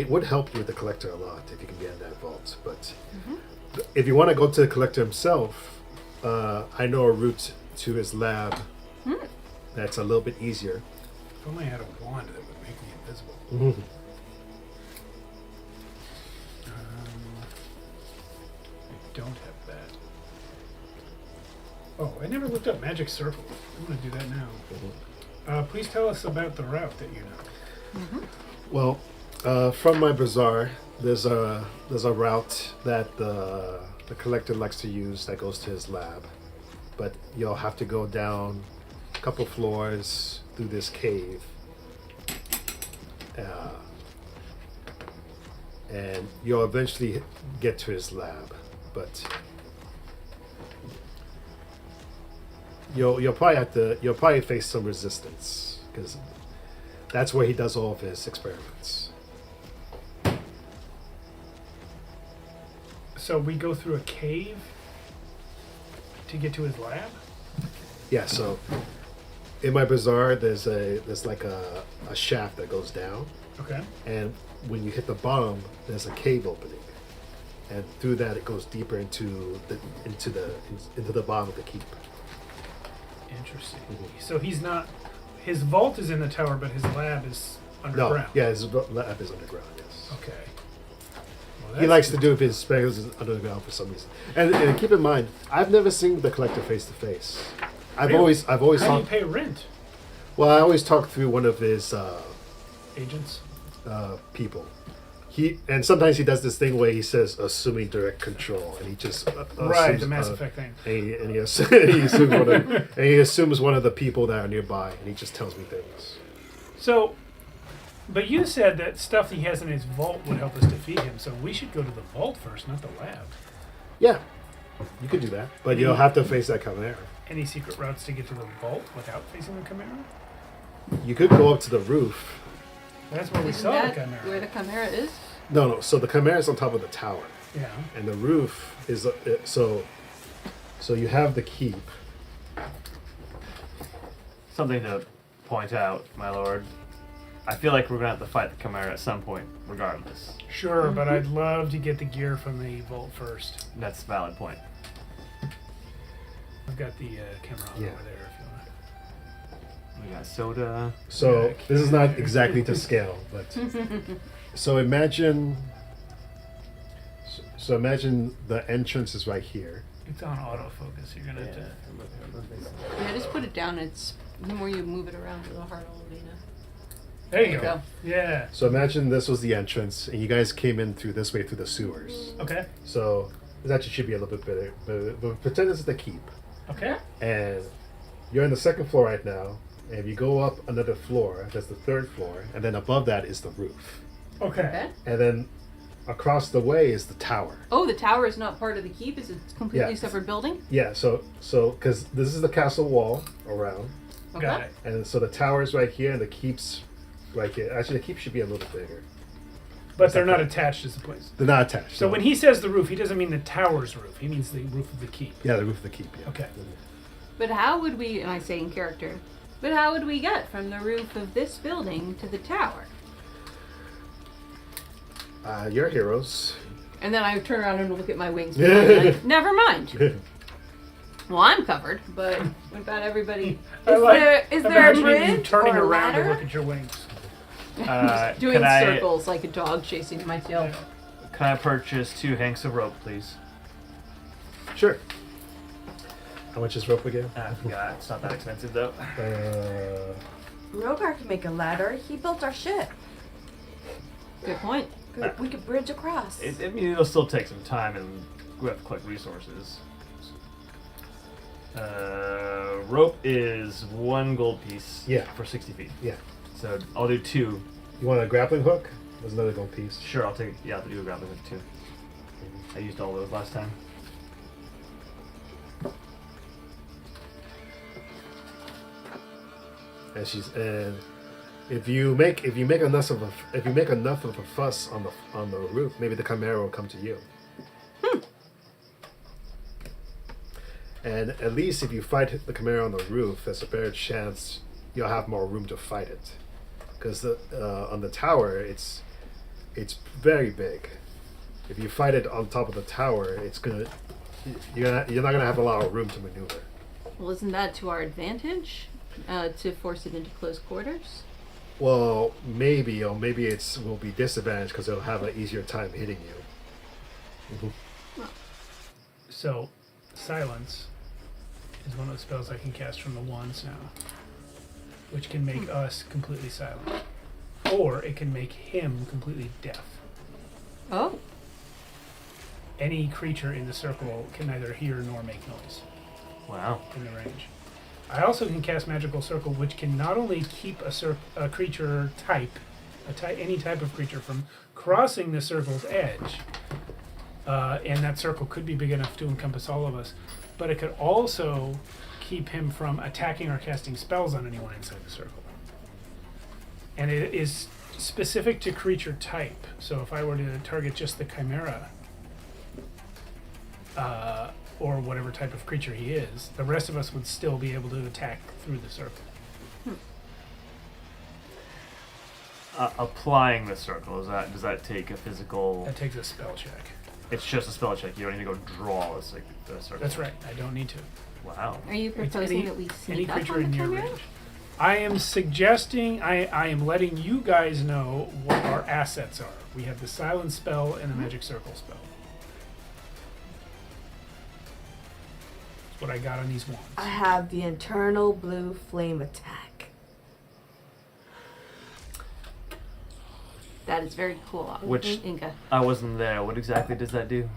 would help you with the collector a lot if you can get in that vault. But if you want to go to the collector himself, I know a route to his lab that's a little bit easier. If only I had a wand that would make me invisible. I don't have that. Oh, I never looked up magic circle. I'm going to do that now. Please tell us about the route that you know. Well, from my bazaar, there's a route that the collector likes to use that goes to his lab, but you'll have to go down a couple floors through this cave, and you'll eventually get to his lab. But you'll probably face some resistance because that's where he does all of his experiments. So we go through a cave? to get to his lab? Yeah, so in my bazaar, there's like a shaft that goes down, Okay. and when you hit the bottom, there's a cave opening, and through that it goes deeper into the bottom of the keep. Interesting. Mhm. So he's not. His vault is in the tower, but his lab is No, underground. yeah, his lab is underground. Yes. Okay. Well, He that's likes to good. do his spells underground for some reason. And keep in mind, I've never seen the collector face to face. I've Really? always How do you talked. pay rent, Well, I always talk through one of his agents? people. And sometimes he does this thing where he says, "Assuming direct control," and he just Right, assumes, the Mass Effect thing. and he assumes one of the people that are nearby, and he just tells me things. So, but you said that stuff he has in his vault would help us defeat him. So we should go to the vault first, not the lab. Yeah, you could do that, but you'll have to face that Chimera. Any secret routes to get to the vault without facing the Chimera? You could go up to the roof. That's where we Isn't saw the that Chimera. where the Chimera is? No. So the Chimera is on top of the tower, Yeah. and the roof is so. So you have the keep. Something to point out, my lord. I feel like we're gonna have to fight the Chimera at some point, regardless. Sure, but I'd love to get the gear from the vault first. That's a valid point. I've got the camera on Yeah. over there if you want. We got soda. So Yeah, this is not exactly to scale, but so imagine. So imagine the entrance is right here. It's on autofocus. You're gonna have to. Yeah, just put it down. It's the more you move it around, the harder it'll be to. There you There go. you go. Yeah. So imagine this was the entrance, and you guys came in through this way through the sewers. Okay. So this actually should be a little bit better, but pretend this is the keep, Okay. and you're on the second floor right now. And if you go up another floor, that's the third floor, and then above that is the roof, Okay. Okay. and then across the way is the tower. Oh, the tower is not part of the keep. Is it a completely Yeah. separate building? Yeah. So because this is the castle wall around. Okay. Got it. And so the tower's right here, and the keep's right here. Actually, the keep should be a little bit bigger. But they're not attached as the place. They're not attached. So when he says the roof, he doesn't mean the tower's roof. He means the roof of the keep. yeah, the roof of the keep. Yeah. Okay. But how would we, and I say in character, but how would we get from the roof of this building to the tower? You're heroes. And then I turn around and look at my wings. And I'm like, never mind. Well, I'm covered, but what about everybody I like Is there a imagining you bridge turning or a around to ladder? look at your wings. doing Can I circles like a dog chasing my tail? can I purchase 2 hanks of rope, please? Sure. How much is rope again? I forgot. It's not that expensive though. Rogar can make a ladder. He built our ship. Good point. We could bridge across. I mean, it'll still take some time, and we have to collect resources. Rope is 1 gold piece. Yeah. For 60 feet. Yeah. So I'll do 2. You want a grappling hook? There's another gold piece. Sure, I'll take. Yeah, I'll do a grappling hook too. I used all those last time. And if you make enough of a fuss on the roof, maybe the Chimera will come to you. And at least if you fight the Chimera on the roof, there's a better chance you'll have more room to fight it. Because on the tower, it's very big. If you fight it on top of the tower, you're not gonna have a lot of room to maneuver. Well, isn't that to our advantage? To force it into close quarters? Well, maybe, or maybe will be disadvantaged because it'll have an easier time hitting you. So, silence is one of the spells I can cast from the wands now, which can make us completely silent, or it can make him completely deaf. Oh. Any creature in the circle can neither hear nor make noise Wow. in the range. I also can cast Magical Circle, which can not only keep a creature type, any type of creature, from crossing the circle's edge, and that circle could be big enough to encompass all of us, but it could also keep him from attacking or casting spells on anyone inside the circle. And it is specific to creature type. So if I were to target just the Chimera, or whatever type of creature he is, the rest of us would still be able to attack through the circle. Applying the circle, does that take a physical... That takes a spell check. It's just a spell check. You don't need to go draw the circle. That's right. I don't need to. Wow. Are you It's proposing any- that we Any sneak up creature on in the your chimera? range. I am suggesting, I am letting you guys know what our assets are. We have the silence spell and the magic circle spell. That's what I got on these wands. I have the internal blue flame attack. That is very cool. Which- Inga. I wasn't there. What exactly does that do?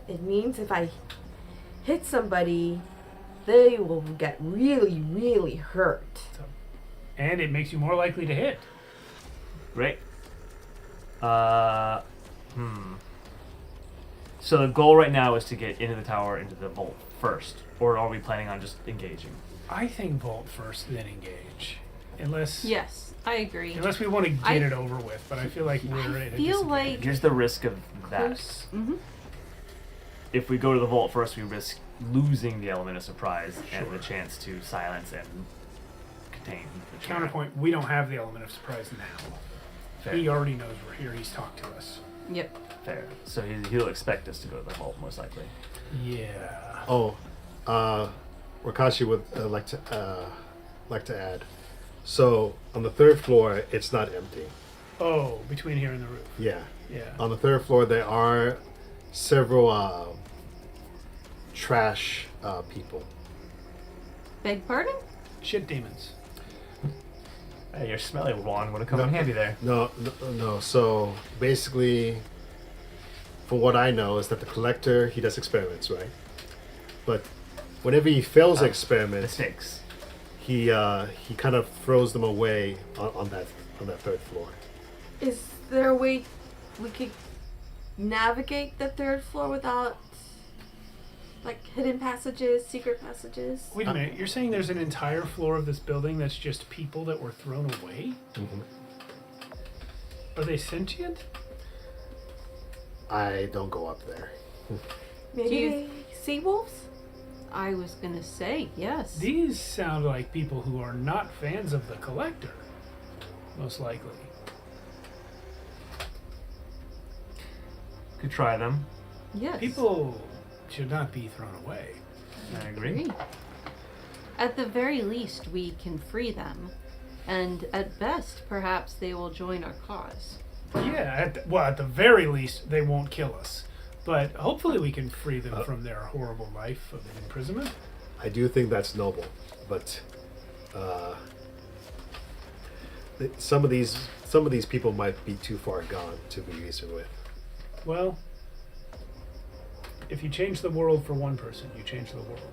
It means if I hit somebody, they will get really, really hurt. And it makes you more likely to hit. Great. So the goal right now is to get into the tower, into the vault first, or are we planning on just engaging? I think vault first, then engage. Unless Yes, I agree. unless we want to get I- it over with, but I feel like we're at a feel disadvantage. like Here's the risk of that. close. Mm-hmm. If we go to the vault first, we risk losing the element of surprise and the chance to silence and contain the chimera. Counterpoint, we don't have the element of surprise now. Fair. He already knows we're here. He's talked to us. Yep. Fair. So he'll expect us to go to the vault, most likely. Yeah. Oh, Wakashi would like to add. So on the third floor, it's not empty. Oh, between here and the roof. Yeah. Yeah. On the third floor, there are several trash people. Beg pardon? Shit demons. Hey, your smelly wand would have come in handy there. No. So basically, from what I know, is that the collector, he does experiments, right? But whenever he fails experiments, Mistakes. he kind of throws them away on that third floor. Is there a way we could navigate the third floor without, like, hidden passages, secret passages? Wait a minute. You're saying there's an entire floor of this building that's just people that were thrown away? Mm-hmm. Are they sentient? I don't go up there. Maybe Do you- sea wolves? I was gonna say yes. These sound like people who are not fans of the collector. Most likely. Could try them. Yes. People should not be thrown away. I agree. Agree. At the very least, we can free them, and at best, perhaps they will join our cause. Yeah, at the very least, they won't kill us. But hopefully we can free them from their horrible life of imprisonment. I do think that's noble, but some of these people might be too far gone to be reasoned with. Well, if you change the world for one person, you change the world.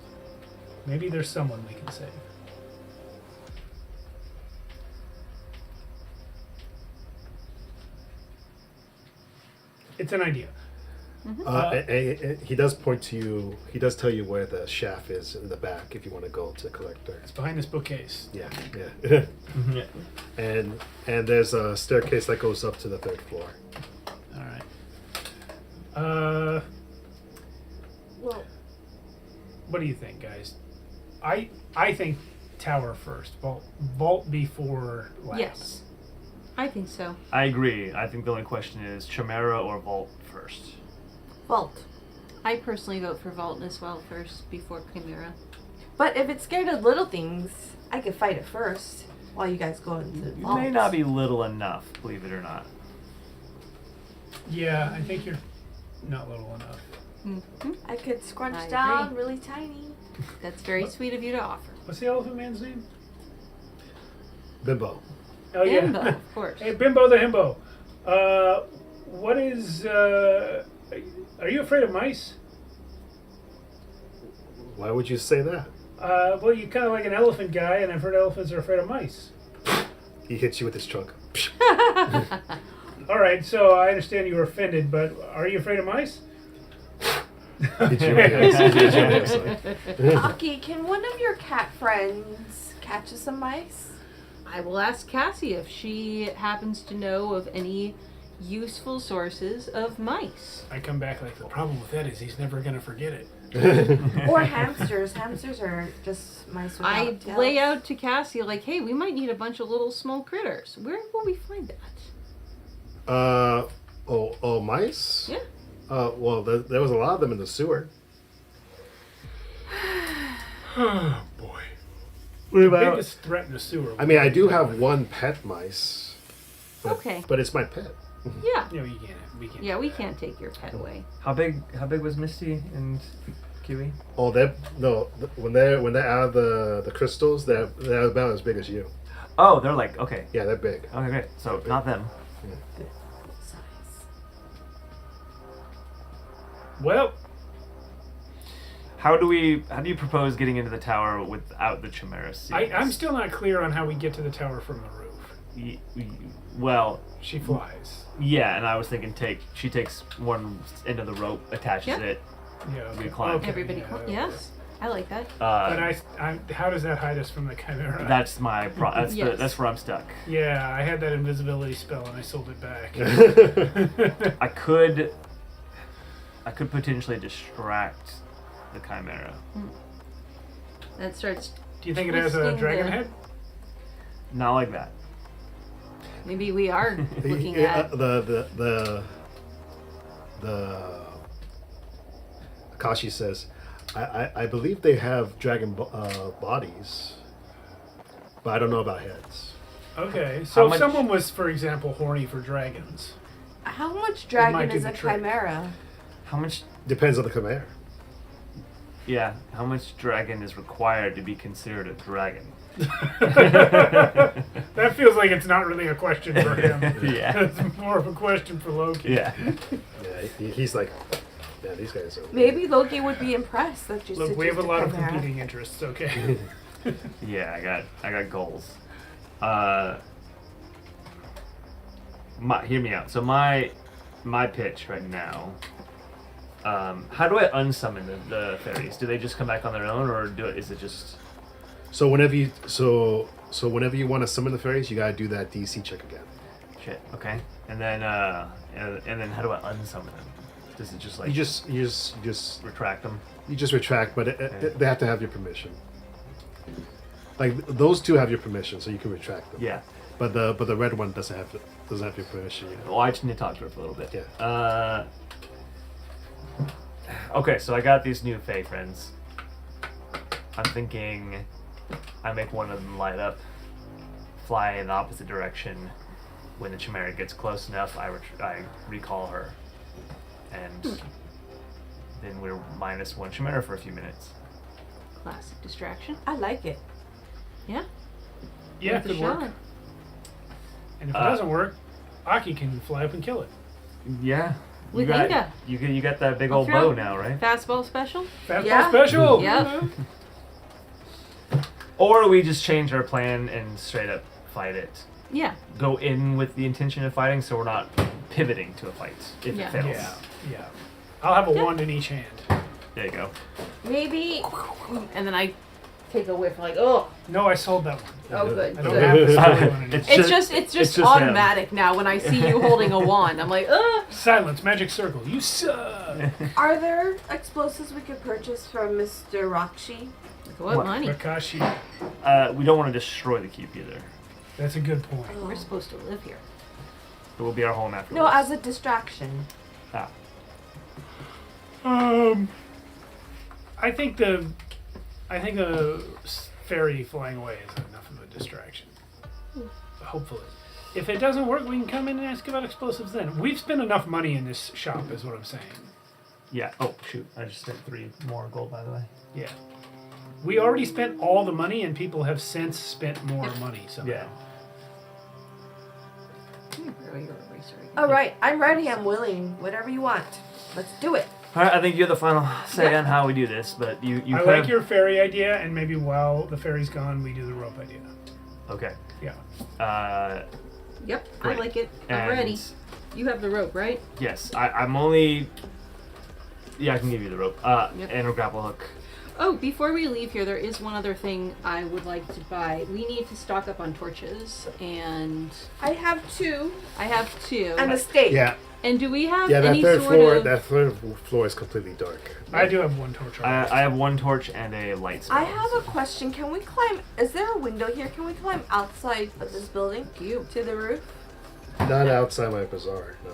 Maybe there's someone we can save. It's an idea. He does point to you. He does tell you where the shaft is in the back if you want to go to collector. It's behind this bookcase. Yeah. Yeah. And there's a staircase that goes up to the third floor. All right. Well, What do you think, guys? I think tower first. Vault before lab. Yes. I think so. I agree. I think the only question is Chimera or Vault first. vault. I personally vote for Vault as well first, before Chimera. But if it's scared of little things, I could fight it first while you guys go into the You vault. may not be little enough, believe it or not. Yeah, I think you're not little enough. Mm-hmm. I could scrunch I down agree. really tiny. That's very sweet of you to offer. What's the elephant man's name? Bimbo. Oh yeah. Bimbo, of course. Hey, Bimbo the Himbo. What is? Are you afraid of mice? Why would you say that? Well, you're kind of like an elephant guy, and I've heard elephants are afraid of mice. He hits you with his trunk. All right, so I understand you were offended, but are you afraid of mice? Did you realize? Aki, can one of your cat friends catch us some mice? I will ask Cassie if she happens to know of any useful sources of mice. I come back like, the problem with that is he's never going to forget it. Or hamsters. Hamsters are just mice without I tails. lay out to Cassie like, hey, we might need a bunch of little small critters. Where will we find that? Mice? Yeah. Well, there was a lot of them in the sewer. Oh, boy. What The about... biggest threat in the sewer. I mean, I do have one pet mice. But, Okay. But it's my pet. Yeah. You know, you can't. We can't. Yeah, we can't take your pet away. How big was Misty and Kiwi? Oh, when they're out of the crystals, they're about as big as you. Oh, they're like, okay. Yeah, they're big. Okay, great. So not them. Size. Well, How do you propose getting into the tower without the Chimera seeds? I'm still not clear on how we get to the tower from the roof. Well, She flies. yeah, and I was thinking she takes one end of the rope, attaches Yeah. it. Yeah. Okay. We climb. Okay, Everybody, yeah, yes, I like that. But how does that hide us from the Chimera? That's my Yes. that's where I'm stuck. Yeah, I had that invisibility spell and I sold it back. I could potentially distract the Chimera. That starts. Do you think it has a Twisting dragon the- head? Not like that. Maybe we are looking Yeah, at. the Akashi says, I believe they have dragon bodies, but I don't know about heads. Okay, so if much- someone was, for example, horny for dragons, How much might dragon do is the a trick. chimera? How much? Depends on the chimera. Yeah, how much dragon is required to be considered a dragon? that feels like it's not really a question for him. Yeah. It's more of a question for Loki. Yeah. Yeah, he's like, yeah, these guys are. Maybe Loki would be impressed that just. Look, we have a lot of chimera. competing interests. Okay. Yeah, I got goals. Hear me out. So my pitch right now. How do I unsummon the fairies? Do they just come back on their own, or is it just? So whenever you whenever you want to summon the fairies, you gotta do that DC check again. Shit. Okay. And then and then how do I unsummon them? Does it just like You just retract them? retract, but they have to have your permission. Like those two have your permission, so you can retract them. Yeah. But the red one doesn't have your permission yet. Well, I just need to talk to her for a little bit. Yeah. Okay, so I got these new Fae friends. I'm thinking I make one of them light up, fly in the opposite direction. When the Chimera gets close enough, I recall her. And then we're -1 Chimera for a few minutes. Classic distraction. I like it. Yeah. Yeah, Worth a could work. shot. And if it doesn't work, Aki can fly up and kill it. Yeah. With you got, Inga. You got that big I'll old throw- bow now, right? Fastball special. Fastball Yeah. special. Yep. Or we just change our plan and straight up fight it. Yeah. Go in with the intention of fighting, so we're not pivoting to a fight if Yeah. it fails. Yeah. Yeah. I'll have a Yeah. wand in each hand. There you go. Maybe. And then I take a whiff, like, oh, No, I sold that one. oh, good. I don't good. have the silly one anymore. It's just him. automatic now when I see you holding a wand. I'm like, ugh. Silence, magic circle. You suck. Are there explosives we could purchase from Mr. Rakshi? What What? money? Rakashi. We don't want to destroy the keep either. That's a good point. We're supposed to live here. It will be our home afterwards. No, as a distraction. Ah. I think the fairy flying away is enough of a distraction. Hopefully. If it doesn't work, we can come in and ask about explosives then. We've spent enough money in this shop, is what I'm saying. Yeah. Oh shoot! I just spent 3 more gold, by the way. Yeah. We already spent all the money, and people have since spent more money. Somehow. Yeah. All right, I'm ready. I'm willing. Whatever you want. Let's do it. All right. I think you're the final say on how we do this, but you I kind like of- your fairy idea, and maybe while the fairy's gone, we do the rope idea. Okay. Yeah. Yep, I Great. like it. I'm And- ready. You have the rope, right? Yes, I'm only. Yeah, I can give you the rope. Yep. And a grapple hook. Oh, before we leave here, there is one other thing I would like to buy. We need to stock up on torches, and I have 2 I have 2. and a stake. Yeah, And do we have yeah. That any third sort floor, of... that third floor is completely dark. I do have one torch. I have one torch and a light spell. I have a question. Can we climb? Is there a window here? Can we climb outside of this building to the roof? Not outside my bazaar. No.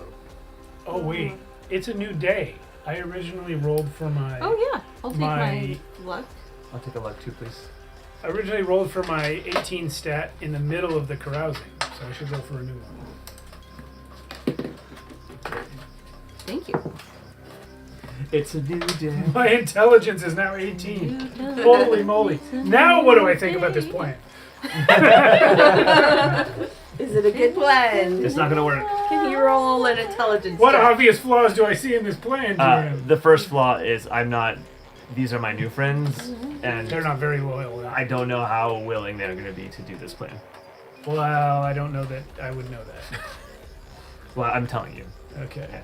Oh wait, it's a new day. I originally rolled for my. Oh, yeah. I'll take my luck. I'll take a luck too, please. I originally rolled for my 18 stat in the middle of the carousing, so I should go for a new one. Thank you. It's a new day. My intelligence is now 18. Holy moly! Now what do I think about this plan? Is it a good plan? It's not gonna work. Can you roll an intelligence? What check? obvious flaws do I see in this plan, GM? The first flaw is I'm not. These are my new friends, and They're not very loyal. I don't know how willing they're going to be to do this plan. Well, I don't know that I would know that. Well, I'm telling you. Okay.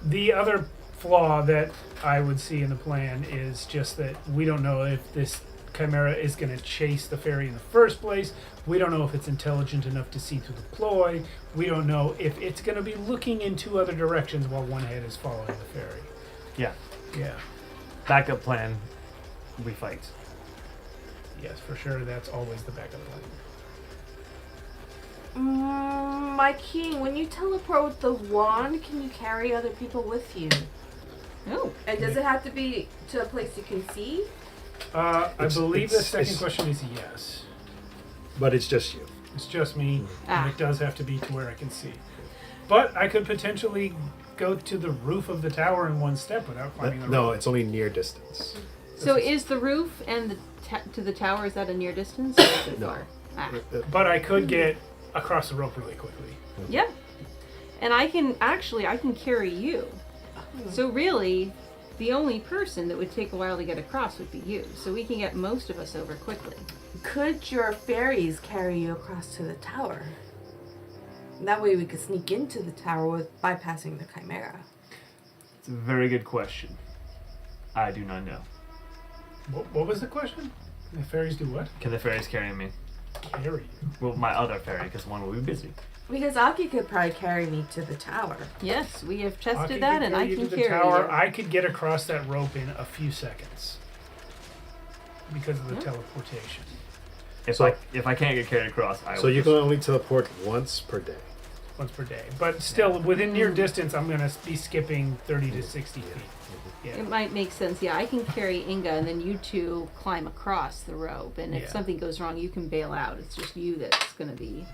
The other flaw that I would see in the plan is just that we don't know if this chimera is going to chase the fairy in the first place. We don't know if it's intelligent enough to see through the ploy. We don't know if it's going to be looking in 2 other directions while one head is following the fairy. Yeah. Yeah. Backup plan. We fight. Yes, for sure. That's always the backup plan. My king, when you teleport with the wand, can you carry other people with you? Oh. And does it have to be to a place you can see? I believe the second it's- question is yes. But it's just you. It's just me, Ah. and it does have to be to where I can see. But I could potentially go to the roof of the tower in one step without climbing the No, roof. it's only near distance. So is the roof and the to the tower, is that a near distance or is it No. far? Ah. But I could get across the rope really quickly. Yeah. And I can carry you. So really, the only person that would take a while to get across would be you. So we can get most of us over quickly. Could your fairies carry you across to the tower? That way we could sneak into the tower with bypassing the chimera. It's a very good question. I do not know. What was the question? The fairies do what? Can the fairies carry me? Carry you. Well, my other fairy, because one will be busy. Because Aki could probably carry me to the tower. Yes, we have I tested could that, and I you can to the carry tower. you. I could get across that rope in a few seconds because of the Yeah. teleportation. If So- I can't get carried across, I So will you just- can only teleport once per day. Once per day. But still, within near distance, I'm going to be skipping 30 to 60 feet. Yeah. It might make sense. Yeah, I can carry Inga, and then you two climb across the rope. And if Yeah. something goes wrong, you can bail out. It's just you that's going to be.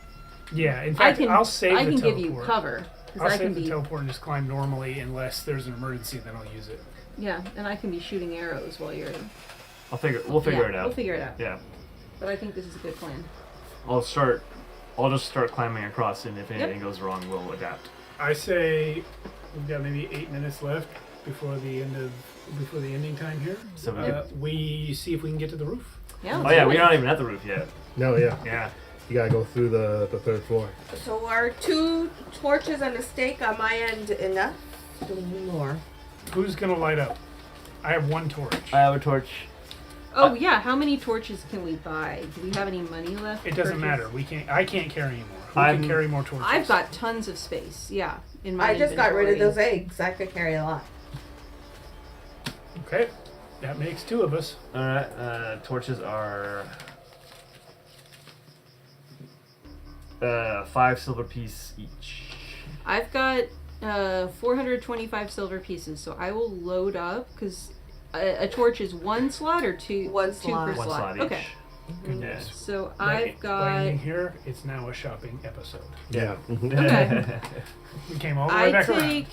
Yeah, in fact, I'll save I the can teleport. give you cover. 'Cause I'll I save can the be. teleport and just climb normally unless there's an emergency, then I'll use it. Yeah, and I can be shooting arrows while you're. We'll figure it out. We'll figure it out. Yeah. But I think this is a good plan. I'll just start climbing across, and if anything goes wrong, we'll adapt. I say we've got maybe 8 minutes left before the ending time here. So we see if we can get to the roof. Yeah. Oh let's yeah, do we're it. not even at the roof yet. No, yeah. Yeah. You gotta go through the third floor. So are 2 torches and a stake on my end enough? Do we need more? Who's gonna light up? I have 1 torch. I have a torch. Oh yeah, how many torches can we buy? Do we have any money left? It to doesn't purchase? matter. I can't carry anymore. Who I'm- can carry more torches? I've got tons of space. Yeah, in my. I just got rid of inventory. those eggs. I could carry a lot. Okay, that makes 2 of us. Alright, torches are 5 silver piece each. I've got 425 silver pieces, so I will load up because a torch is 1 slot or 2. One 2 slot. per One slot. slot each. Okay, Goodness. so Lighting- I've got. lighting here. It's now a shopping episode. Yeah. Okay. We came all the way I back around. take.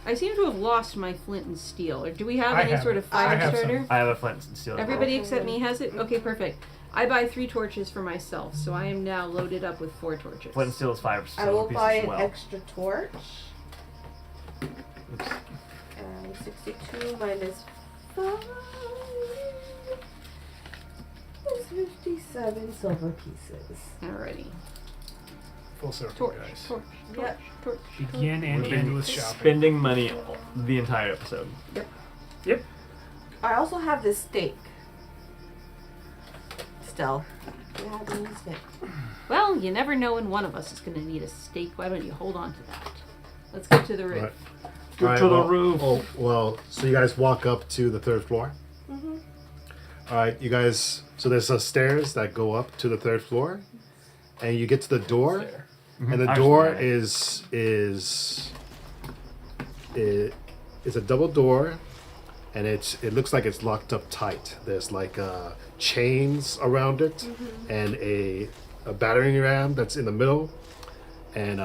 I seem to have lost my flint and steel. Or do we have I any have sort it. of I fire have starter? some. I have a flint and steel. as well. Everybody except me has it? Okay, perfect. I buy 3 torches for myself, so I am now loaded up with 4 torches. Flint and steel is 5 I silver will pieces buy as an well. extra torch. Oops. 62 minus 5 is 57 silver pieces. Alrighty. Full circle, Torch, guys. torch, Yep. torch. Begin and We've end been with shopping. spending money the entire episode. Yep. I also have this stake. Still. Yeah, I used it. Well, you never know when one of us is going to need a stake. Why don't you hold on to that? Let's get to the roof. Right. Get All right, to the well- roof. Oh, well, so you guys walk up to the 3rd floor. Mm-hmm. All right, you guys. So there's stairs that go up to the 3rd floor, and you get to the door, and the I've door seen is a double door, and it looks like it's locked up tight. There's like chains around it, and a battering ram that's in the middle, and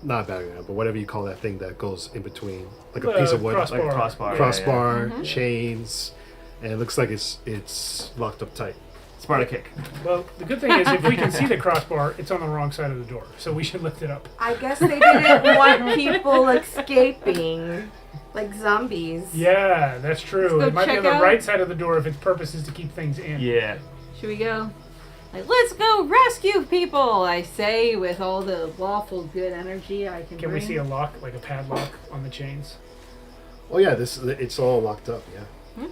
not a battering ram, but whatever you call that thing that goes in between, like a piece of wood, crossbar. Like a crossbar. crossbar, chains, and it looks like it's locked up tight. Sparta kick. Well, the good thing is if we can see the crossbar, it's on the wrong side of the door, so we should lift it up. I guess they didn't want people escaping. Like zombies. Yeah, that's true. Let's go It might be on check the out. right side of the door if its purpose is to keep things in. Yeah. Should we go? Like, let's go rescue people, I say, with all the lawful good energy I can Can we bring. see a lock, like a padlock on the chains? Oh yeah, it's all locked up. Yeah.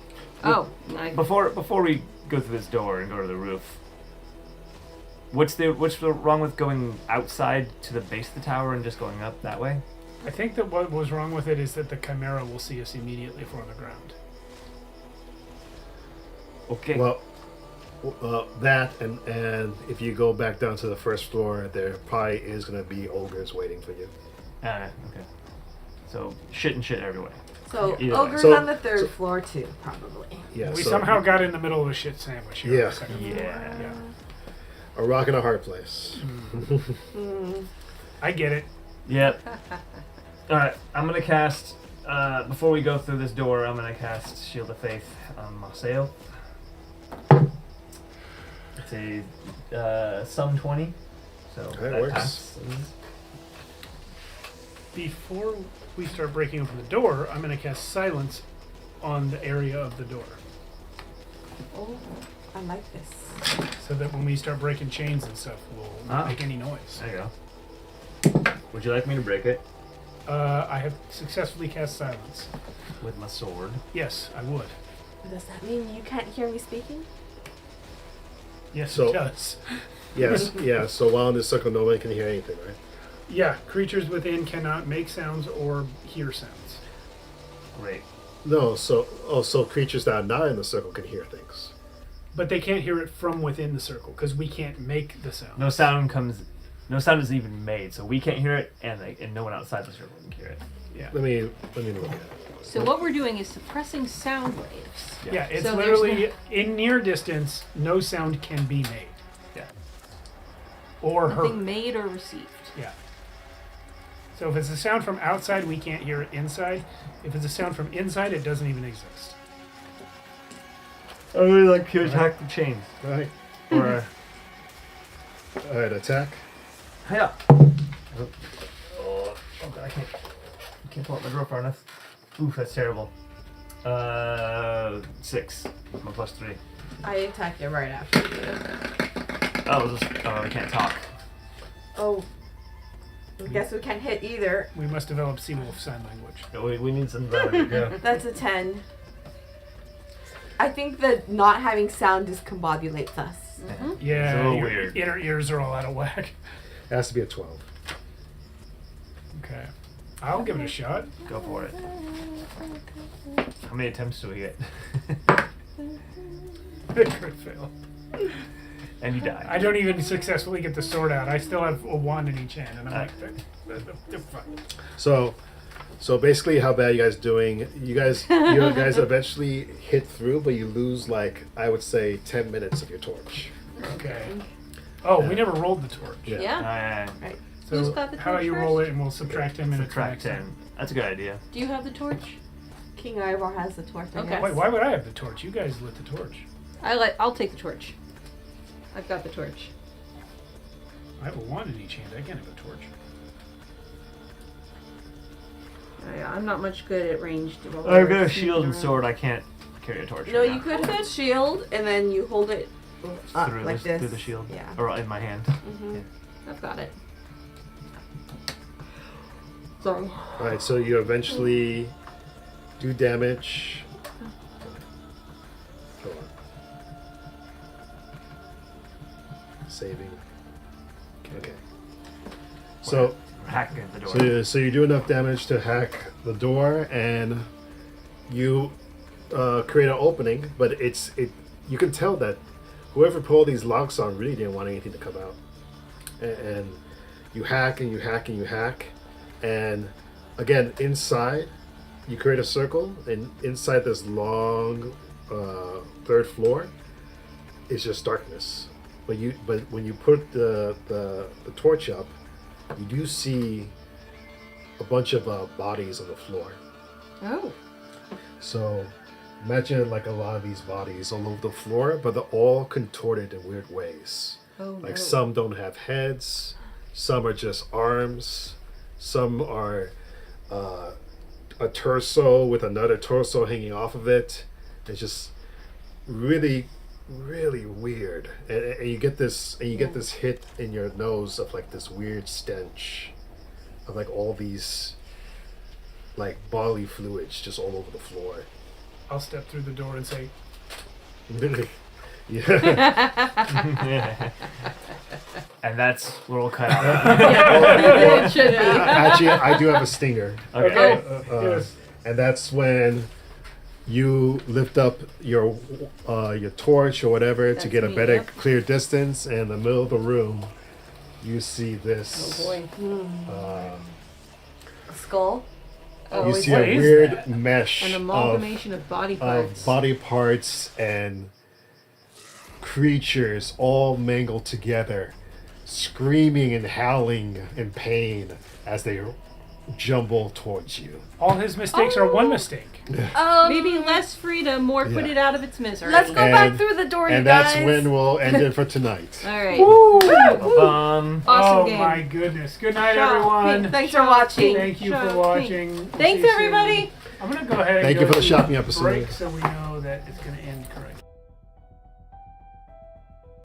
Oh, Before we go through this door and go to the roof, what's wrong with going outside to the base of the tower and just going up that way? I think that what was wrong with it is that the Chimera will see us immediately if we're on the ground. Okay. Well, that and if you go back down to the 1st floor, there probably is going to be ogres waiting for you. Okay. So shit everywhere. So Yeah. ogres So- on the 3rd floor too, probably. Yeah. We so somehow got in the middle of a shit sandwich here. on Yeah. the second floor. Yeah. a rock and a hard place. I get it. Yep. All right. I'm gonna cast. Before we go through this door, I'm gonna cast Shield of Faith on Marcel. It's a sum 20. So That works. passes. Before we start breaking open the door, I'm going to cast silence on the area of the door, Oh, I like this. so that when we start breaking chains and stuff, we'll not make any noise. There you go. Would you like me to break it I have successfully cast silence. with my sword? Yes, I would. Does that mean you can't hear me speaking? Yes, So- it does. Yes. Yeah. So while in this circle, nobody can hear anything, right? Yeah, creatures within cannot make sounds or hear sounds. Great. No. So creatures that are not in the circle can hear things. But they can't hear it from within the circle because we can't make the sound. No sound is even made, so we can't hear it, and no one outside the circle can hear it. Yeah. Let me look at it. So what we're doing is suppressing sound waves. Yeah, it's So there's literally in near distance, no sound can be made. Yeah. Or Nothing heard. made or received. Yeah. So if it's a sound from outside, we can't hear it inside. If it's a sound from inside, it doesn't even exist. I really like to attack the chains. All right. Or All right. Attack. yeah. Oh god, I can't pull out my drawer far enough. Oof, that's terrible. 6. My +3. I attacked it right after you. Oh, I can't talk. Oh. I guess we can't hit either. We must develop Seawolf sign language. We need some value. Yeah. That's a 10. I think that not having sound discombobulates us. Yeah, It's a little your weird. inner ears are all out of whack. It has to be a 12. Okay. I'll give it a shot. Go for it. How many attempts do we get? Crit fail. And you die. I don't even successfully get the sword out. I still have a wand in each hand, and I'm like, they're fine. So basically, how bad you guys doing? You guys eventually hit through, but you lose like I would say 10 minutes of your torch. Okay. Oh, we never rolled the torch. Yeah. Yeah. Right. So Who's got the how about torch you roll first? it, and we'll subtract 10 minutes. Subtract next 10. That's a good idea. Do you have the torch? King Ivar has the torch. I Okay. guess. Wait, why would I have the torch? You guys lit the torch. I'll take the torch. I've got the torch. I have a wand in each hand. I can't have a torch. I'm not much good at ranged. I've got a shield and sword. I can't carry a torch. No, right you now. could have shield and then you hold it up through like the, this. through the shield. Yeah. Or in my hand. I've got it. Sorry. All right. So you eventually do damage. Hold on. Saving. Okay. So, Hacking at the door. so you do enough damage to hack the door, and you create an opening. But you can tell that whoever pulled these locks on really didn't want anything to come out. And you hack and you hack and you hack, and again inside, you create a circle, and inside this long third floor is just darkness. But when you put the torch up, you do see a bunch of bodies on the floor. Oh. So imagine like a lot of these bodies all over the floor, but they're all contorted in weird ways. Oh, Like no. some don't have heads, some are just arms, some are a torso with another torso hanging off of it. It's just really, really weird, and you get this hit in your nose of like this weird stench of like all these like bodily fluids just all over the floor. I'll step through the door and say, Yeah. And that's where we'll cut out. It should be. Actually, I do have a stinger. Okay. yes. And that's when you lift up your torch or whatever That's to get a me, better yep. clear distance, and in the middle of the room you see this Oh boy. Skull. you see what a is weird that? mesh An amalgamation of body parts. of body parts and creatures all mangled together, screaming and howling in pain as they jumble towards you. All his mistakes are one mistake. Maybe less freedom, more put Yeah. it out of its misery. Let's go back through the door, And you that's guys. when we'll end it for tonight. All right. Awesome Oh game. my goodness. Good night, Shot everyone. pink. Thanks for watching. Thank you for Shot watching. We'll Thanks, see you soon. everybody. I'm going to go ahead and Thank go you for the to shopping episode. break so we know that it's going to end correctly.